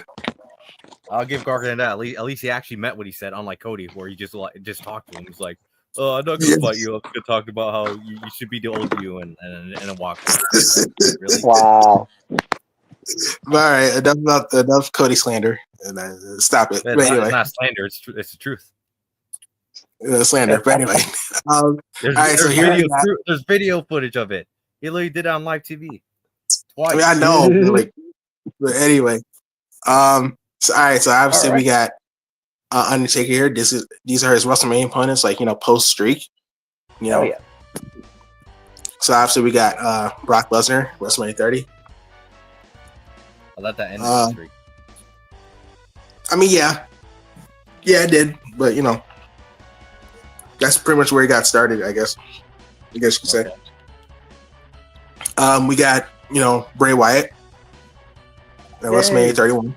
I'll give Gargano that. At least he actually meant what he said, unlike Cody, where he just talked to him. He's like, "Oh, I'm not gonna fight you. I'm gonna talk about how you should be the old you and walk." Really? Wow. All right, enough Cody slander, and stop it. It's not slander. It's the truth. Slander, but anyway. There's video footage of it. He literally did it on live TV twice. I mean, I know, but anyway. So obviously we got Undertaker here. These are his WrestleMania opponents, post streak. Oh, yeah. So obviously we got Brock Lesnar, WrestleMania 30. I let that end Uh, the streak. I mean, yeah, it did, but that's pretty much where he got started. I guess you could say. Okay. We got Bray Wyatt at WrestleMania 31.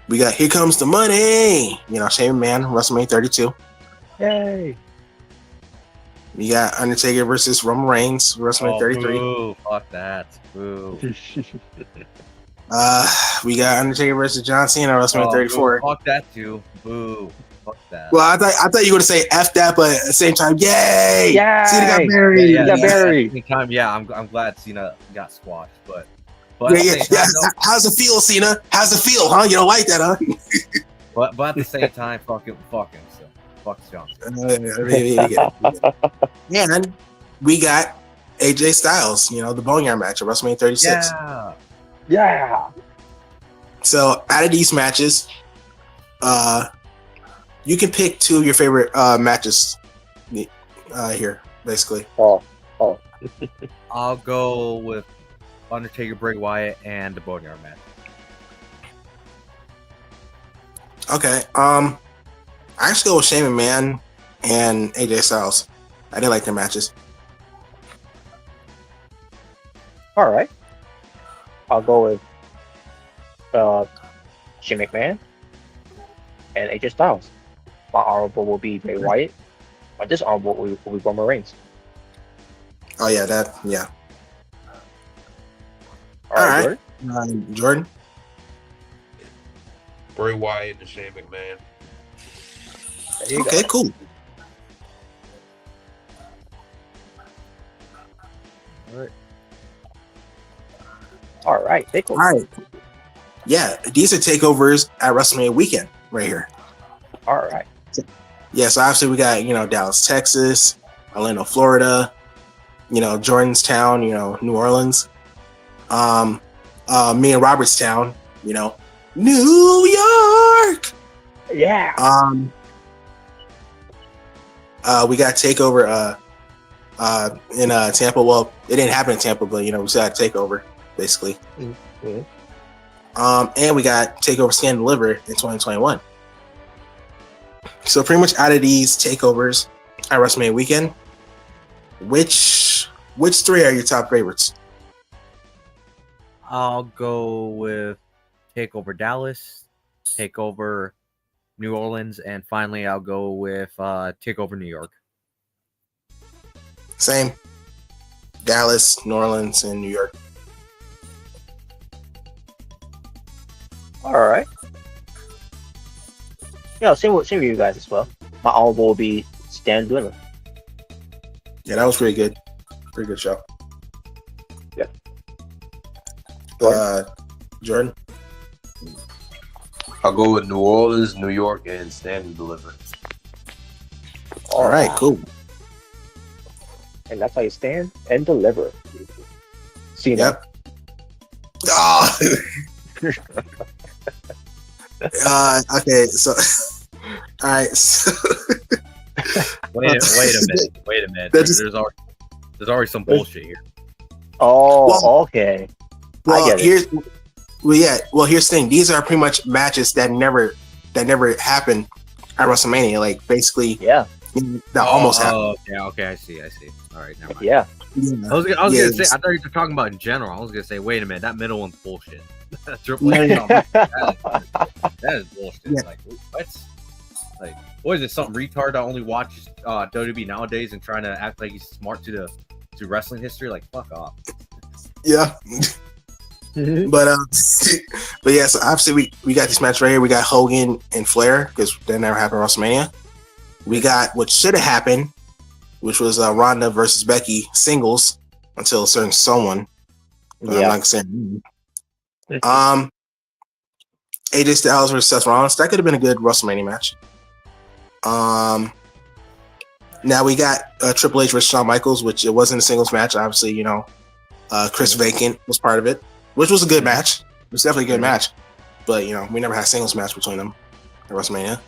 We got Here Comes the Money. Shane McMahon, WrestleMania 32. Yay! We got Undertaker versus Roman Reigns, WrestleMania 33. Boo. Fuck that. Boo. We got Undertaker versus John Cena, WrestleMania 34. Boo. Fuck that too. Boo. Fuck that. Well, I thought you were going to say F that, but at the same time, yay! Yay! Cena got married. He got married. At the same time, yeah, I'm glad Cena got squashed, but Yeah. How's it feel, Cena? How's it feel, huh? You don't like that, huh? but at the same time, fuck him. So fuck John Cena. And we got AJ Styles, the Boneyard match at WrestleMania 36. Yeah. So out of these matches, you can pick two of your favorite matches here, basically. Oh. I'll go with Undertaker, Bray Wyatt, and the Boneyard match. Okay. I actually go with Shane McMahon and AJ Styles. I did like their matches. All right. I'll go with Shane McMahon and AJ Styles. My honorable will be Bray Wyatt. My dishonorable will be Roman Reigns. Oh yeah, yeah. All right. Jordan. Bray Wyatt and Shane McMahon. There you Okay, go. cool. All right. Take All right. Yeah, these are takeovers at WrestleMania weekend right here. All right. Yeah, so obviously we got, Dallas, Texas, Orlando, Florida, Jordanstown, New Orleans, me and Robertstown, New York. Yeah. We got takeover in Tampa. Well, it didn't happen in Tampa, but we still had takeover basically. Mhm. And we got takeover Stand and Deliver in 2021. So pretty much out of these takeovers at WrestleMania weekend, which three are your top favorites? I'll go with Takeover Dallas, Takeover New Orleans, and finally I'll go with Takeover New York. Same. Dallas, New Orleans, and New York. All right. Yeah, same with you guys as well. My honorable will be Stan Dillon. Yeah, that was pretty good. Pretty good show. Yeah. Jordan. I'll go with New Orleans, New York, and Stand and Deliver. All right, cool. And that's how you stand and deliver. See Yep. Oh. Okay, so all right. So Wait a minute. There's already some bullshit here. Oh, Well- okay. I well, get it. here's here's the thing. These are pretty much matches that never happened at WrestleMania. Like basically, Yeah. that almost happened. Okay, I see. All right, never mind. Yeah. I was gonna Yeah, say, I thought you were talking about in general. I was gonna say, wait a minute, that middle one's bullshit. Triple H, that is bullshit. Yeah. Like, what is it? Some retard that only watches WWE nowadays and trying to act like he's smart to wrestling history? Like, fuck off. Yeah. But but yeah, so obviously we got this match right here. We got Hogan and Flair because that never happened at WrestleMania. We got what should have happened, which was Ronda versus Becky singles until a certain someone. But I'm not saying. AJ Styles versus Seth Rollins. That could have been a good WrestleMania match. Now we got Triple H versus Shawn Michaels, which it wasn't a singles match. Obviously, Chris Vacant was part of it, which was a good match. It was definitely a good match, but we never had a singles match between them at WrestleMania.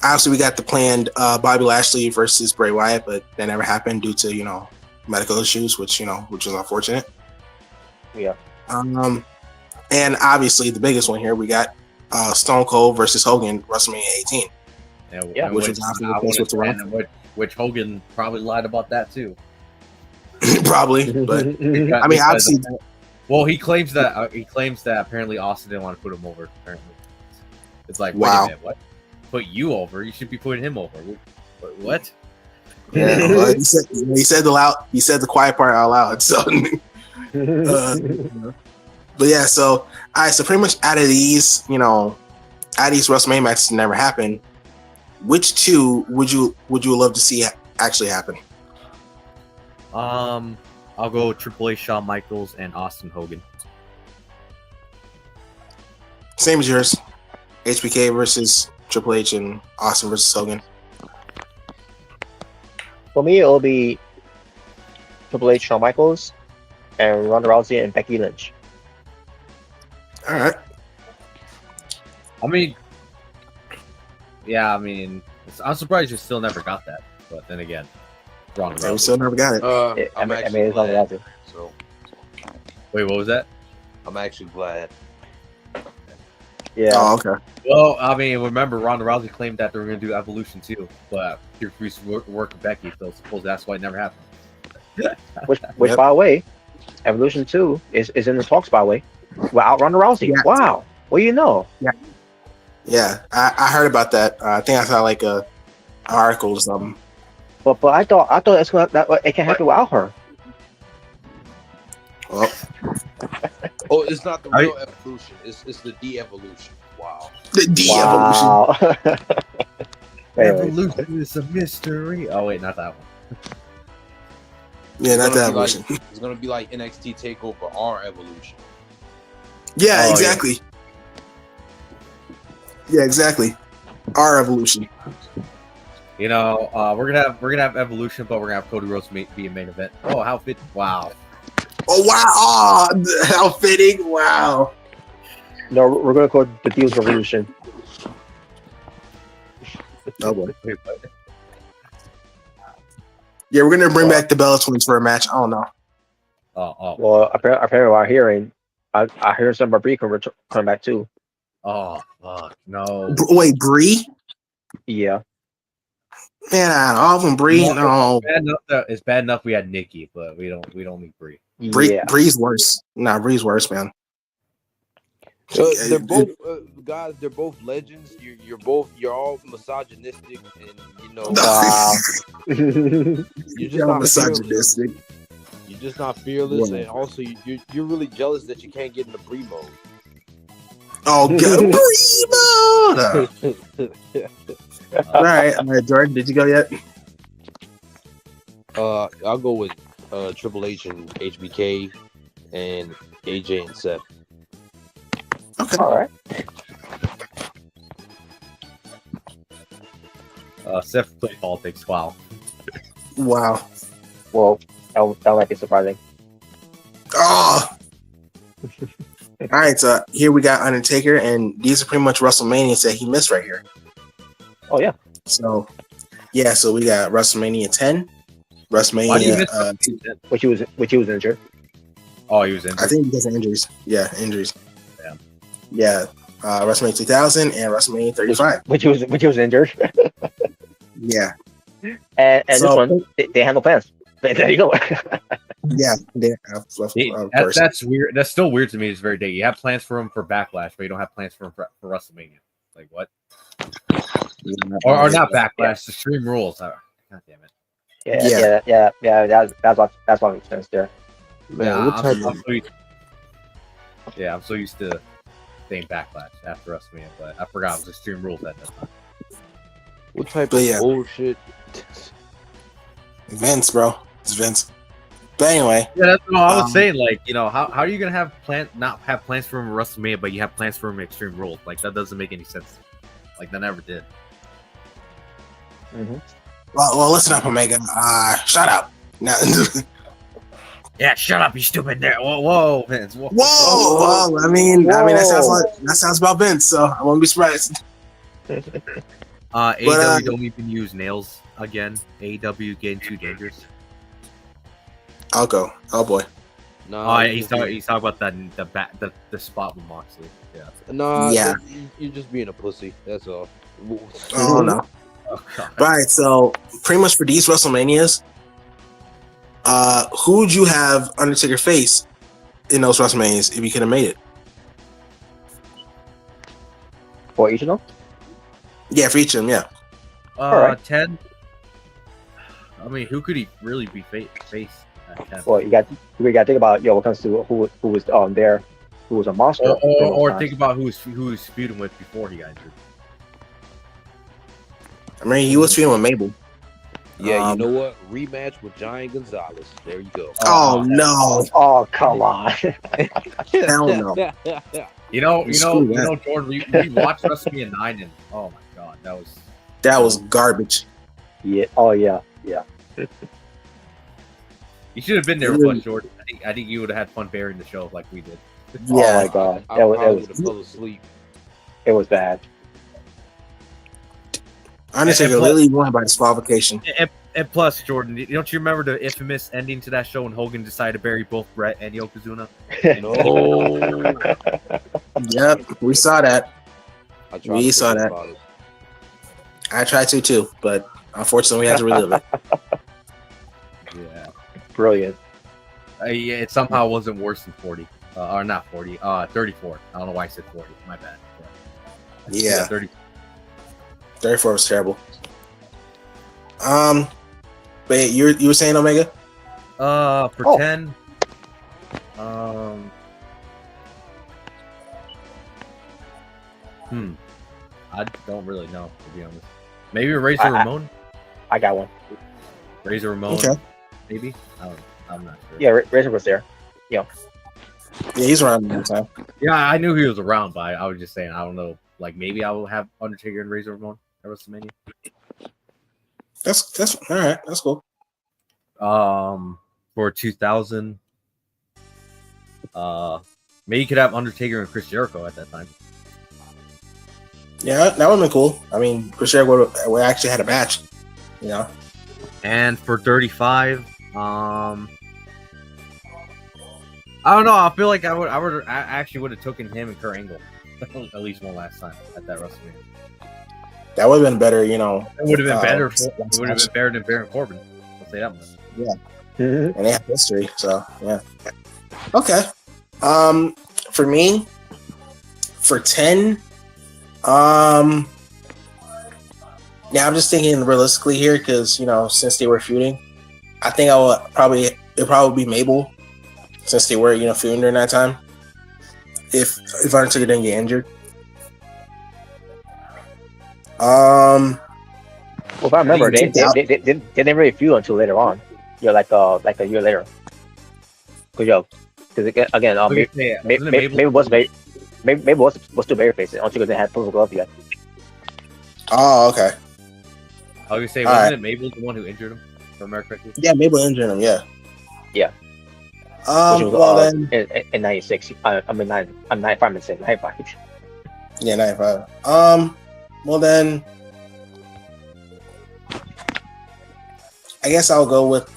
Obviously we got the planned Bobby Lashley versus Bray Wyatt, but that never happened due to medical issues, which was unfortunate. Yeah. And obviously the biggest one here we got Stone Cold versus Hogan WrestleMania 18. Yeah. Which was obviously replaced with the Rock. Which Hogan probably lied about that too. Probably, but I mean, obviously. Well, he claims that apparently Austin didn't want to put him over. Apparently, it's like, wow. Wait a minute, what? Put you over? You should be putting him over. What? Yeah, well, he said the quiet part out loud. So, but yeah, so all right, so pretty much out of these WrestleMania matches that never happened, which two would you love to see actually happen? I'll go Triple H, Shawn Michaels, and Austin Hogan. Same as yours. HBK versus Triple H and Austin versus Hogan. For me, it'll be Triple H, Shawn Michaels, and Ronda Rousey and Becky Lynch. All right. I mean, I'm surprised you still never got that. But then again, Ronda Rousey. We still never got it. I'm I mean, actually it's not glad. Rousey. So Wait, what was that? I'm actually glad. Yeah. Oh, okay. Well, I mean, remember Ronda Rousey claimed that they were going to do Evolution too, but he refused to work with Becky, so suppose that's why it never happened. Which Yep. by the way, Evolution 2 is in the talks, by the way. Without Ronda Rousey. Yeah. Wow. Well, you know. Yeah, I heard about that. I think I saw like an article or something. But I thought it can happen without her. Well, Oh, it's not the real evolution. It's the de-evolution. Wow. the de-evolution. Wow. Anyways. Evolution is a mystery. Oh wait, not that one. Yeah, not the It's gonna be evolution. It's gonna be like NXT Takeover our evolution. Yeah, Oh, exactly. Yeah, exactly. Our evolution. You know, we're gonna have Evolution, but we're gonna have Cody Rhodes be a main event. Oh, how fit! Wow. Oh wow! Oh, how fitting! Wow. No, we're gonna call it the Deals Revolution. Oh boy. Yeah, we're gonna bring back the Bella Twins for a match. I don't know. Oh. Well, apparently, what I'm hearing, I hear some of Brie coming back too. Oh, fuck. No. Wait, Brie? Yeah. Man, all of them Brie. No, It's bad enough we had Nikki, but we don't need Brie. Yeah. Brie's worse. Nah, Brie's worse, man. They're both guys. They're both legends. You're all misogynistic, and you know Wow. you're just not fearless. misogynistic. You're just not fearless, Yeah. and also you're really jealous that you can't get into Brie mode. Oh, good Brie mode. All right, Jordan, did you go yet? I'll go with Triple H and HBK and AJ and Seth. Okay. All right. Seth played politics. Wow. Wow. Well, that might be surprising. Oh. All right, so here we got Undertaker, and these are pretty much WrestleManias that he missed right here. Oh yeah. So, yeah, so we got WrestleMania 10, Why do you miss WrestleMania. Which he was injured. Oh, he was injured. I think because of injuries. Yeah, injuries. Yeah. Yeah. WrestleMania 2000 and WrestleMania 35. Which he was injured. Yeah. And So- this one, they had no plans. There you go. Yeah. That's weird. That's still weird to me. This very day. You have plans for him for Backlash, but you don't have plans for him for WrestleMania. Like what? Or not Backlash. Extreme Rules. God damn it. Yeah. That's what makes sense there. Man, what type of I'm so used to saying Backlash after WrestleMania, but I forgot it was Extreme Rules at that time. what type But of yeah. bullshit? Vince, bro. It's Vince. But anyway, Yeah, that's what I was saying. Like, you know, how are you gonna have not have plans for him at WrestleMania, but you have plans for him at Extreme Rules? Like that doesn't make any sense. Like that never did. Mm-hmm. well, listen up, Omega. Shut up. Now, Yeah, shut up, you stupid there. Whoa, Vince. whoa. I mean, that sounds about Vince. So I won't be surprised. AEW don't even use nails again. AEW getting too dangerous. I'll go. Oh boy. Nah, He's talking about the spot with Moxley. Yeah. Nah, Yeah. you're just being a pussy. That's all. Oh no. Oh, God. Right. So pretty much for these WrestleManias, who would you have Undertaker face in those WrestleManias if you could have made it? For each of them? Yeah, for each of them. Yeah. Alright. 10. I mean, who could he really be face at 10? Well, we got to think about what comes to who was there, who was a monster. Or think about who was feuding with before he got injured. I mean, he was feuding with Mabel. Yeah, you know what? Rematch with Giant Gonzalez. There you go. Oh no! Oh, come on. Hell no! You know, Screw that. Jordan. We watched WrestleMania 9, and oh my God, That was garbage. Yeah. Oh, yeah. you should have been there with us, Jordan. I think you would have had fun burying the show like we did. Oh, Yeah. my God. I probably would have fell asleep. It was bad. Undertaker And plus- literally won by disqualification. And plus, Jordan, don't you remember the infamous ending to that show when Hogan decided to bury both Brett and Yokozuna? No. Yep, we saw that. I tried We to saw forget that. about it. I tried to too, but unfortunately, we had to relive it. Yeah. Brilliant. Yeah, it somehow wasn't worse than 40. Or not 40. 34. I don't know why I said 40. My bad. Yeah, 30. 34 was terrible. But you were saying Omega? For Oh. 10. I don't really know, to be honest. Maybe Razor Ramon? I got one. Razor Ramon, Okay. maybe? I'm not sure. Yeah, Razor was there. Yeah, he's around that time. Yeah, I knew he was around, but I was just saying, I don't know. Like, maybe I will have Undertaker and Razor Ramon at WrestleMania. That's all right. That's cool. For 2000, maybe you could have Undertaker and Chris Jericho at that time. Yeah, that would have been cool. I mean, Chris Jericho would actually had a match. You know. And for 35, I don't know. I feel like I actually would have taken him and Kurt Angle at least one last time at that WrestleMania. That would have been better. You know. It would have been better. last It would have match. been better than Baron Corbin. I'll say that much. Mhm. And they have history, so yeah. Okay. For me, for 10, yeah, I'm just thinking realistically here because since they were feuding, I think it'd probably be Mabel since they were feuding during that time. If Undertaker didn't get injured. Well, if I remember, they 2000. didn't really feud until later on. Like a year later. Because again, maybe was still babyface. I don't think they had purple glove yet. Oh, okay. I was gonna say, All wasn't right. it Mabel the one who injured him? If I remember correctly. Yeah, Mabel injured him. Yeah. Yeah. Which was Well then, in '96. I'm 95. I'm saying 95. yeah, 95. Well then, I guess I'll go with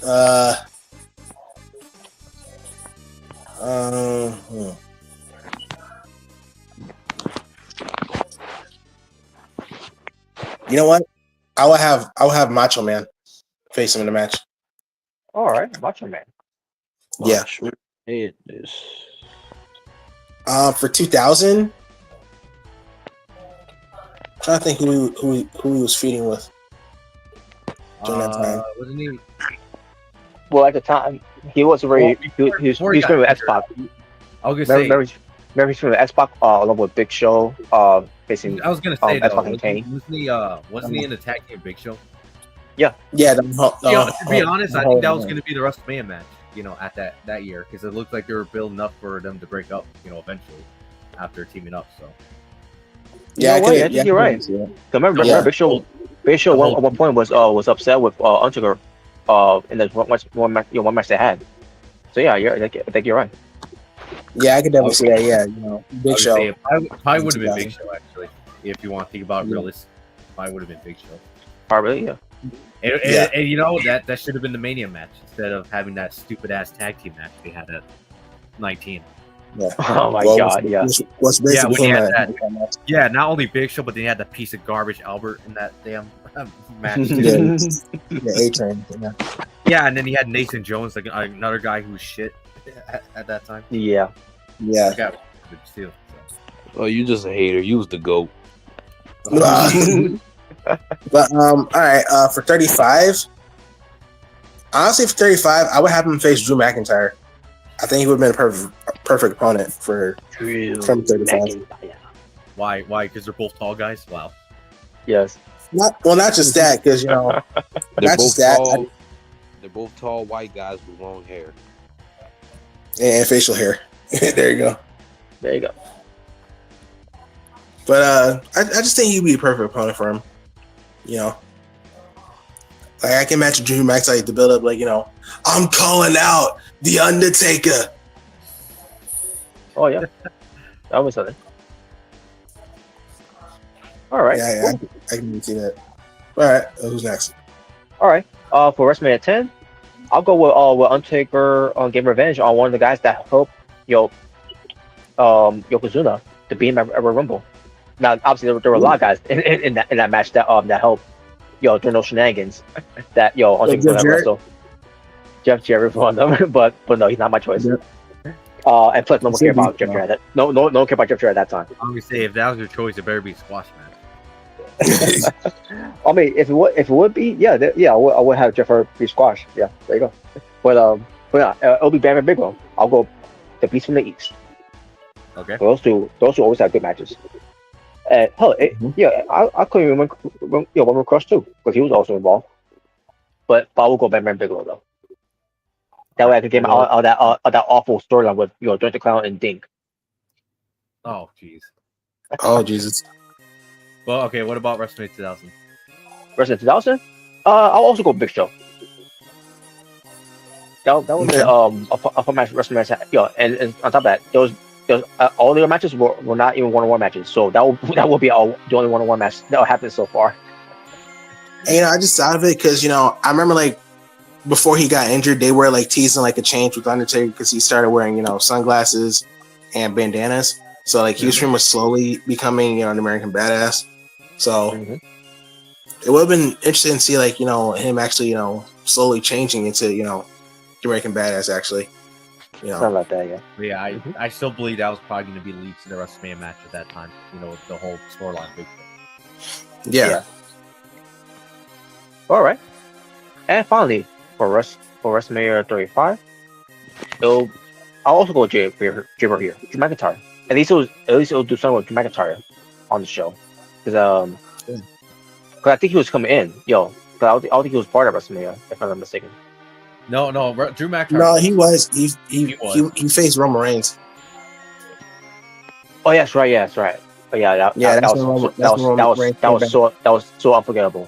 You know what? I will have Macho Man face him in the match. All right, Macho Man. Yeah. It is. For 2000, I'm trying to think who he was feuding with during that time. Wasn't he? Well, at the time, he was very he was before he got feuding with injured. X-Pac. I was gonna say. Remember he's feuding with X-Pac along with Big Show. Facing I was gonna say X-Pac though, and Kane. wasn't he in the tag team Big Show? Yeah. To be honest, I think that was gonna be the WrestleMania match. At that year, because it looked like they were building up for them to break up. Eventually, after teaming up. So Yeah, You know what? I think you're right. Yeah. Remember, Yeah. Big Show at one point was upset with Undertaker in the one match they had. So yeah, I think you're right. Yeah, I could definitely see that. Yeah, I Big would Show. say it probably would have been 2000. Big Show actually. If you want to think about it realistic, probably would have been Big Show. Probably, yeah. And that should have been the Mania match instead of having that stupid ass tag team match they had at 19. Yeah. Oh my Well, god, yeah. What's Yeah, when basically he him had at that. Yeah, not only Big Show, but then he had that piece of garbage Albert in that damn match. yeah, A-Train. Yeah. Yeah, and then he had Nathan Jones, like another guy who was shit at that time. Yeah. Yeah. That guy was good too. Oh, you just a hater. You was the GOAT. But all right, for 35, honestly, for 35, I would have him face Drew McIntyre. I think he would have been a perfect opponent for from 35. McIntyre. Why? Because they're both tall guys. Wow. Yes. Not just that, because They're not both just that, tall. They're both tall white guys with long hair. and facial hair. There you go. There you go. But I just think he'd be a perfect opponent for him. You know, like I can imagine Drew McIntyre to build up, like, you know, I'm calling out the Undertaker. Oh yeah. That was something. All right. Yeah, I can see that. All right, who's next? All right. For WrestleMania 10, I'll go with Undertaker on Game Revenge on one of the guys that helped Yokozuna to be in my Rumble. Now, obviously, there were a lot of guys in that match that helped during those shenanigans that Undertaker could wrestle. Jeff Jarrett was one of them, but no, he's not my choice. Yep. And plus, no one cared about Jeff Jarrett. No one cared about Jeff Jarrett at that time. I'm gonna say if that was your choice, it better be a squash match. I mean, if it would be, I would have Jeff Jarrett be squash. Yeah, there you go. But yeah, it'll be Bam and Big One. I'll go the Beast from the East. Okay. Those two always have good matches. And hell, I couldn't even Women Crush too, because he was also involved. But I will go Bam and Bigelow though. That way I could get out that awful storyline with Drake the Clown and Dink. Oh jeez. Oh Jesus. Well, okay. What about WrestleMania 2000? WrestleMania 2000? I'll also go Big Show. That was a fun match. WrestleMania, and on top of that, there was all the other matches were not even one-on-one matches. So that will be the only one-on-one match that will happen so far. And I just thought of it because I remember like before he got injured, they were like teasing like a change with Undertaker because he started wearing sunglasses and bandanas. So like he was pretty much slowly becoming an American badass. So it would have been interesting to see like him actually slowly changing into the American badass actually. Something like that, yeah. Yeah, I still believe that was probably going to be leaked to the WrestleMania match at that time. With the whole storyline big thing. Yeah. All right. And finally, for WrestleMania 35, I'll also go Drew McIntyre. At least it'll do something with Drew McIntyre on the show, because I think he was coming in, but I don't think he was part of WrestleMania, if I'm not mistaken. No, Drew McIntyre. No, he was. He faced Roman Reigns. Oh, yeah, that's right. Yeah, that's right. But yeah, that was so unforgettable.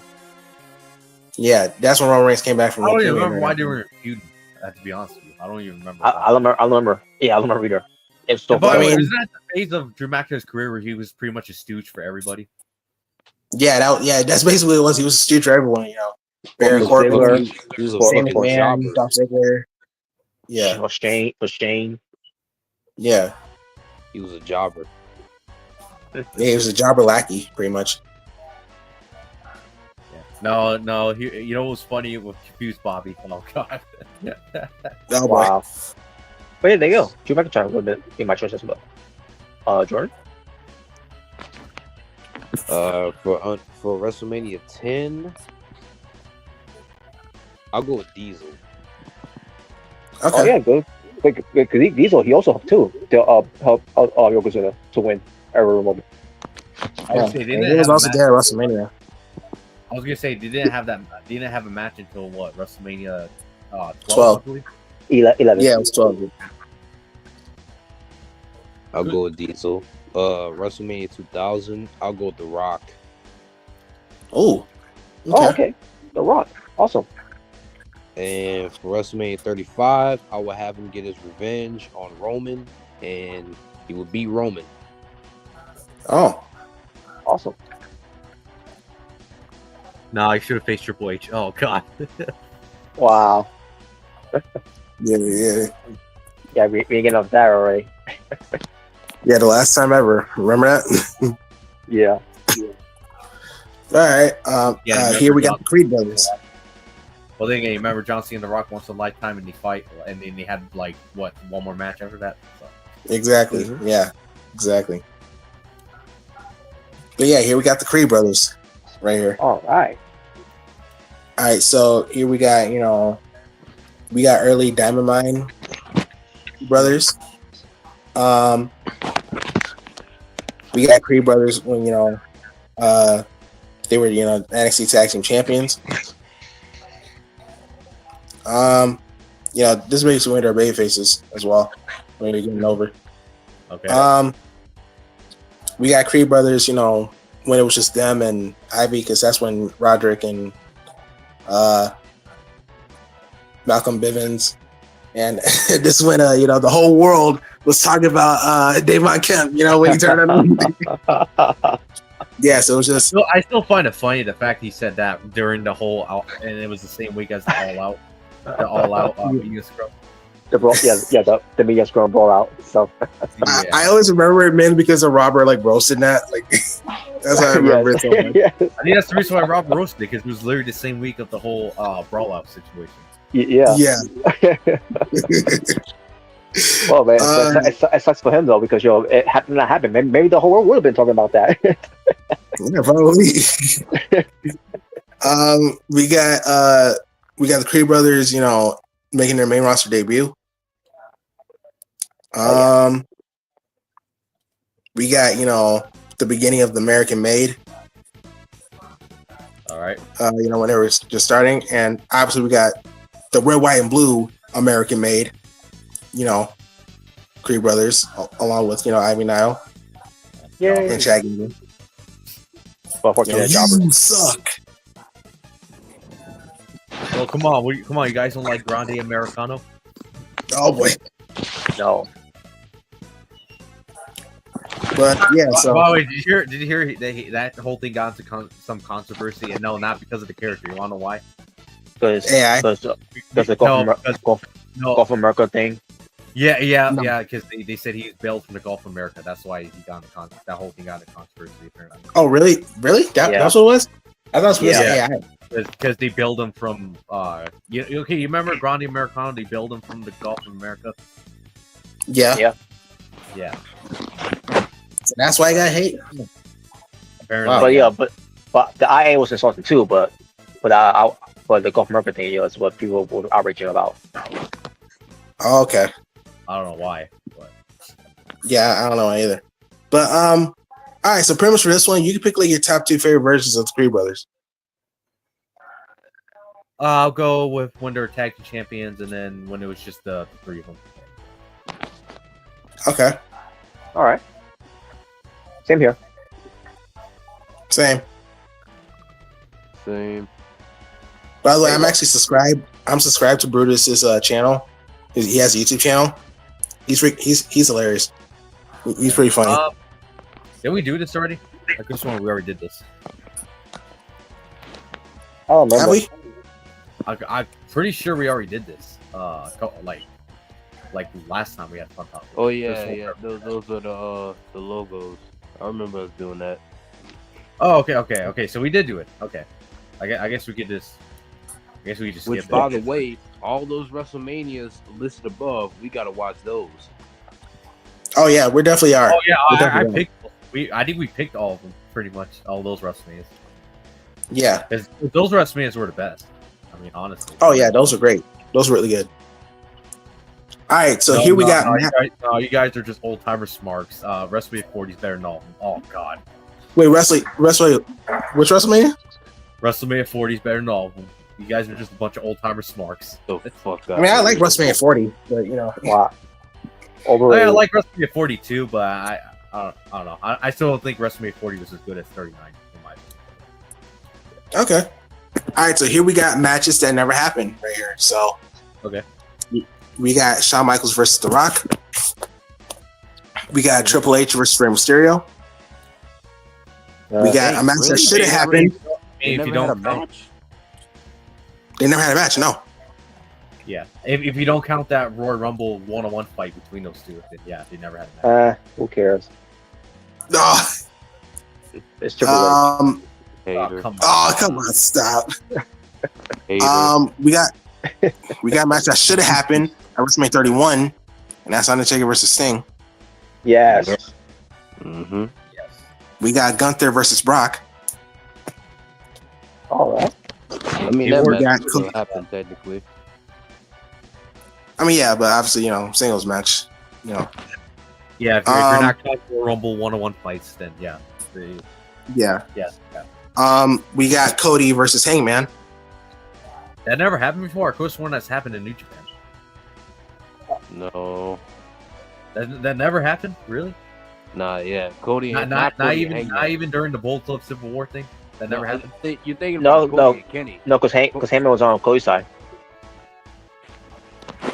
Yeah, that's when Roman Reigns came back from. I don't even remember why they were feuding. To be honest with you, I don't even remember. I remember. Yeah, I remember either. It's so. But isn't that the phase of Drew McIntyre's career where he was pretty much a stooge for everybody? Yeah, that's basically what it was. He was a stooge for everyone. Baron Corbin, he was a fucking jobber. Dolph Ziggler. Yeah, was Shane. Yeah, he was a jobber. Yeah, he was a jobber lackey, pretty much. Yeah. No. You know what was funny? It was confused Bobby. Oh god. Oh, wow. But yeah, there you go. Drew McIntyre would be my choice as well. Jordan. For WrestleMania 10, I'll go with Diesel. Okay. Oh yeah, good. Because Diesel, he also helped too to help Yokozuna to win every moment. He was also there at WrestleMania. I was gonna say they didn't have a match until what, WrestleMania 12. I believe? 11. Yeah, it was 12. I'll go with Diesel. WrestleMania 2000, I'll go with The Rock. Oh. Okay. The Rock. Awesome. And for WrestleMania 35, I will have him get his revenge on Roman, and he will beat Roman. Oh. Awesome. No, I should have faced Triple H. Oh god. Wow. Yeah. Yeah, we getting off that already. Yeah, the last time ever. Remember that? Yeah. All right. Yeah, Here we got John- the Creed brothers. Well, then again, you remember John Cena and The Rock once in a lifetime, and they fight, and then they had like what, one more match after that. So. Exactly. Mhm. Yeah. Exactly. But yeah, here we got the Creed brothers, right here. All right. All right. So here we got we got early Diamond Mine brothers. We got Creed brothers when they were NXT Tag Team Champions. This makes one of their baby faces as well when they're getting over. Okay. We got Creed brothers, when it was just them and Ivy, because that's when Roderick and Malcolm Bivens, and this is when the whole world was talking about Davon Kemp, when he turned on. Yeah, so it was just. I still find it funny the fact he said that during the whole out, and it was the same week as the All Out media scrum. The media scrum brawl out. So Yeah. I always remember it mainly because of Robert roasting that. Like that's how I remember it so much. Yes. I think that's the reason why Rob roasted it, because it was literally the same week of the whole brawl out situation. Yeah. Well, man, it sucks for him though, because it happened to happen. Maybe the whole world would have been talking about that. Yeah, probably. We got the Creed brothers, making their main roster debut. We got the beginning of the American Made. All right. When they were just starting, and obviously we got the red, white, and blue American Made. Creed brothers, along with Ivy Nile and Shaggy. Well, fortunately, You suck. Well, come on, you guys don't like Grande Americano? Oh boy. No. But yeah, so. By the way, did you hear that whole thing got into some controversy? And no, not because of the character. You want to know why? Because AI. the Gulf of America thing. Yeah, because they said he was bailed from the Gulf of America. That's why he got into that whole thing got into controversy, apparently. Oh, really? Really? That's what it was? I thought it was AI. Because they bailed him from you remember Grande Americano? They bailed him from the Gulf of America. Yeah. So that's why I got hate. Apparently. Wow. But the IA was insulting too. But the Gulf of America thing is what people were outraged about. Oh, okay. I don't know why. But. Yeah, I don't know either. But all right. So pretty much for this one, you can pick like your top 2 favorite versions of the Creed brothers. I'll go with when they were tag team champions, and then when it was just the 3 of them. Okay. All right. Same here. Same. By the way, I'm actually subscribed. I'm subscribed to Brutus's channel. He has a YouTube channel. He's hilarious. He's pretty funny. Did we do this already? I could have sworn we already did this. I don't remember. Have we? I'm pretty sure we already did this. Like last time we had fun talk. Oh yeah. Those are the logos. I remember us doing that. Oh, okay. So we did do it. Okay. I guess we could just. I guess we could just. Which, skip by it. the way, all those WrestleManias listed above, we gotta watch those. Oh yeah, we definitely are. Oh yeah, I definitely picked. I think we picked all of them pretty much. All those WrestleManias. Yeah. Those WrestleManias were the best. I mean, honestly. Oh yeah, those are great. Those are really good. All right, so here we got. You guys are just old timer smarks. WrestleMania 40 is better than all of them. Oh god. Wait, Which WrestleMania? WrestleMania 40 is better than all of them. You guys are just a bunch of old timer smarks. So fuck I mean, I like WrestleMania 40, but Wow. I like WrestleMania 42, but I don't know. I still don't think WrestleMania 40 was as good as 39 in my opinion. Okay. All right, so here we got matches that never happened right here. So okay, we got Shawn Michaels versus The Rock. We got Triple H versus Rey Mysterio. We got a match that should have happened. They never had a match. They never had a match. No. Yeah, if you don't count that Royal Rumble 1-on-1 fight between those two, then yeah, they never had a match. Who cares? Oh, It's Triple H. Hater. Come on. oh, come on, stop. Hater. We got a match that should have happened at WrestleMania 31, and that's Undertaker versus Sting. Yes. Mm-hmm. Yes. We got Gunther versus Brock. All right. I mean, It that worked match out. still happened technically. I mean, yeah, but obviously, singles match. Yeah, if you're not counting Royal Rumble 1-on-1 fights, then yeah. Yeah. Yes. Yeah. We got Cody versus Hangman. That never happened before. I could have sworn that's happened in New Japan. No, That never happened, really? nah, yeah. Cody, Not Cody even and Hangman. even during the Bullet Club Civil War thing. That never happened. You're thinking No, about Cody no. and Kenny. No, because Heyman was on Cody's side.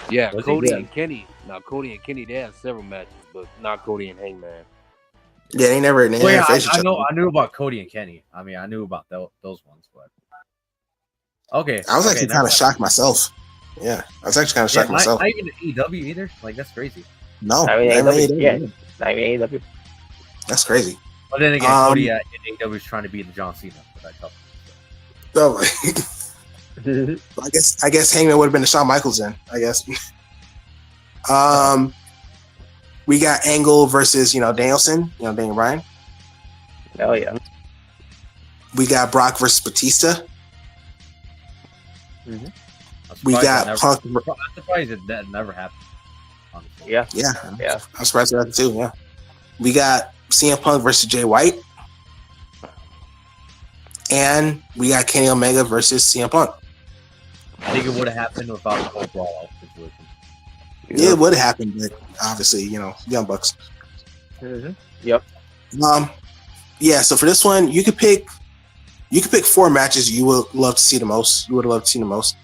Yeah, Was he? Cody Yeah. and Kenny. Now Cody and Kenny, they had several matches, but not Cody and Hangman. Yeah, they never Well, yeah, faced each I other. knew about Cody and Kenny. I mean, I knew about those ones, but okay. I was actually never kind of mind. shocked myself. Yeah, I was actually kind of shocked myself. Not even AEW either. Like that's crazy. No, I mean, never AEW, AEW. yeah. Not even AEW. That's crazy. But then again, Um, Cody in AEW is trying to be the John Cena for that couple. So, I guess Hangman would have been the Shawn Michaels then. I guess. We got Angle versus Danielson. Daniel Bryan. Hell yeah. We got Brock versus Batista. I'm We surprised got that Punk. never, I'm surprised that never happened. Honestly. Yeah. Yeah, I'm surprised at that too. Yeah, we got CM Punk versus Jay White, and we got Kenny Omega versus CM Punk. I think it would have happened without the whole brawl out situation. Yeah, it would have happened, but obviously, Young Bucks. Yep. Yeah. So for this one, you could pick 4 matches you would love to see the most. You would love to see the most.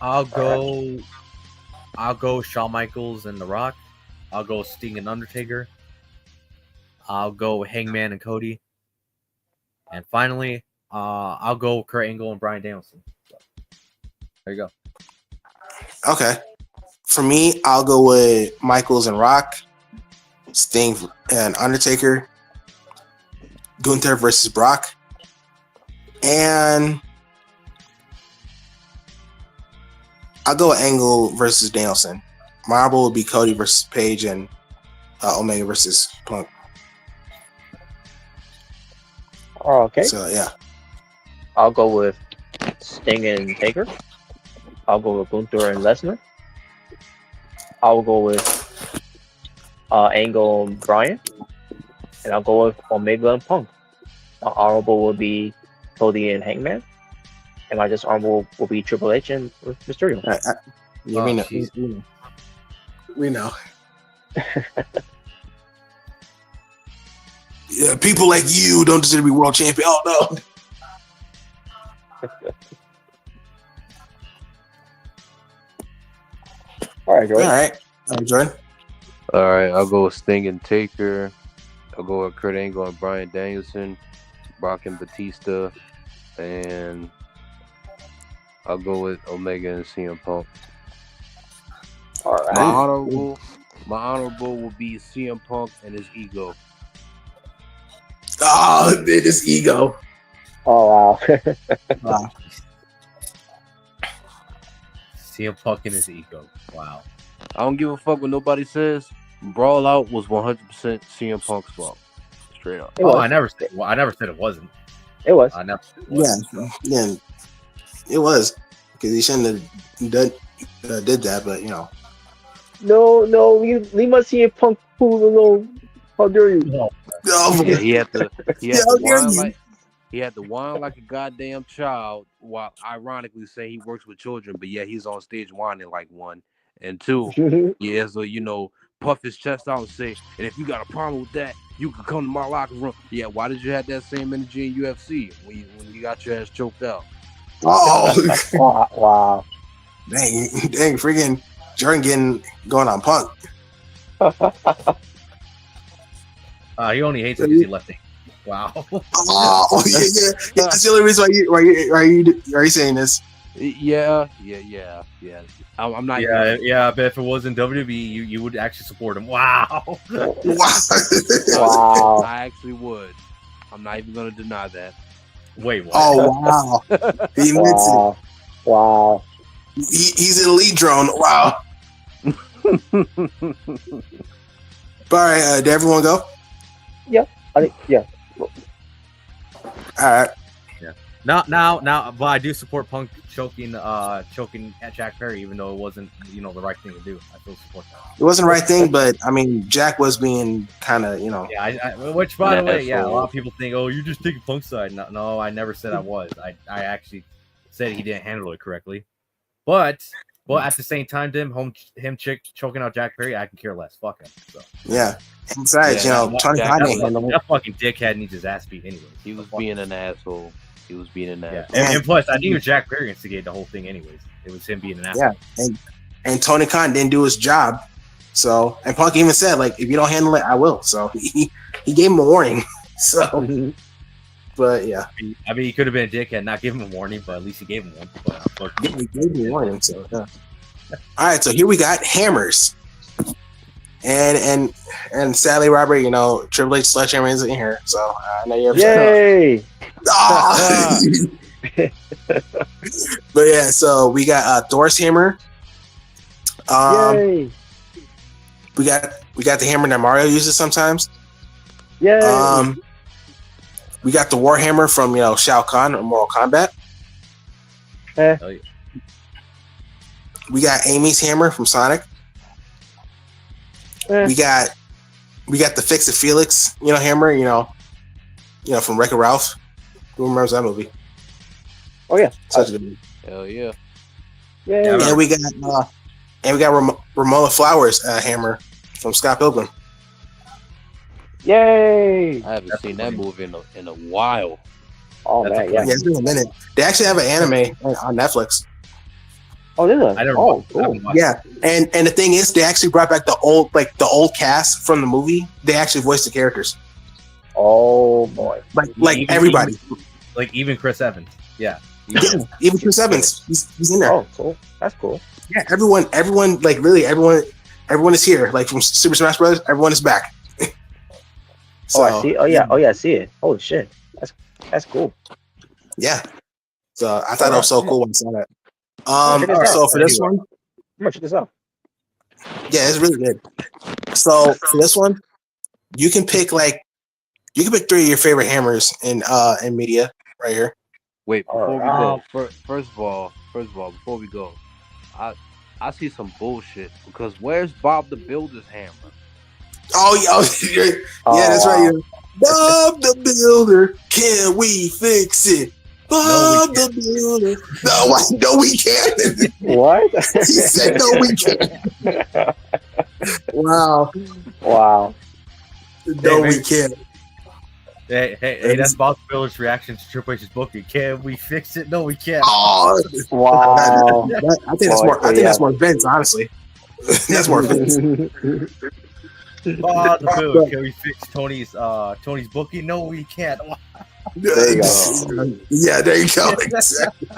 I'll go Shawn Michaels and The Rock. I'll go Sting and Undertaker. I'll go Hangman and Cody. And finally, I'll go Kurt Angle and Bryan Danielson. So, there you go. Okay. For me, I'll go with Michaels and Rock, Sting and Undertaker, Gunther versus Brock, and I'll go with Angle versus Danielson. Marble would be Cody versus Page and Omega versus Punk. Okay. So yeah. I'll go with Sting and Taker. I'll go with Gunther and Lesnar. I'll go with Angle and Bryan. And I'll go with Omega and Punk. My honorable will be Cody and Hangman. And my dishonorable will be Triple H and Mysterio. Yeah, Oh, we know. jeez. We know. Yeah, people like you don't deserve to be world champion. Oh no. All right, Jordan. All right, Jordan. All right, I'll go with Sting and Taker. I'll go with Kurt Angle and Bryan Danielson, Brock and Batista, and I'll go with Omega and CM Punk. All right. My honorable will be CM Punk and his ego. Oh, this ego. Oh, wow. CM Punk and his ego. Wow. I don't give a fuck what nobody says. Brawl Out was 100% CM Punk's fault. Straight up. It Oh, was. I never said it wasn't. It was. I never said it wasn't. Yeah, it was because he shouldn't have did that, but No, you leave my CM Punk fool alone. How dare you? No. Oh, Yeah, he had to Yeah, whine yeah. like he had to whine like a goddamn child while ironically say he works with children, but yeah, he's on stage whining like one. And two, yeah, so puff his chest out and say, and if you got a problem with that, you can come to my locker room. Yeah, why did you have that same energy in UFC when you got your ass choked out? oh, Wow. dang, freaking Jordan going on Punk. He only hates it because he left it. Wow. Oh, yeah. That's the only reason why you saying this. Yeah. I'm not. Yeah. I bet if it was in WWE, you would actually support him. Wow. Wow. I actually would. I'm not even gonna deny that. Wait, what? Oh wow, he admits it. Wow. Wow. He's an elite drone. Wow. All right, did everyone go? I think, yeah. All right. Now, but I do support Punk choking at Jack Perry, even though it wasn't, the right thing to do. I still support that. It wasn't the right thing, but I mean, Jack was being kind of, Yeah, which by the way, a lot of people think, oh, you're just taking Punk's side. No, I never said I was. I actually said he didn't handle it correctly. But at the same time, him choking out Jack Perry, I can care less. Fuck him. So. Yeah. Besides, Tony Khan that fucking dickhead needs his ass beat anyway. He was being an asshole. Yeah. And plus, I think it was Jack Perry instigated the whole thing anyways. It was him being an asshole. Yeah. And Tony Khan didn't do his job. So, and Punk even said, like, if you don't handle it, I will. So he gave him a warning. So, but yeah. I mean, he could have been a dickhead, not give him a warning, but at least he gave him one. But yeah, he gave him a warning. So, yeah. All right. So here we got hammers. And sadly, Robert, Triple H Sledgehammer isn't here. So I know you're upset. Yay! Oh! But yeah, so we got Thor's hammer. Yay! We got the hammer that Mario uses sometimes. Yay! We got the Warhammer from Shao Kahn or Mortal Kombat. Oh, yeah. We got Amy's hammer from Sonic. We got the Fix It Felix, hammer, from Wreck-It Ralph. Who remembers that movie? Oh yeah, such a good movie. Hell yeah. Yay! And we got Ramona Flowers hammer from Scott Pilgrim. Yay! I haven't seen that movie in a while. Oh man, yeah. It's been a minute. They actually have an anime on Netflix. Oh, did they? I don't Oh, know. cool. Yeah, and the thing is, they actually brought back the old cast from the movie. They actually voiced the characters. Oh boy! Like everybody. Like even Chris Evans. Yeah. Even Chris Evans. He's in there. Oh, cool. That's cool. Yeah, everyone, like really, everyone is here. Like from Super Smash Bros. Everyone is back. So, I see. Oh yeah, I see it. Holy shit, that's cool. Yeah. So I thought that was so cool when I saw that. So for this one, I'm gonna check this out. yeah, it's really good. So for this one, you can pick 3 of your favorite hammers in media right here. Wait, before we Alright. go, first of all, before we go, I see some bullshit because where's Bob the Builder's hammer? Oh yeah, that's right. Yeah. Bob the Builder, can we fix it? Bob the Builder. No, we can't. What? He said no, we can't. Wow. Wow. No, we can't. Hey, that's Bob Miller's reaction to Triple H's booking. Can we fix it? No, we can't. Oh, Wow. I think that's more. I think that's more Vince, honestly. That's more Vince. Bob the Builder, can we fix Tony's booking? No, we can't. There you go. Yeah, there you go. Exactly.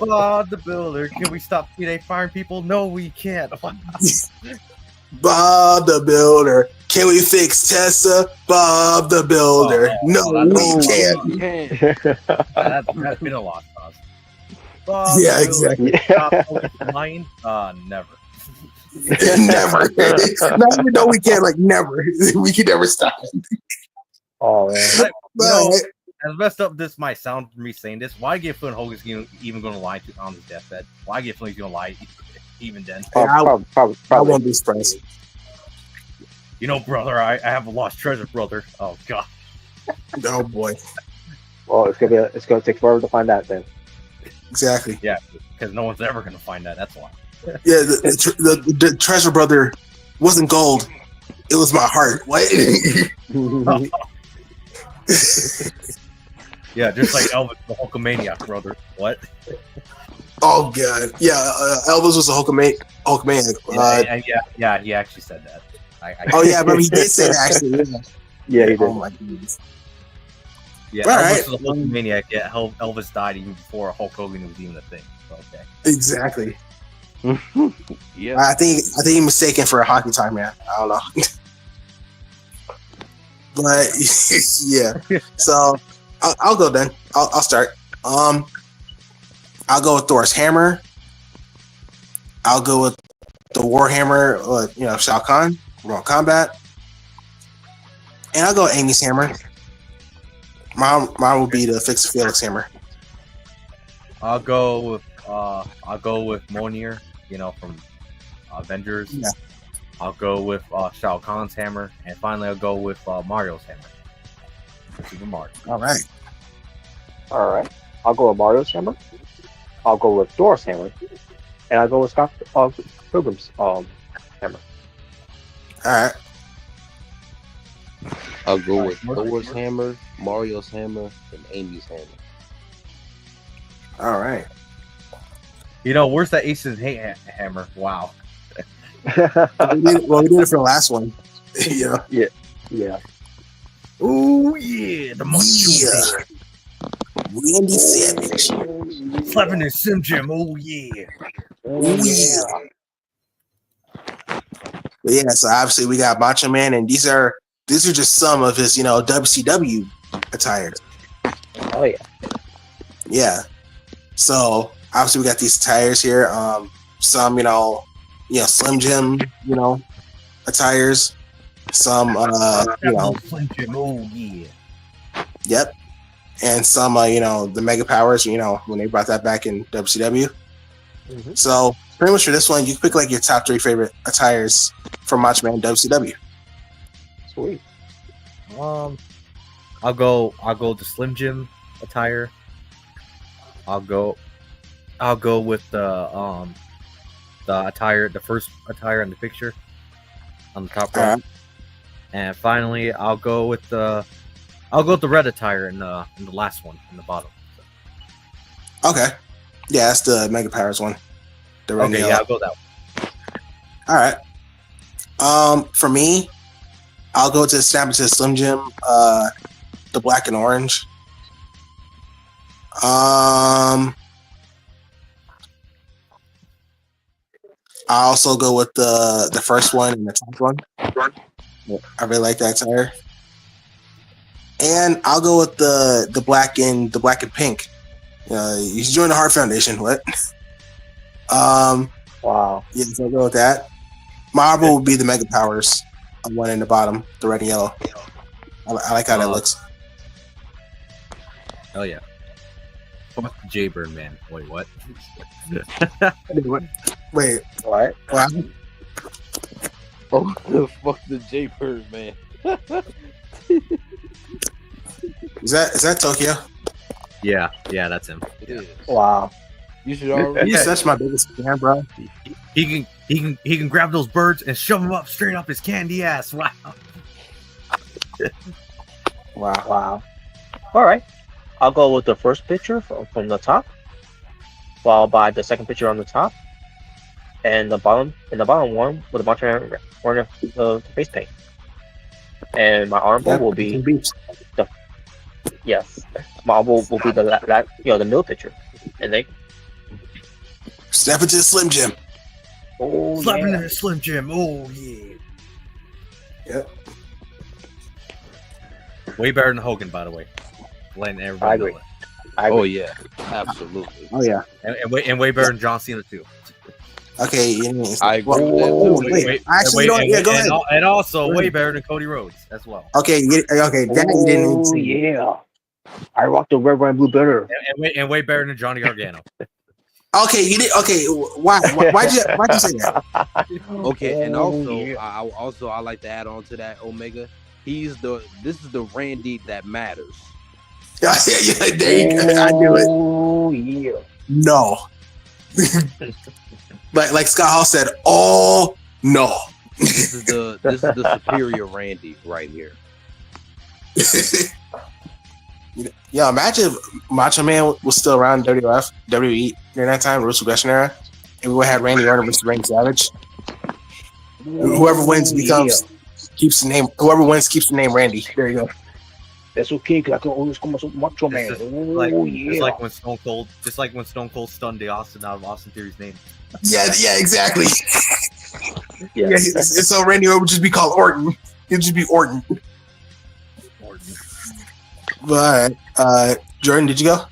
Bob the Builder, can we stop TNA firing people? No, we can't. Bob the Builder, can we fix Tessa? Bob the Builder, we can't. That's been a lot, Bob. Yeah, exactly. Lying? Never. Never. Not even though we can't, never. We can never stop. Oh man. As messed up this might sound for me saying this, why get Flynn Hogan's even going to lie on his deathbed? Why get Flynn's going to lie even then? Probably. I won't be surprised. Brother, I have a lost treasure, brother. Oh God. Oh boy. Well, it's gonna take forever to find that then. Exactly. Yeah, because no one's ever going to find that. That's why. Yeah, the treasure brother wasn't gold. It was my heart. What? Yeah, just like Elvis, the Hulkamaniac, brother. What? Oh god. Yeah, Elvis was a Hulkamaniac. Yeah, he actually said that. Oh yeah, but he did say that actually. Yeah, he did. Oh my goodness. Yeah, All Elvis right. was a Hulkamaniac. Yeah, Elvis died even before Hulk Hogan was even a thing. Okay. Exactly. Yeah. I think you're mistaken for a hockey time man. I don't know. But yeah. So I'll go then. I'll start. I'll go with Thor's hammer. I'll go with the Warhammer, Shao Kahn, Mortal Kombat. And I'll go with Amy's hammer. Mine will be the Fix Felix hammer. I'll go with Mjolnir, from Avengers. Yeah. I'll go with Shao Kahn's hammer, and finally I'll go with Mario's hammer. Super Mario. All right. I'll go with Mario's hammer. I'll go with Thor's hammer, and I'll go with Scott Pilgrim's hammer. All right. I'll go with Thor's hammer, Mario's hammer, and Amy's hammer. All right. Where's that Aces Hate hammer? Wow. We did it for the last one. Yeah. Yeah. Oh yeah, the Yeah. Randy Savage. Slapping his Sim Jim. Oh yeah. Oh yeah. But yeah, so obviously we got Macho Man, and these are just some of his, WCW attire. Oh yeah. Yeah. So obviously we got these attires here. Some, Slim Jim, attires. Some, Slim Jim. Oh yeah. Yep. And some, the Mega Powers, when they brought that back in WCW. Mm-hmm. So pretty much for this one, you can pick like your top 3 favorite attires from Macho Man WCW. Sweet. I'll go the Slim Jim attire. I'll go with the attire, the first attire in the picture on the top right. And finally I'll go with the red attire in the last one in the bottom. So. Okay. Yeah, that's the Mega Powers one. The red Okay, yeah, I'll go that one. All right. For me, I'll go to snap into Slim Jim, the black and orange. I also go with the first one and the top one. I really like that attire. And I'll go with the black and pink. You should join the Heart Foundation. What? Wow. Yeah, so I'll go with that. Marvel will be the Mega Powers, one in the bottom, the red and yellow. I like how that looks. Oh yeah. Fuck Jaybird, man. Wait, what? Wait, What? what? Oh, fuck the Jaybird, man. Is that Tokyo? Yeah, that's him. It is. Wow. You should already. He's such my biggest fan, bro. He can grab those birds and shove them up straight up his candy ass. Wow. Wow. All right. I'll go with the first picture from the top, followed by the second picture on the top, and the bottom one with a bunch of wearing the face paint. And my armband will be my arm will be the middle picture, and they Step into the Slim Jim. oh Slapping yeah. in a Slim Jim. Oh yeah. Yep. Way better than Hogan, by the way. Letting everybody I agree. know it. Oh yeah, absolutely. Oh yeah. And way better than John Cena too. Okay. I agree with that Oh, too. wait. Actually, you know what? Yeah, go ahead. And also way better than Cody Rhodes as well. Okay. Okay. That you didn't even Oh see. yeah. I rocked the red, white, and blue better. And way better than Johnny Gargano. Okay, you did. Okay, why'd you say that? Okay, and Oh, also yeah. I like to add on to that Omega. This is the Randy that matters. Yeah, there you go. I knew it. Oh yeah. No. like Scott Hall said, oh no. This is the superior Randy right here. Yeah, imagine if Macho Man was still around WWE during that time, Ruthless Aggression era, and we would have Randy Orton versus Randy Savage. Whoever wins keeps the name. Whoever wins keeps the name Randy. There you go. That's okay, que I can always come as a macho man. It's just Oh like yeah. just like when Stone Cold stunned the Austin out of Austin Theory's name. Yeah, exactly. Yeah. Yeah, so Randy Orton would just be called Orton. It'd just be Orton. But Jordan, did you go?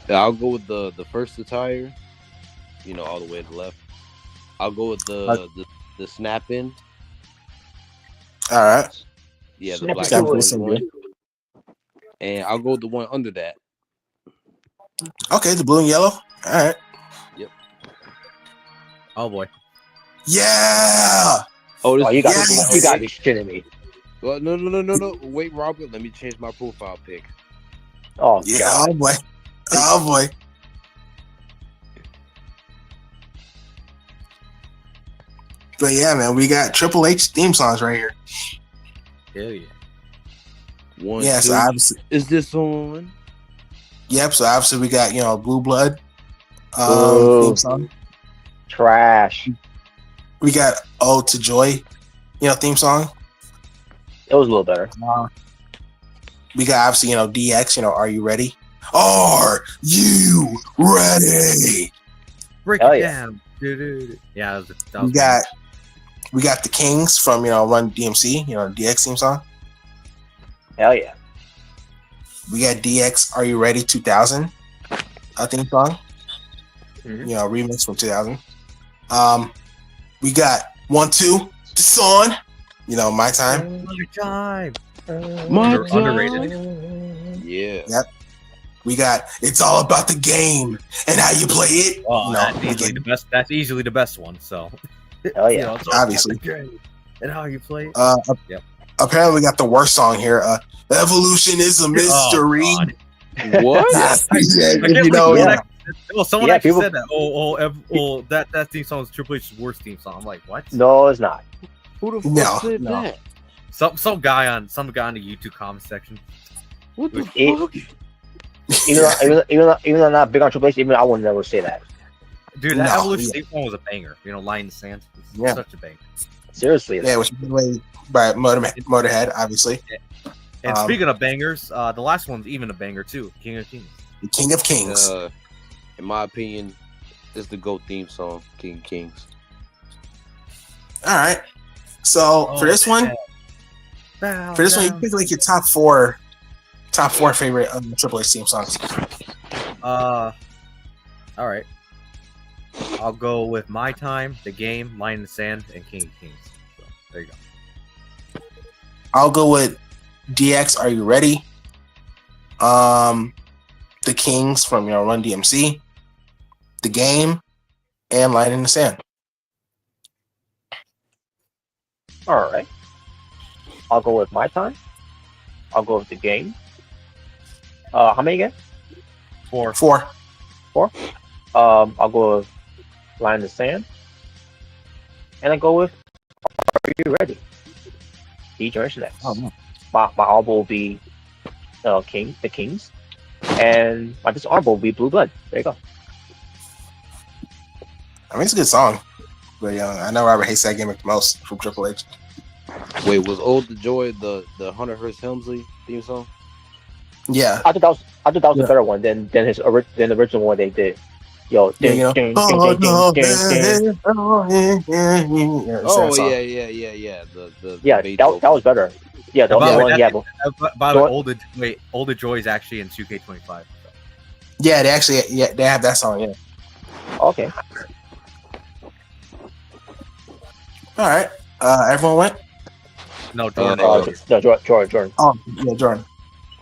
Yeah, I'll go with the first attire. You know, all the way to the left. I'll go with the snap in. All right. Yeah, the Snap black into it. one. And I'll go with the one under that. Okay, the blue and yellow. All right. Oh boy. Yeah. Oh, this You got Yeah. you got to be shitting me. Well, no. Wait, Robert. Let me change my profile pic. Oh Yeah. God. Oh boy. Oh boy. But yeah, man, we got Triple H theme songs right here. Hell yeah. One, Yeah, two. so obviously, Is this on? yep. So obviously, we got Blue Blood Boo. theme song. Trash. We got Ode to Joy, theme song. It was a little better. We got obviously DX. Are you ready? Are you ready? Break Hell it yeah. down. Yeah, that was We got the Kings from Run DMC. DX theme song. Hell yeah. We got DX. Are you ready? 2000. Theme song. Mhm. Remix from 2000. We got 1-2 the song. My time. time. My Underrated. Yeah. Yep. We got It's All About the Game and How You Play It. Oh, that's easily the best. That's easily the best one. So, Hell yeah. it's all Obviously. about the game and how you play it. Yep. Apparently, we got the worst song here. Evolution is a mystery. Oh, God. What? Yeah, I can't believe yeah. someone Yeah, actually people- said that. That theme song is Triple H's worst theme song. I'm like, what? No, it's not. Who the fuck No, said no. that? Some guy on the YouTube comment section. What the It- fuck? Even though I'm not big on Triple H, even I would never say that. Dude, that No, Evolution yeah. theme song was a banger. Line in the Sand. It's Yeah. such a banger. Seriously. Yeah, which was played by Motorhead, obviously. And speaking of bangers, the last one's even a banger too. King of Kings. The King of Kings. In my opinion, it's the GOAT theme song, King of Kings. All right. So for this one, you pick like your top four favorite Triple H theme songs. All right. I'll go with My Time, The Game, Line in the Sand, and King of Kings. So there you go. I'll go with DX. Are you ready? The Kings from Run DMC, The Game, and Line in the Sand. All right. I'll go with My Time. I'll go with The Game. How many again? Four. I'll go with Line in the Sand. And I go with Are You Ready? Generation X. Oh, man. My album will be The Kings. And my dishonorable will be Blue Blood. There you go. I mean, it's a good song. But I know Robert hates that gimmick the most from Triple H. Wait, was Ode to Joy the Hunter Hearst Helmsley theme song? Yeah. I thought that was Yeah. a better one than the original one they did. Yo, Yeah, ding, ding, ding, Oh, ding, no, ding, ding, ding. oh, yeah. Oh That song. yeah. The Yeah, Beethoven. that was better. Yeah, the By the way, one. that's- Yeah, By the way, Older Joy is actually in 2K25. Yeah, they have that song. Yeah. okay. All right. Everyone went. No, Jordan. No, Jordan. Oh, yeah, Jordan.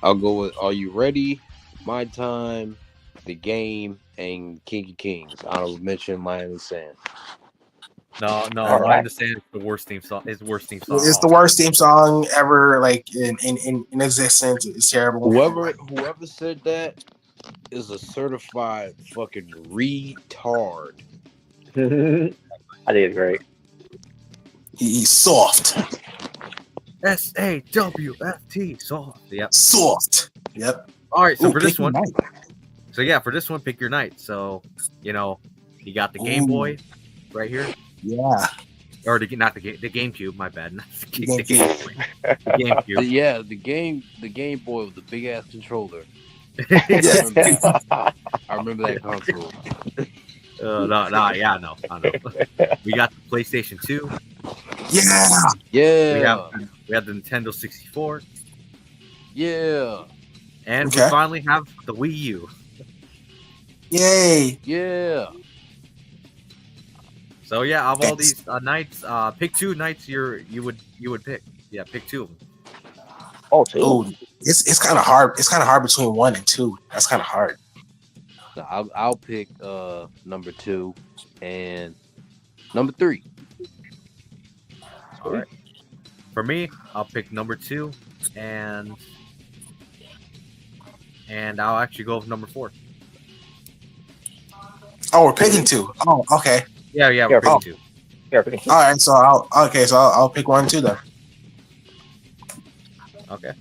I'll go with Are You Ready? My Time, The Game, and King of Kings. Honorable mention Miami Sand. No, All Line right. in the Sand is the worst theme song. It's the worst theme song. It's the worst theme song ever, like in existence. It's terrible. Whoever said that is a certified fucking retard. I think it's great. He's soft. SAWFT. Yep. Soft. Yep. All right. So Ooh, for this pick one, your night. for this one, pick your night. So you got the Game Ooh. Boy right here. Yeah. or the GameCube. My bad. Not the GameCube. Game Boy. The GameCube. the Game Boy with the big ass controller. Yeah. I remember that console. I know. We got the PlayStation 2. Yeah. Yeah. We have the Nintendo 64. Yeah. And Okay. we finally have the Wii U. Yay. Yeah. So yeah, of all these nights, pick 2 nights you would pick. Yeah, pick 2 of them. Oh, two. Ooh, it's kind of hard. It's kind of hard between 1 and 2. That's kind of hard. So I'll pick number 2 and number 3. All right. For me, I'll pick number 2 and I'll actually go with number 4. Oh, we're picking 2. Oh, okay. Yeah, we're picking 2. Yeah, picking two. All right. So I'll pick 1 and 2 then. Okay.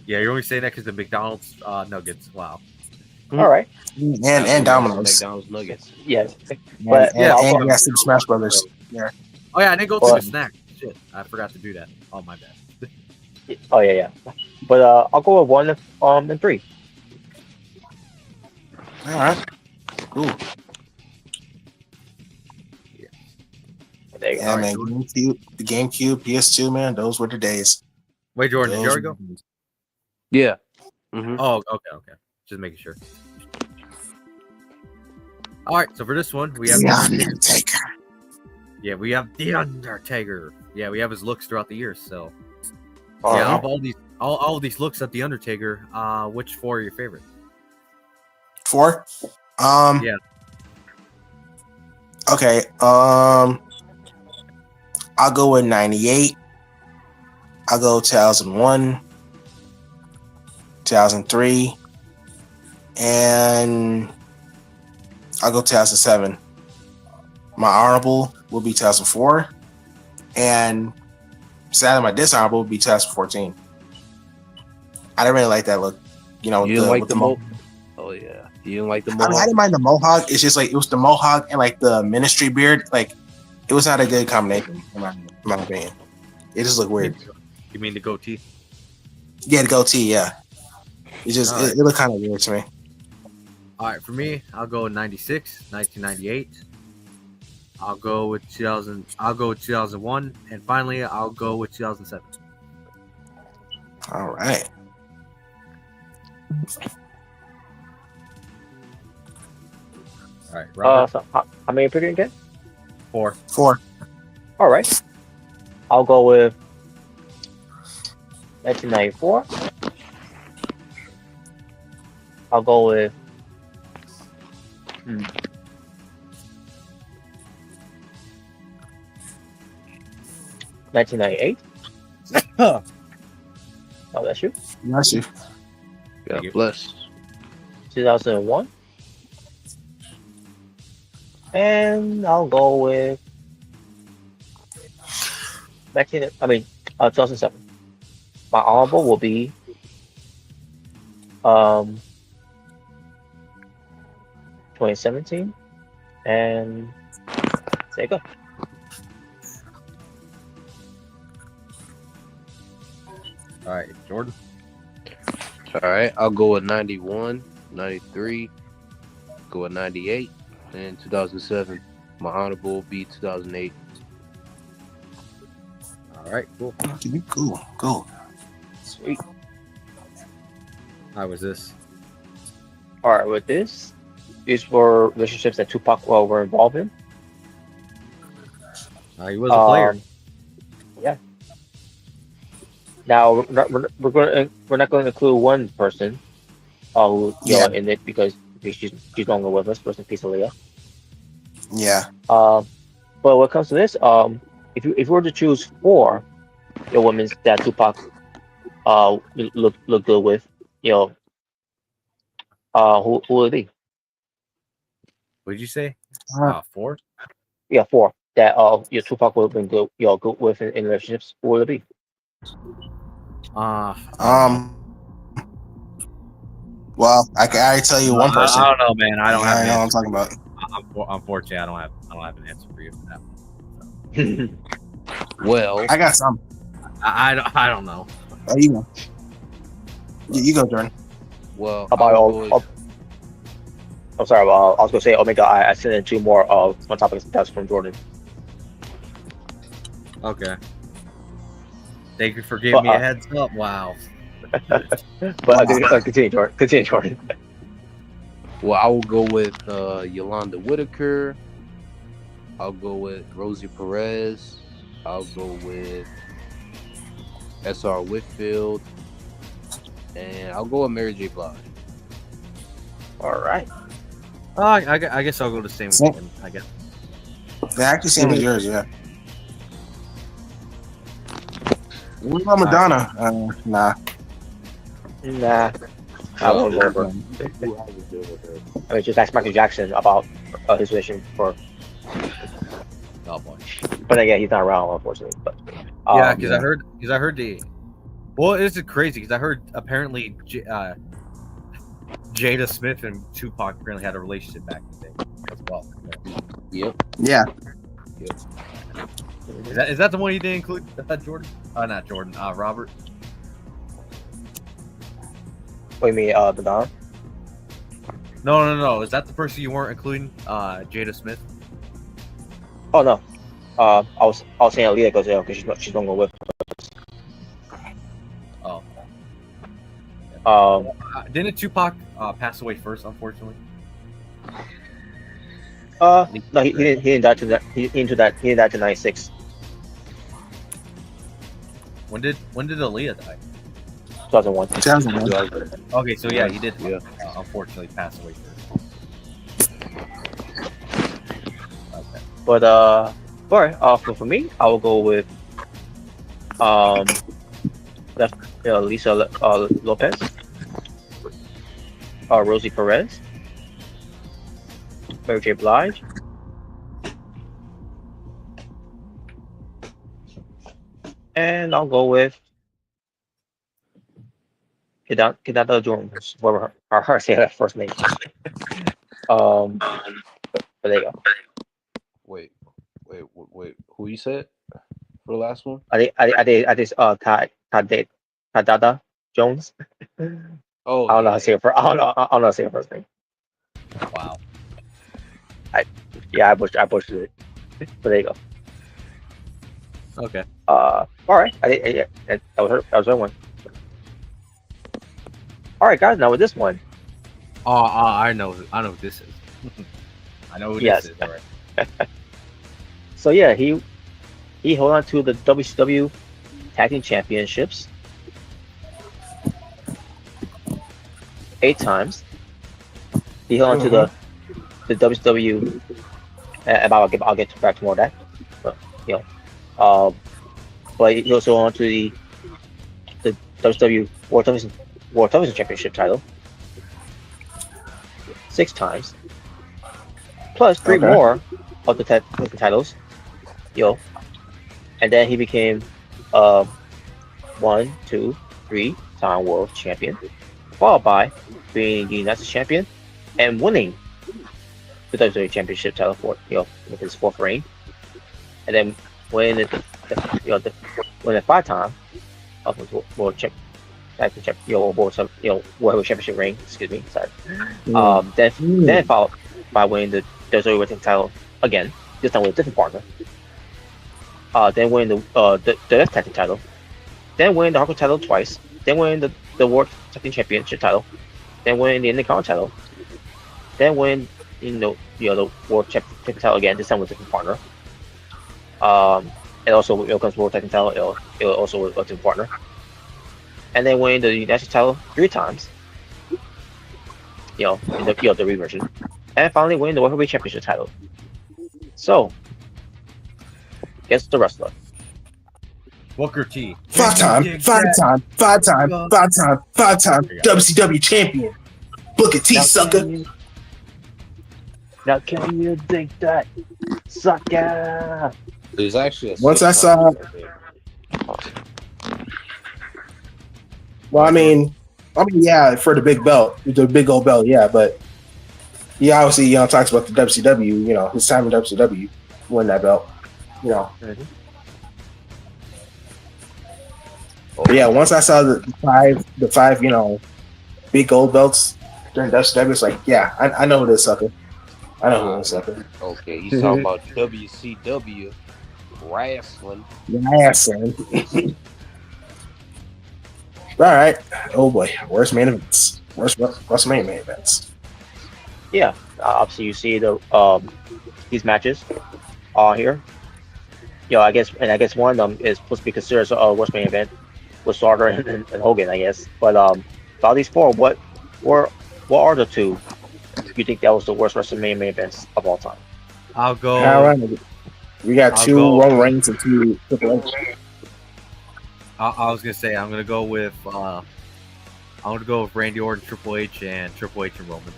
Yeah, you're only saying that because the McDonald's nuggets. Wow. All right. And Domino's. McDonald's nuggets. Yes. But And we got Super Smash Brothers. Yeah. Oh yeah, I didn't go to the snack. Shit, I forgot to do that. Oh my bad. Oh yeah. But I'll go with 1 and 3. All right. Cool. There you go. Yeah, man. The GameCube, PS2, man. Those were the days. Wait, Jordan, did you Those already were go? the days. Yeah. Mm-hmm. Oh, okay. Just making sure. All right, so for this one, we have The Undertaker. Yeah, we have the Undertaker. Yeah, we have his looks throughout the years. So All yeah, right. of all of these looks at the Undertaker, which 4 are your favorite? 4. Yeah. Okay. I'll go with 98. I'll go 2001, 2003, and I'll go 2007. My honorable will be 2004, and sadly, my dishonorable will be 2014. I didn't really like that look. You know, You didn't like with the mohawk? Oh yeah. You didn't like the I mean, I mohawk? didn't mind the mohawk. It's just like it was the mohawk and like the ministry beard. Like it was not a good combination in my opinion. It just looked weird. You mean the goatee? Yeah, the goatee. Yeah, it just All right. it looked kind of weird to me. All right, for me, I'll go with 96, 1998. I'll go with 2000. I'll go with 2001, and finally, I'll go with 2007. All right. All right, Robert. So how many picking again? 4. 4. All right. I'll go with 1994. I'll go with 1998. Oh, that's you. That's you. God bless. 2001. And I'll go with 2007. My honorable will be 2017, and there you go. All right, Jordan. All right. I'll go with 91, 93, go with 98, and 2007. My honorable will be 2008. All right, cool. Cool. Sweet. How was this? All right, with this, these were relationships that Tupac were involved in. He was a player. Yeah. Now we're not going to include one person, in it because she's no longer with us. Rest in peace, Aaliyah. Yeah. But when it comes to this, if you were to choose 4 women that Tupac look good with, who would it be? What did you say? 4? Yeah, 4 that Tupac would have been good with in relationships. Who would it be? Well, I can already tell you one person. I don't know, man. I don't have. I an know what I'm answer. talking about. Unfortunately, I don't have an answer for you for that one. Well, I got some. I don't know. Oh, you go. You go, Jordan. well, How about I'll go with- I'm sorry. I was gonna say Omega. I sent in 2 more on topics that's from Jordan. Okay. Thank you for giving me a heads up. Wow. But continue, Jordan. Continue, Jordan. well, I will go with Yolanda Whitaker. I'll go with Rosie Perez. I'll go with S.R. Whitfield. And I'll go with Mary J. Blige. All right. I guess I'll go the same Same. one. I guess. They actually same as yours, yeah. What about Madonna? Nah. Nah. I was over. I mean, just ask Michael Jackson about his vision for. Oh boy. But again, he's not around, unfortunately. But Yeah, because I heard the. Well, this is crazy because I heard apparently Jada Smith and Tupac apparently had a relationship back in the day as well. Yep. Yeah. Is that the one you didn't include, Jordan? Not Jordan. Robert. what do you mean, the Don? No. Is that the person you weren't including? Jada Smith. Oh no. I was saying Aaliyah because she's gonna go with. Oh. Didn't Tupac pass away first? Unfortunately. No, he didn't die to that. He didn't die to 96. When did Aaliyah die? 2001. 2001. Okay, so yeah, he did. Yeah. Unfortunately, pass away first. Okay. But for me, I will go with Lisa Lopez, Rosie Perez, Mary J. Blige, and I'll go with Kidada Jones, whatever her say that first name. But there you go. Wait. Who you said for the last one? I did Kidada Jones. Oh, I don't know how to say it first. I don't know how to say her first name. Wow. Yeah, I butchered it. But there you go. Okay. All right. That was her one. All right, guys. Now with this one. I know who this is. I know who Yes. this is. All right. So yeah, he held on to the WCW Tag Team Championships 8 times. He held on to the WCW. And I'll get back to more of that. But but he also held on to the WCW World Television Championship title 6 times, plus 3 more of the titles. And then he became 1, 2, 3 time world champion, followed by being the United States champion and winning the WWE Championship title for with his 4th reign, and then winning winning 5 times of his world world championship reign. Excuse me, sorry. Then followed by winning the WWE World title again, this time with a different partner. Then winning the Tag Team title, then winning the Hardcore title twice, then winning the World Tag Team Championship title, then winning the Intercontinental title, then win the World Championship title again, this time with a different partner. And also comes World Tag Team title, it also with a different partner. And then winning the United States title 3 times, in the reversion, and finally winning the World Heavyweight Championship title. So, guess the wrestler. Booker T. 5-time WCW champion. Booker T, sucker. Now can you dig that, sucker? There's actually Once I saw. Well, I mean, yeah, for the big belt, the big old belt, yeah, but he obviously, talks about the WCW, his time in WCW, win that belt. you know. Mhm. But yeah, once I saw the five, you know, big gold belts during WCW, it's like, yeah, I know who this sucker. I know who this sucker. Okay, he's talking about WCW wrestling. Yeah, son. All right. Oh boy, worst main events. Worst WrestleMania main events. Yeah, obviously you see these matches here. You know, I guess one of them is supposed to be considered a worst main event with Starter and Hogan, I guess. But all these four, what are the two you think that was the worst WrestleMania main events of all time? I'll go. All right. We got two Roman Reigns and two Triple H. I was gonna say I'm gonna go with Randy Orton, Triple H, and Triple H and Roman.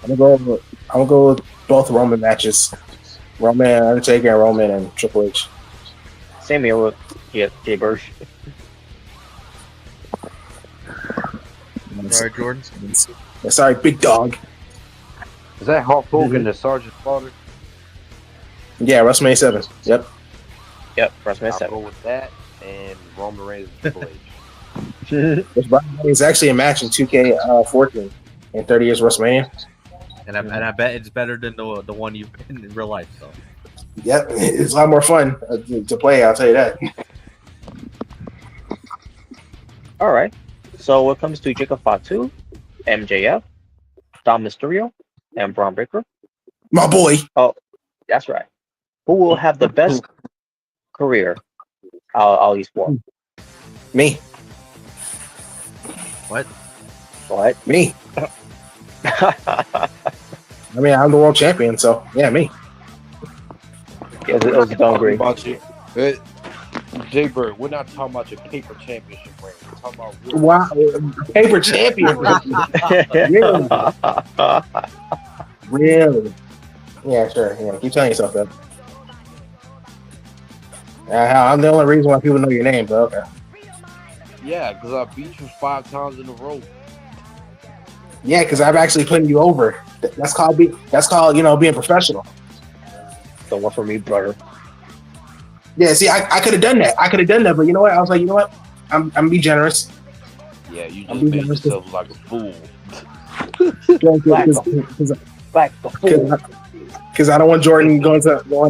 I'm gonna go with both Roman matches. Roman, Undertaker, and Roman and Triple H. Same here with Jay Burch. Sorry, Jordan. Sorry, big dog. Is that Hulk Hogan and Sergeant Slaughter? Yeah, WrestleMania 7. Yep. Yep, WrestleMania I'll 7. go with that and Roman Reigns and Triple H. Which, by the way, is actually a match in 2K14 in 30 years WrestleMania. And I bet it's better than the one you've been in real life. So. Yep, it's a lot more fun to play. I'll tell you that. All right. So when it comes to Jacob Fatu, MJF, Dom Mysterio, and Braun Breaker, My boy. that's right. Who will have the best career out of these four? Me. What? What? Me. I mean, I'm the world champion, so yeah, me. It was a downgrade. About you. Jay Bird, we're not talking about your paper championship ring. We're talking about real Wow, paper champion. Really? Really? Yeah, sure. Yeah, keep telling yourself that. I'm the only reason why people know your name, but okay. Yeah, because I beat you 5 times in a row. Yeah, because I'm actually putting you over. That's called being professional. Don't work for me, brother. Yeah, see, I could have done that. But you know what? I was like, you know what? I'm gonna be generous. Yeah, you just made yourself like a fool. Because I don't want Jordan going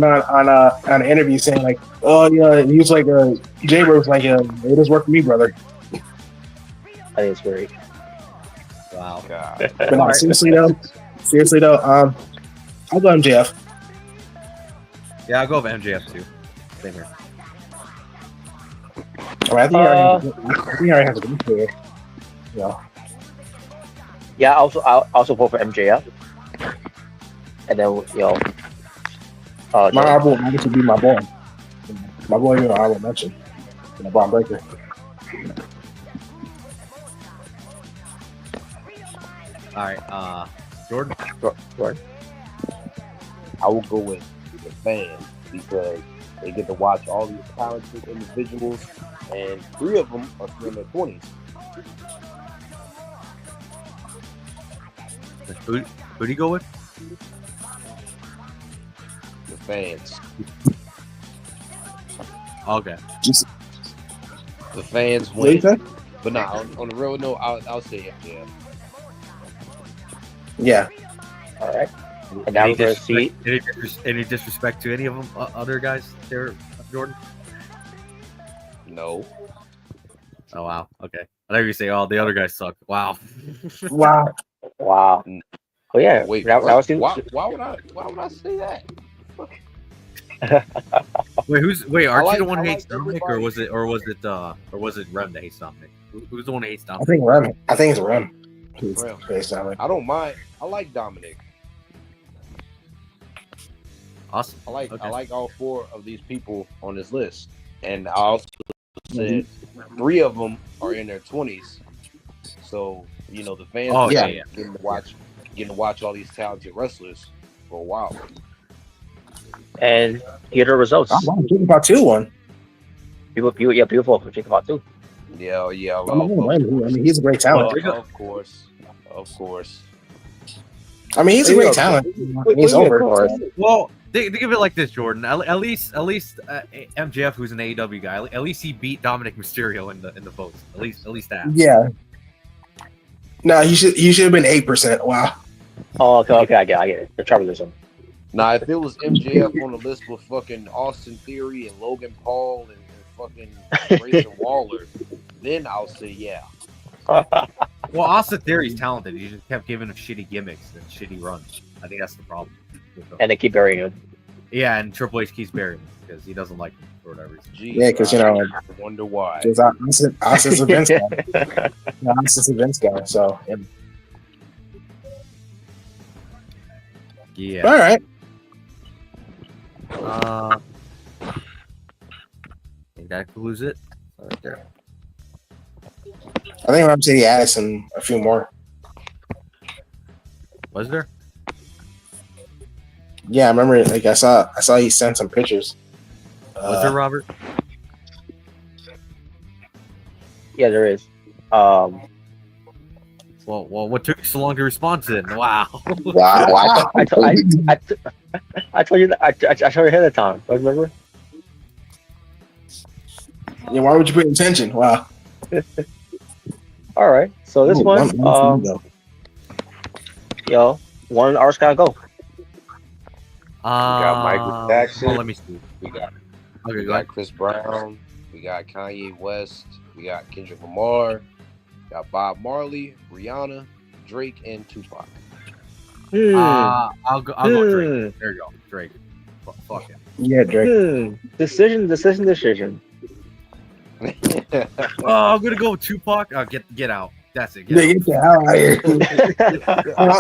on an interview saying like, oh yeah, he was like Jay was like, it does work for me, brother. I think it's great. Wow. God. But no, seriously though, I'll go MJF. Yeah, I'll go with MJF too. Same here. All right, I think he already has a good career. Yeah. Yeah, I'll also vote for MJF. And then my honorable mention would be my boy. My boy, honorable mention. Braun Breaker. All right, Jordan. Jordan. I will go with the fans because they get to watch all these talented individuals, and 3 of them are still in their 20s. Who do you go with? The fans. Okay. The fans What you win. say? But nah, on the real note, I'll say MJF. Yeah. All right. And now we're going to see. Any disrespect to any of them, other guys there, Jordan? No. Oh, wow. Okay. I thought you say, oh, the other guys suck. Wow. Wow. Wow. Oh yeah. Wait, that was why would I say that? Wait, aren't you the one who I hates like Dominic, or was it Rem that hates Dominic? Who's the one who hates I Dominic? think Rem. I think it's Rem. Rem. Based on it. I don't mind. I like Dominic. Awesome. I like Okay. all 4 of these people on this list, and I also said 3 of them are in their 20s. So the fans Oh, yeah. getting to watch all these talented wrestlers for a while. And here are the results. I'm thinking about 2-1. Beautiful for Jacob Fatu. Yeah. I mean, he's a great talent. Of course. I mean, he's a great talent. He's over. Well, Think of it like this, Jordan. At least MJF, who's an AEW guy, at least he beat Dominic Mysterio in the votes. At least that. Yeah. No, he should have been 8%. Wow. Oh, okay, I get it. The tribalism. Now, if it was MJF on the list with fucking Austin Theory and Logan Paul and fucking Grayson Waller, then I'll say yeah. Well, Austin Theory's talented. He just kept giving him shitty gimmicks and shitty runs. I think that's the problem. And they keep burying him. Yeah, and Triple H keeps burying him because he doesn't like him for whatever reason. Jeez, Yeah, because I wonder why. Austin's a Vince guy. Austin's a Vince guy. So Yeah. all right. I think that concludes it. Right there. I think I'm saying Addison a few more. Was there? Yeah, I remember. Like I saw he sent some pictures. Was there, Robert? Yeah, there is. Well, what took you so long to respond to it? Wow. Wow. I told you that. I told you ahead of time. Remember? Yeah, why would you pay attention? Wow. All right. So this one, one artist gotta go. We got Michael Jackson. Well, let me see. We got Okay, go ahead. Chris Brown. We got Kanye West. We got Kendrick Lamar. We got Bob Marley, Rihanna, Drake, and Tupac. I'll go Drake. There you go, Drake. Fuck it. Yeah, Drake. Decision. Oh, I'm gonna go with Tupac. Get out. That's it. Yeah, get the hell out of here.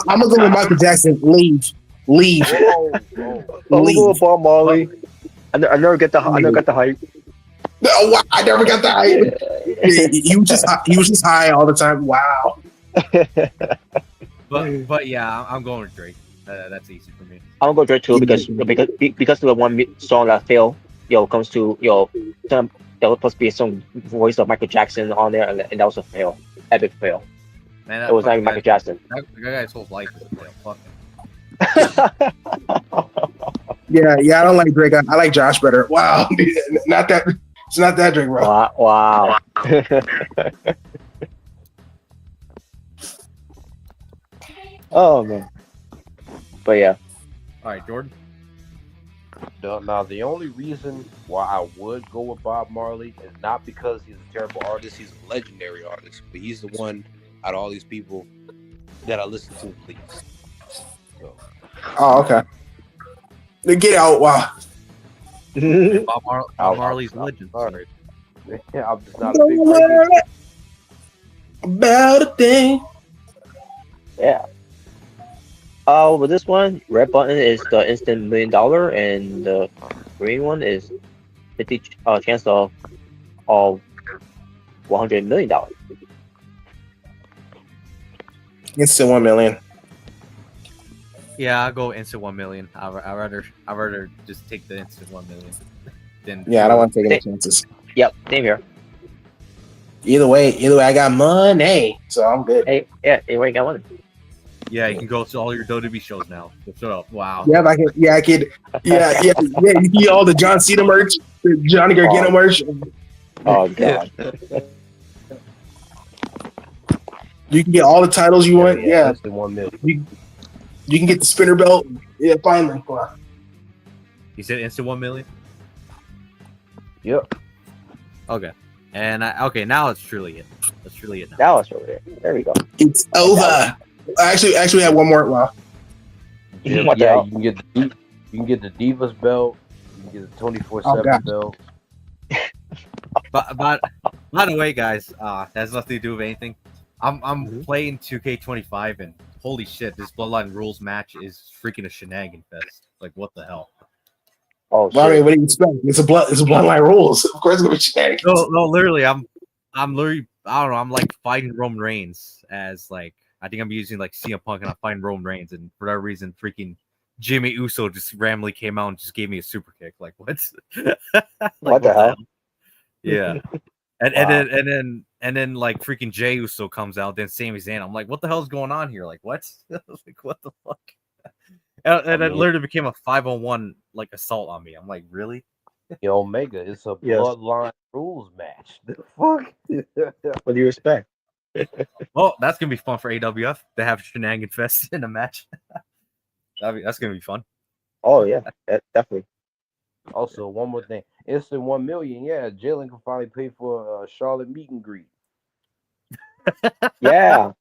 I'm gonna go with Michael Jackson. Leave. I'm gonna go with Bob Marley. I never get the hype. No, wow, I never got the hype. He was just high all the time. Wow. But yeah, I'm going with Drake. That's easy for me. I'm gonna go Drake too because of the one song that failed. Comes to there was supposed to be some voice of Michael Jackson on there, and that was a fail, epic fail. Man, it was not even Michael Jackson. That guy's whole life is a fail. Fuck him. Yeah, I don't like Drake. I like Josh better. Wow, not that. It's not that Drake, bro. Wow. Oh man. But yeah. All right, Jordan. Now, the only reason why I would go with Bob Marley is not because he's a terrible artist. He's a legendary artist, but he's the one out of all these people that I listen to the least. So. Oh, okay. Get out! Wow. Bob Marley's legend. Sorry. I'm just not a big fan. About a thing. Yeah. With this one, red button is the instant $1 million, and the green one is 50 chance of $100 million. Instant 1 million. Yeah, I'll go instant 1 million. I'd rather just take the instant 1 million. Yeah, I don't want to take any chances. Yep, same here. Either way, I got money, so I'm good. Hey, yeah, anyway, got one. Yeah, you can go to all your WWE shows now. So shut up. Wow. Yeah, I could. Yeah. You can get all the John Cena merch, the Johnny Gargano merch. Oh god. You can get all the titles you want. Yeah. That's the 1 million. You can get the spinner belt. Yeah, finally. Wow. You said instant 1 million? Yep. Okay. And now it's truly it. That's truly it now. That was over there. There we go. It's over. I actually have one more. Wow. What the hell? You can get the Divas belt. You can get the 24/7 belt. But by the way, guys, that has nothing to do with anything. I'm playing 2K25, and holy shit, this Bloodline Rules match is freaking a shenanigan fest. Like, what the hell? Oh, Well, I mean, what do you expect? It's a Bloodline Rules. Of course, it's gonna be shenanigans. No, literally, I'm literally, I don't know, I'm like fighting Roman Reigns as like, I think I'm using like CM Punk, and I'm fighting Roman Reigns, and for whatever reason, freaking Jimmy Uso just randomly came out and just gave me a super kick. Like, what? Like, what the hell? Yeah. And Wow. and then like freaking Jey Uso comes out, then Sami Zayn. I'm like, what the hell's going on here? Like, what? Like, what the fuck? And I it mean, literally became a 5-on-1 like assault on me. I'm like, really? yo, Omega, it's a Yes. bloodline rules match. The fuck? What do you expect? Well, that's gonna be fun for AWF. They have Shenanigan Fest in a match. That's gonna be fun. Oh yeah, definitely. Also, one more thing. Instant 1 million. Yeah, Jalen can finally pay for Charlotte meet and greet. Yeah.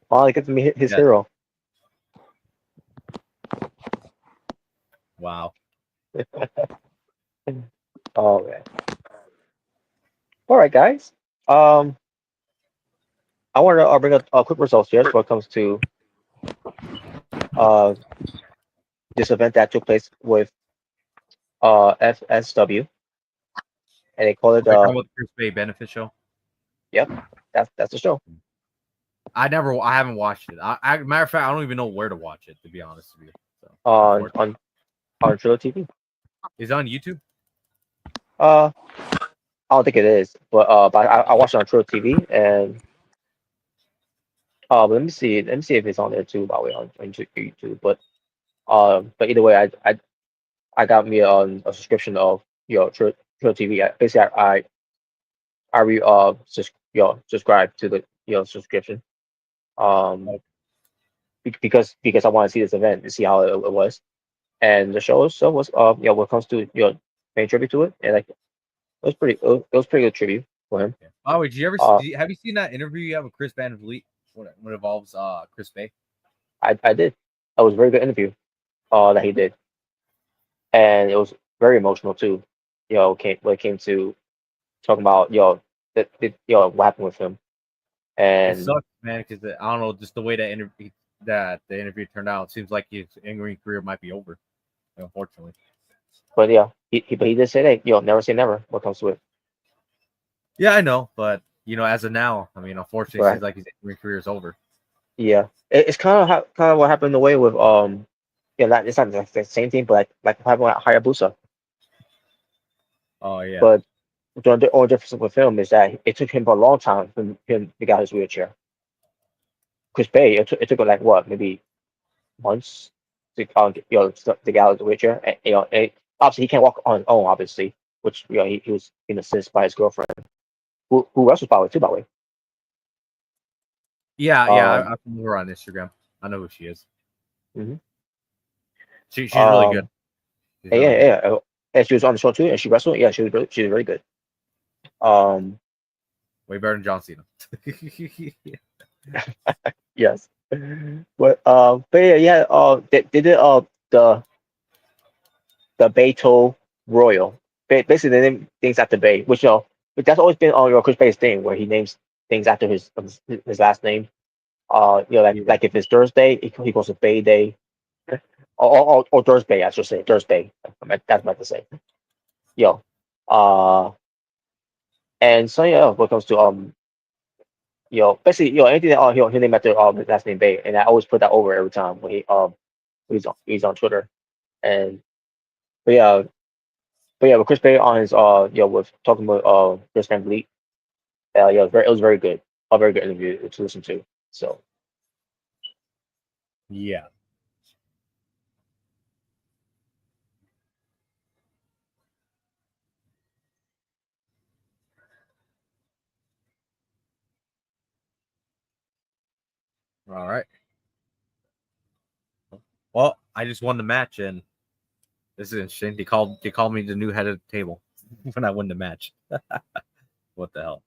Finally get to meet his Yeah. hero. Wow. Oh man. All right, guys. I want to bring up quick results here when it comes to uh this event that took place with FSW, and they call it Are you talking about the Chris Bay benefit show? yep, that's the show. I haven't watched it. Matter of fact, I don't even know where to watch it, to be honest with you. So, On Triller TV. is it on YouTube? I don't think it is, but I watched it on Triller TV, and let me see if it's on there too, by the way, on YouTube. But either way, I got me a subscription of Triller TV. Basically, I subscribe to the subscription um because I want to see this event and see how it was, and the show itself was when it comes to paying tribute to it, and like it was pretty good tribute for him. Yeah. Oh, wait, have you seen that interview you have with Chris Van Vliet when it involves Chris Bay? I did. That was a very good interview that he did, and it was very emotional too. When it came to talking about what happened with him, It and sucks, man, because I don't know, just the way that the interview turned out. It seems like his in-ring career might be over, unfortunately. but yeah, but he did say that never say never when it comes to it. Yeah, I know, but as of now, I mean, unfortunately, it Right. seems like his in-ring career is over. Yeah, it's kind of what happened the way with it's not the same thing, but like what happened with Hayabusa. Oh yeah, But the only difference with him is that it took him a long time for him to get out of his wheelchair. Chris Bay, it took him like what, maybe months to to get out of the wheelchair. And, obviously he can't walk on his own, obviously, which he was being assisted by his girlfriend, who wrestles by the way too, by the way. yeah. Um, I follow her on Instagram. I know who she is. mhm. She's really good. She's And really good. and she was on the show too, and she wrestled. Yeah, she was really good. Um, Way better than John Cena. yes, but yeah, they did the Beto Royal. Basically, they name things after Bay, which but that's always been on Chris Bay's thing, where he names things after his last name. Yeah. Like if it's Thursday, he goes to Bay Day, or Thursday, I should say Thursday. That's what I meant to say. Yo, uh, and so yeah, when it comes to basically anything that he'll name after his last name Bay, and I always put that over every time when he's on Twitter, and but yeah. But yeah, with Chris Bay on his with talking about Chris Van Vliet, yeah, it was very good, a very good interview to listen to. So Yeah. All right. Well, I just won the match, and this is interesting. They called me the new head of the table when I win the match. What the hell?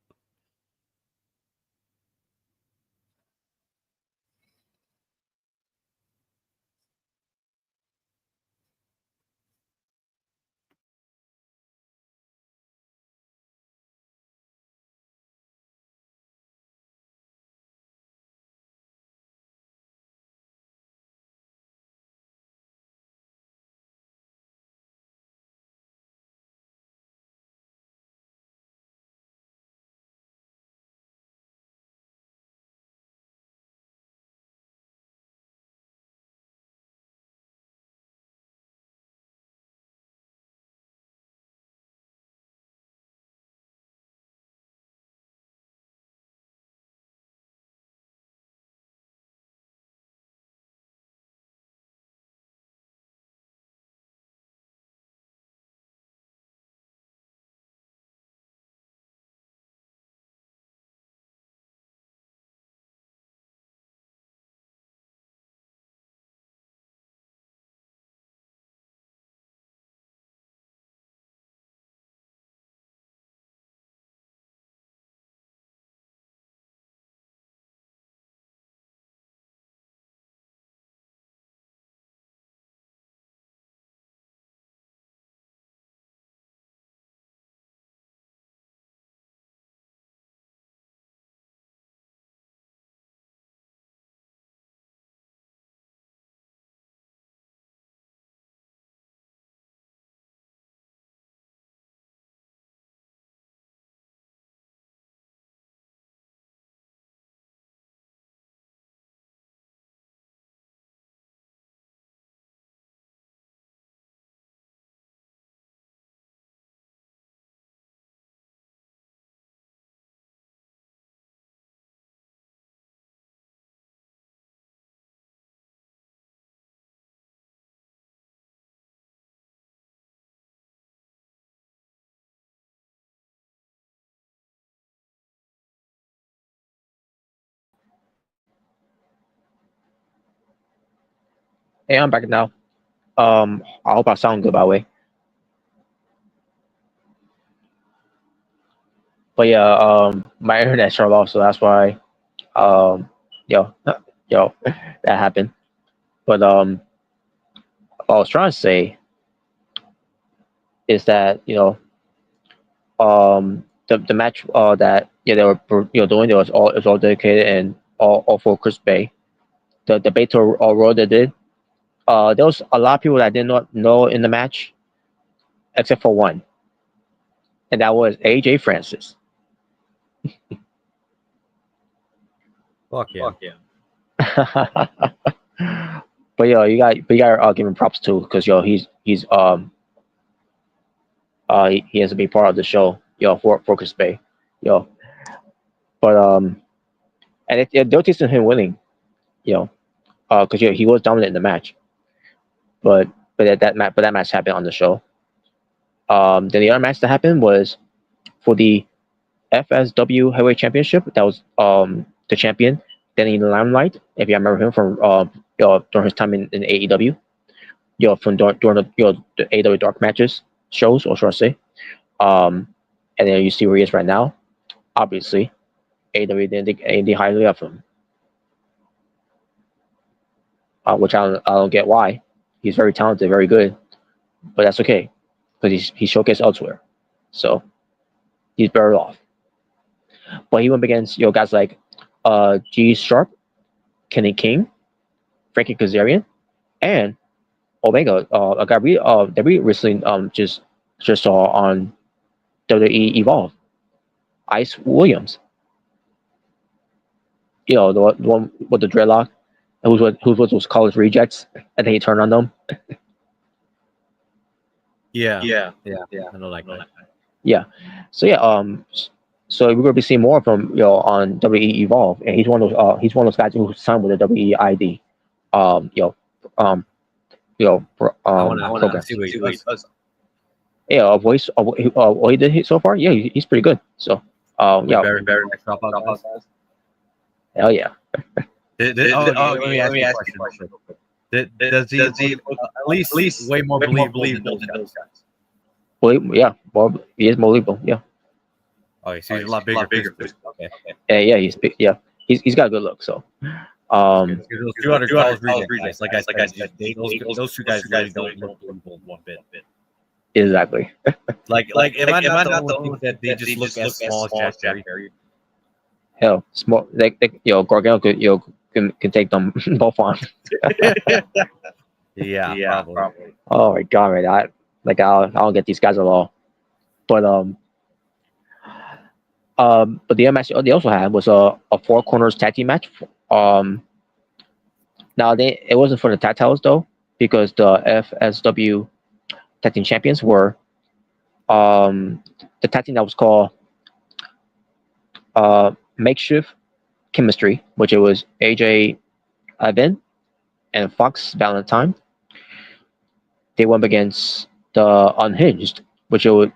Hey, I'm back now. I hope I sound good, by the way. But yeah, my internet shut off, so that's why, um, yo, yo, that happened. But what I was trying to say is that the match that they were doing, it was all dedicated and all for Chris Bay. The Battle Royal they did. There was a lot of people that I did not know in the match, except for one, and that was AJ Francis. Fuck yeah. But you got give him props too, because he has to be part of the show, for Chris Bay, But and they'll teach him winning, because he was dominant in the match. But that match happened on the show. Then the other match that happened was for the FSW Heavyweight Championship. That was the champion Danny Limelight, if you remember him from during his time in AEW. From during the AEW Dark matches shows, or should I say? And then you see where he is right now. Obviously, AEW didn't think highly of him, which I don't get why. He's very talented, very good, but that's okay because he's showcased elsewhere, so he's better off. But he went against guys like G Sharp, Kenny King, Frankie Kazarian, and Omega, a guy that we recently just saw on WWE Evolve, Ice Williams. The one with the dreadlock, who was those college rejects, and then he turned on them. Yeah. I know that guy. Yeah. So so we're gonna be seeing more from on WWE Evolve, and he's one of those guys who signed with the WWE ID. I want Program. to see what he does. Yeah, what he did so far, yeah, he's pretty good. So, Very hell yeah. Let me ask you a question. Does he look at least way more believable than those guys? Well, yeah, well, he is more believable. Yeah. Oh, so he's a lot bigger. Okay. Yeah, he's big. Yeah, he's got a good look. So, those 200 college rejects, like I said, those two guys really don't look believable one bit. Exactly. Like, am I not the only one that they just look as small as Jack Perry? Hell, small. Gargano can take them both on. Yeah, probably. Oh my god, man! I don't get these guys at all. But but the match they also had was a four corners tag team match. Now it wasn't for the tag titles though, because the FSW tag team champions were the tag team that was called Makeshift Chemistry, which it was AJ Ivan and Fox Valentine. They went against the Unhinged, which it was,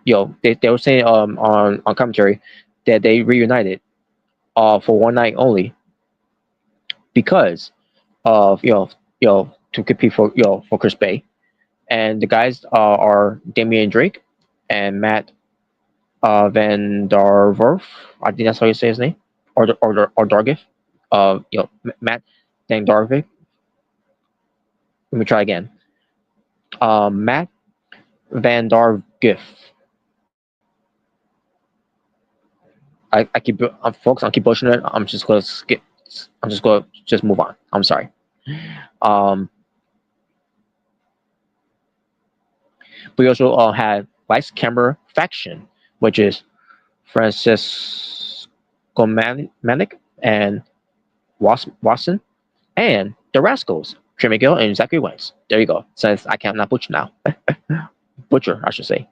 they were saying on commentary that they reunited for one night only because of to compete for for Chris Bay, and the guys are Damian Drake and Matt Van Darverf. I think that's how you say his name, or Dargif. Matt Van Darvik. Let me try again. Matt Van Dargif. I keep folks. I keep pushing it. I'm just gonna skip. I'm just gonna move on. I'm sorry. We also had Vice Camera Faction, which is Francisco Manic and Watson, and the Rascals, Trey McGill and Zachary Wentz. There you go. Since I cannot butcher now. Butcher, I should say.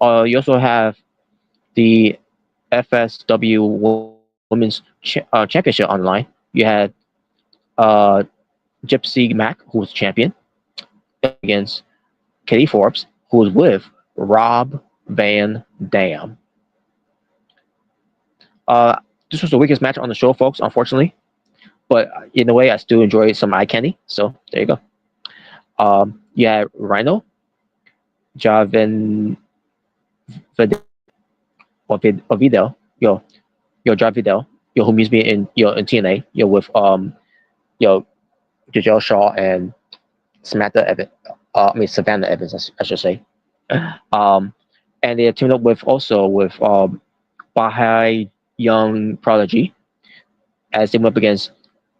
You also have the FSW Women's Championship online. You had Gypsy Mac, who was champion, against Katie Forbes, who was with Rob Van Dam. This was the weakest match on the show, folks, unfortunately. But in a way, I still enjoy some eye candy. So there you go. You had Rhino, Javan Vidal, Javidel, who meets me in TNA, with yo Giselle Shaw and Samantha Evans. I mean Savannah Evans, I should say. Um, and they teamed up with also with Baha'i Young Prodigy as they went up against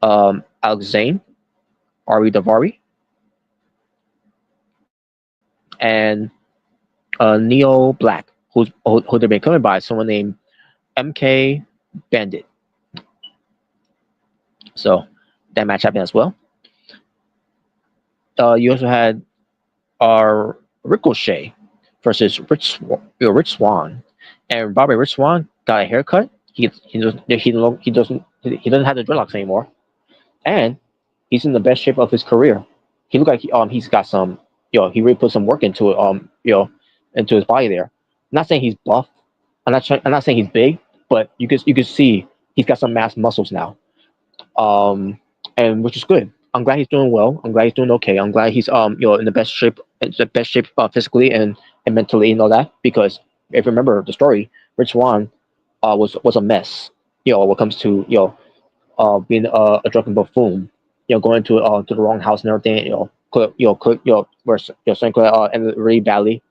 Alex Zane, Ari Davari, and Neo Black, who they've been coming by someone named MK Bandit. So that match happened as well. You also had our Ricochet versus Rich Swan, and Bobby Rich Swan got a haircut. He doesn't have the dreadlocks anymore, and he's in the best shape of his career. He looked like he's got some he really put some work into it into his body there. I'm not saying he's buff. I'm not saying he's big, but you can see he's got some mass muscles now. And which is good. I'm glad he's doing well. I'm glad he's doing okay. I'm glad he's in the best shape physically and mentally and all that. Because if you remember the story, Rich Swan was a mess. When it comes to being a drunken buffoon. Going to the wrong house and everything. Where Sinclair ended really badly.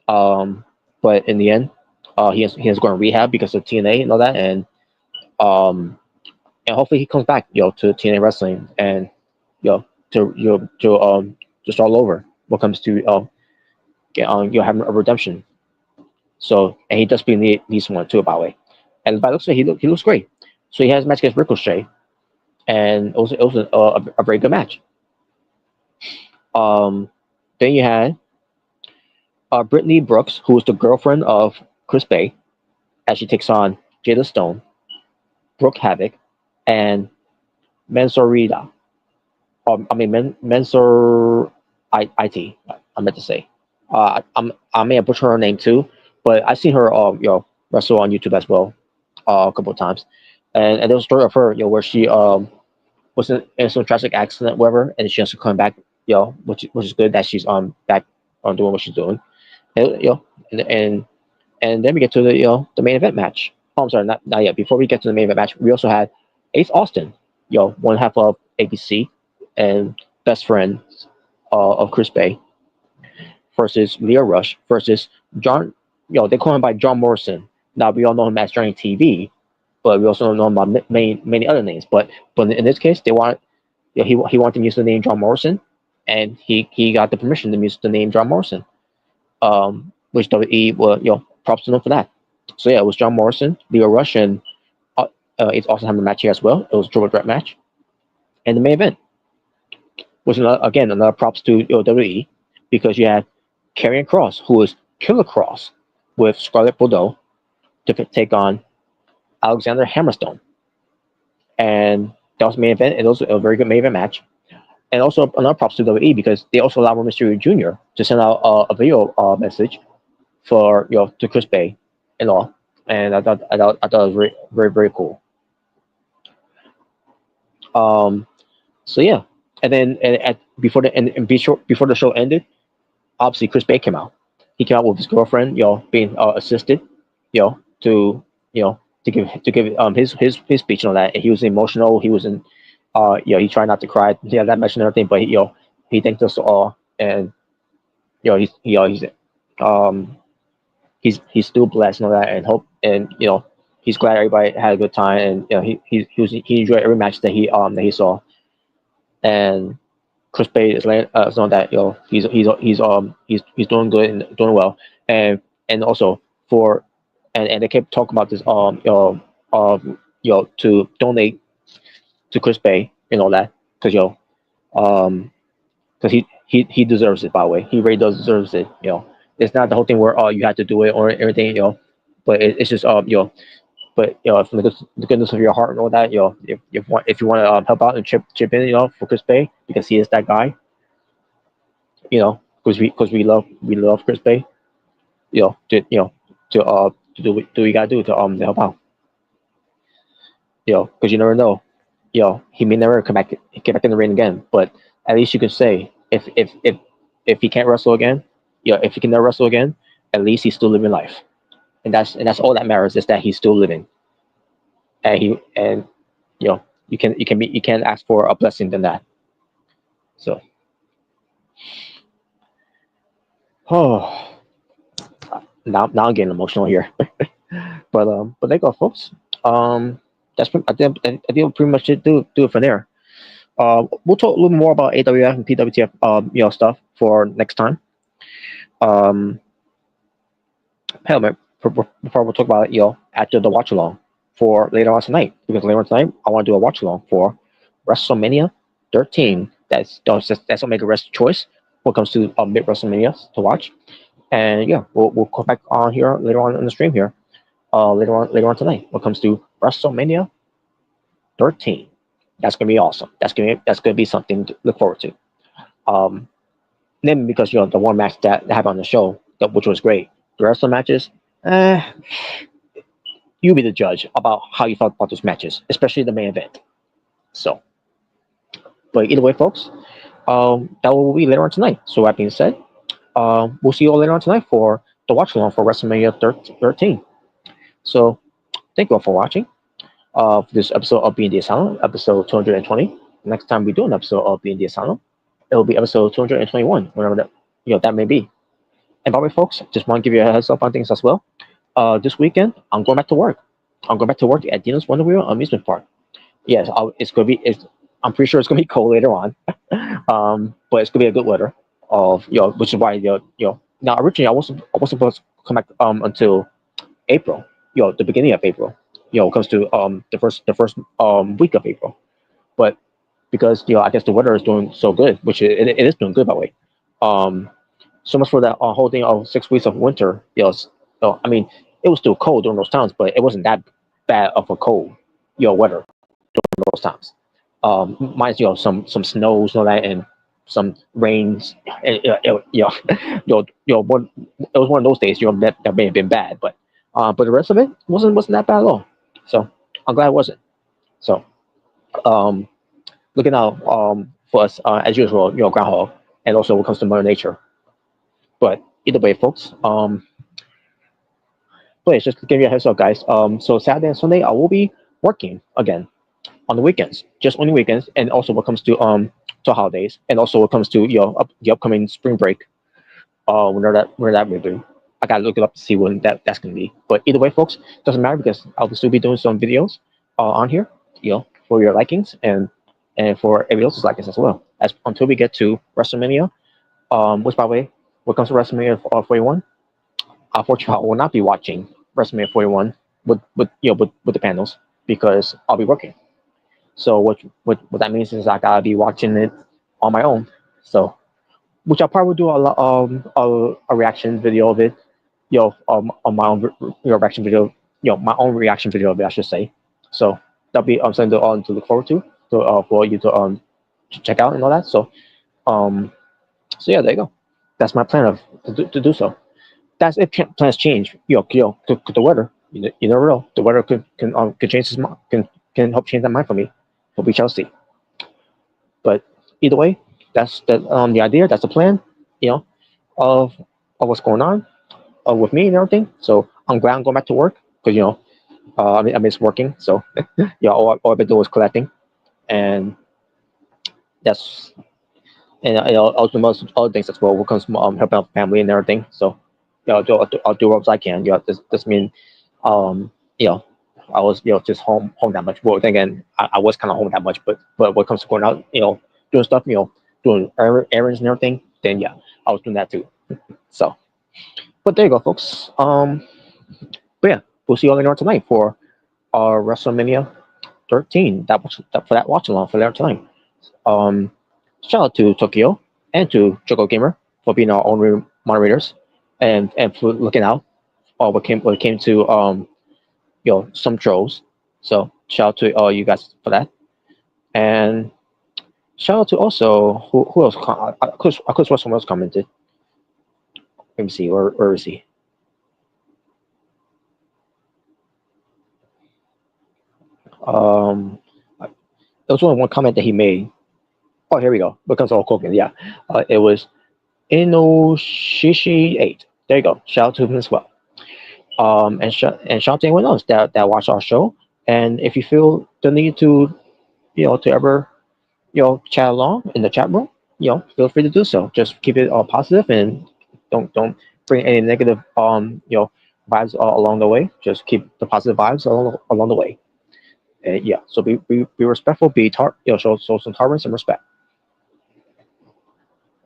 But in the end, he has to go in rehab because of TNA and all that, um and hopefully he comes back, to TNA wrestling and to start all over when it comes to having a redemption. So and he does beat these one too, by the way. And by the looks of it, he looks great. So he has a match against Ricochet, and it was a very good match. Um, then you had Brittany Brooks, who is the girlfriend of Chris Bay, as she takes on Jada Stone, Brooke Havoc, and Mansourita. I mean Mensur IT. I meant to say. I may have butchered her name too, but I've seen her wrestle on YouTube as well a couple of times, and there's a story of her where she was in some tragic accident, whatever, and she has to come back, which is good that she's back on doing what she's doing, and, and then we get to the main event match. Oh, I'm sorry, not yet. Before we get to the main event match, we also had Ace Austin, one half of ABC and best friend of Chris Bay, versus Leo Rush versus John. They call him by John Morrison. Now we all know him as Johnny TV, but we also know him by many other names. But in this case, they want he wanted to use the name John Morrison, and he got the permission to use the name John Morrison. Which WWE props to him for that. So yeah, it was John Morrison, Leo Rush, and it's also having a match here as well. It was a triple threat match, and the main event was another props to WWE, because you had Karrion Kross, who was Killer Kross, with Scarlett Bordeaux to take on Alexander Hammerstone, and that was the main event. It was a very good main event match, and also another props to WWE, because they also allowed Mysterio Jr. to send out a video message for to Chris Bay and all, and I thought it was very very very cool. So yeah, and then before the show ended, obviously Chris Bay came out. He came out with his girlfriend, being assisted, to to give his speech and all that. And he was emotional. He was in, he tried not to cry. He had that much and everything, but he thanked us all, and he's still blessed and all that, and hope, and he's glad everybody had a good time, and he enjoyed every match that he saw. And Chris Bay is saying that he's doing good and doing well, and also and they kept talking about this to donate to Chris Bay and all that, because because he deserves it, by the way. He really does deserves it. It's not the whole thing where you have to do it or everything, but it's just but from the goodness of your heart and all that, if you want to help out and chip in, for Chris Bay, because he is that guy, because we love Chris Bay, to do what you gotta do to help out, because you never know, he may never get back in the ring again, but at least you can say if he can't wrestle again, if he can never wrestle again, at least he's still living life, and that's all that matters, is that he's still living, and you can't ask for a blessing than that. So, oh, now I'm getting emotional here. But there you go, folks. I think we'll pretty much do it from there. We'll talk a little more about AWF and PWTF stuff for next time. Um, Hell, man, before we'll talk about it, after the watch along for later on tonight, because later on tonight I want to do a watch along for WrestleMania 13. That's Omega Rest choice when it comes to mid WrestleMania to watch. And yeah, we'll come back on here later on in the stream here. Later on tonight when it comes to WrestleMania 13. That's gonna be awesome. That's gonna be something to look forward to. Um, then because the one match that happened on the show, which was great. The rest of the matches, eh, you be the judge about how you felt about those matches, especially the main event. So, but either way, folks, that will be later on tonight. So that being said, we'll see you all later on tonight for the watch along for WrestleMania 13. So thank you all for watching. This episode of Being the Asylum, episode 220. Next time we do an episode of Being the Asylum, it will be episode 221, whenever that may be. And by the way, folks, just want to give you a heads up on things as well. This weekend, I'm going back to work. I'm going back to work at Dina's Wonder Wheel Amusement Park. Yes, it's gonna be. I'm pretty sure it's gonna be cold later on, but it's gonna be a good weather. Which is why now originally I wasn't supposed to come back until April. The beginning of April. It comes to the first week of April, but because I guess the weather is doing so good, which it is doing good by the way. So much for that whole thing of 6 weeks of winter. I mean, it was still cold during those times, but it wasn't that bad of a cold, weather during those times. Minus some snows and all that, and some rains. It was one of those days, that may have been bad, but the rest of it wasn't that bad at all. So I'm glad it wasn't. So um, looking out for us as usual, groundhog, and also when it comes to Mother Nature. But either way, folks, please just give you a heads up, guys. So Saturday and Sunday, I will be working again on the weekends, just on the weekends, and also when it comes to holidays, and also when it comes to the upcoming spring break. Whenever that may be. I gotta look it up to see when that's gonna be. But either way, folks, doesn't matter because I'll still be doing some videos on here, for your likings and for everybody else's likings as well. As until we get to WrestleMania, which by the way, when it comes to WrestleMania 41. Unfortunately, I will not be watching WrestleMania 41 with the panels because I'll be working. So what that means is I gotta be watching it on my own. So which I'll probably do a reaction video of it, on my own reaction video, my own reaction video of it, I should say. So that'll be something to look forward to for you to check out and all that. So yeah, there you go. That's my plan to do so. That's if plans change. The weather. You never know. The weather could change his mind. Can help change that mind for me. But we shall see. But either way, that's the idea. That's the plan. You know, of what's going on with me and everything. So I'm glad I'm going back to work because I miss working. So all I've been doing is collecting, and that's also most other things as well. When it comes to helping out family and everything. So I'll do what I can. This mean um you know I was just home that much. Well, then again, I was kind of home that much, but when it comes to going out, doing stuff, doing errands and everything, then yeah, I was doing that too. So, but there you go, folks. But yeah, we'll see you all later on tonight for WrestleMania 13. For that watch along for later tonight. Um, Shout out to Tokyo and to Choco Gamer for being our own moderators and for looking out when it came to some trolls. So shout out to all you guys for that. And shout out to also who else? I could someone else commented. Let me see. Where is he? There was only one comment that he made. Oh, here we go. Becomes all cooking. Yeah, it was Inoshishi 8. There you go. Shout out to him as well. And shout out to anyone else that watched our show. And if you feel the need to, to ever, chat along in the chat room, feel free to do so. Just keep it all positive and don't bring any negative, vibes along the way. Just keep the positive vibes along the way. And yeah, so be respectful, show some tolerance and respect.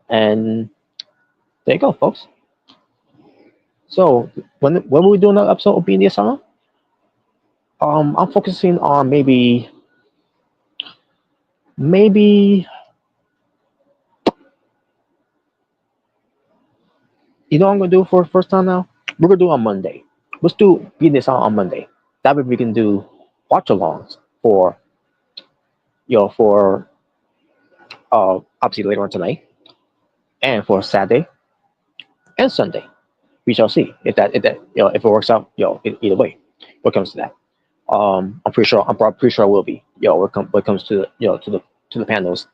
And there you go, folks. So when we doing another episode of Being the Asylum, I'm focusing on maybe what I'm gonna do for the first time now. We're gonna do it on Monday. Let's do Being the Asylum on Monday. That way we can do watch alongs for for obviously later on tonight and for Saturday and Sunday. We shall see if that if it works out either way. What comes to that. I'm pretty sure I will be. When it comes to to the panels,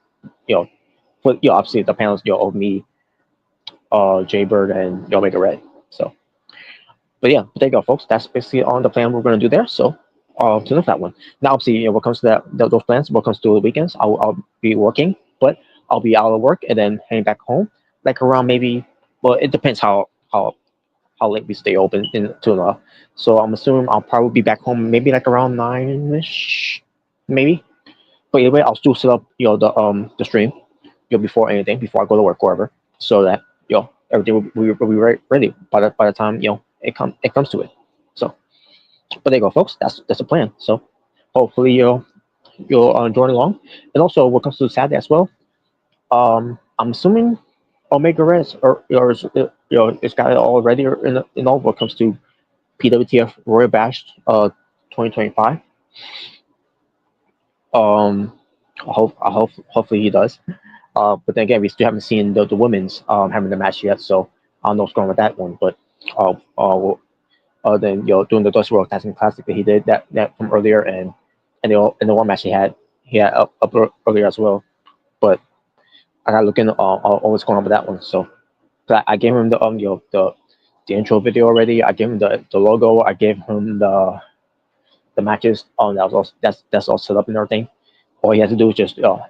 but obviously the panels of me, Jaybird and Omega Red. So, but yeah, there you go, folks. That's basically on the plan we're going to do there. So, to look that one. Now, obviously, what comes to those plans, what comes to the weekends, I'll be working, but I'll be out of work and then heading back home, like around maybe. Well, it depends how late we stay open to So I'm assuming I'll probably be back home maybe like around 9ish, maybe. But anyway, I'll still set up the stream before anything, before I go to work or whatever, so that everything will be ready by the time it comes to it. So, but there you go, folks. That's the plan. So hopefully you'll join along. And also, what comes to Saturday as well, I'm assuming Omega Red or it's got it all ready in all what comes to PWTF Royal Bash 2025. Hopefully he does. But then again, we still haven't seen the women's having the match yet, so I don't know what's going on with that one. But then doing the Dusty World Tasking Classic that he did that from earlier, and the one match he had up earlier as well. But I gotta look into all what's going on with that one. So, but I gave him the the intro video already. I gave him the logo. I gave him the matches. That's all set up and everything. All he has to do is just to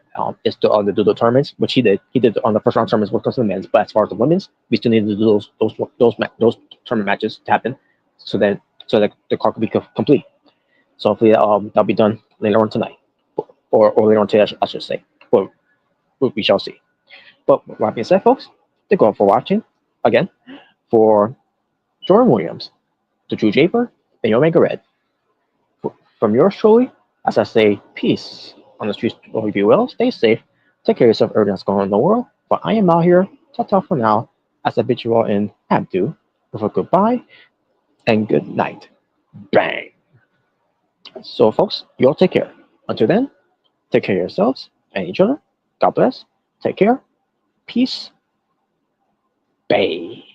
do the tournaments, which he did. He did on the first round tournaments with the men's. But as far as the women's, we still need to do those tournament matches to happen, so that the card could be complete. So hopefully that'll be done later on tonight, or later on today, I should say. Or we shall see. But with that being said, folks, thank you all for watching again. For Jordan Williams, the True Japer, and Omega Red. From yours truly, as I say, peace on the streets. All be well, stay safe, take care of yourself, everything that's going on in the world. But I am out here. Ta-ta for now, as I bid you all in Abdu with a goodbye and good night. Bang. So, folks, you all take care. Until then, take care of yourselves and each other. God bless. Take care. Peace. Bey.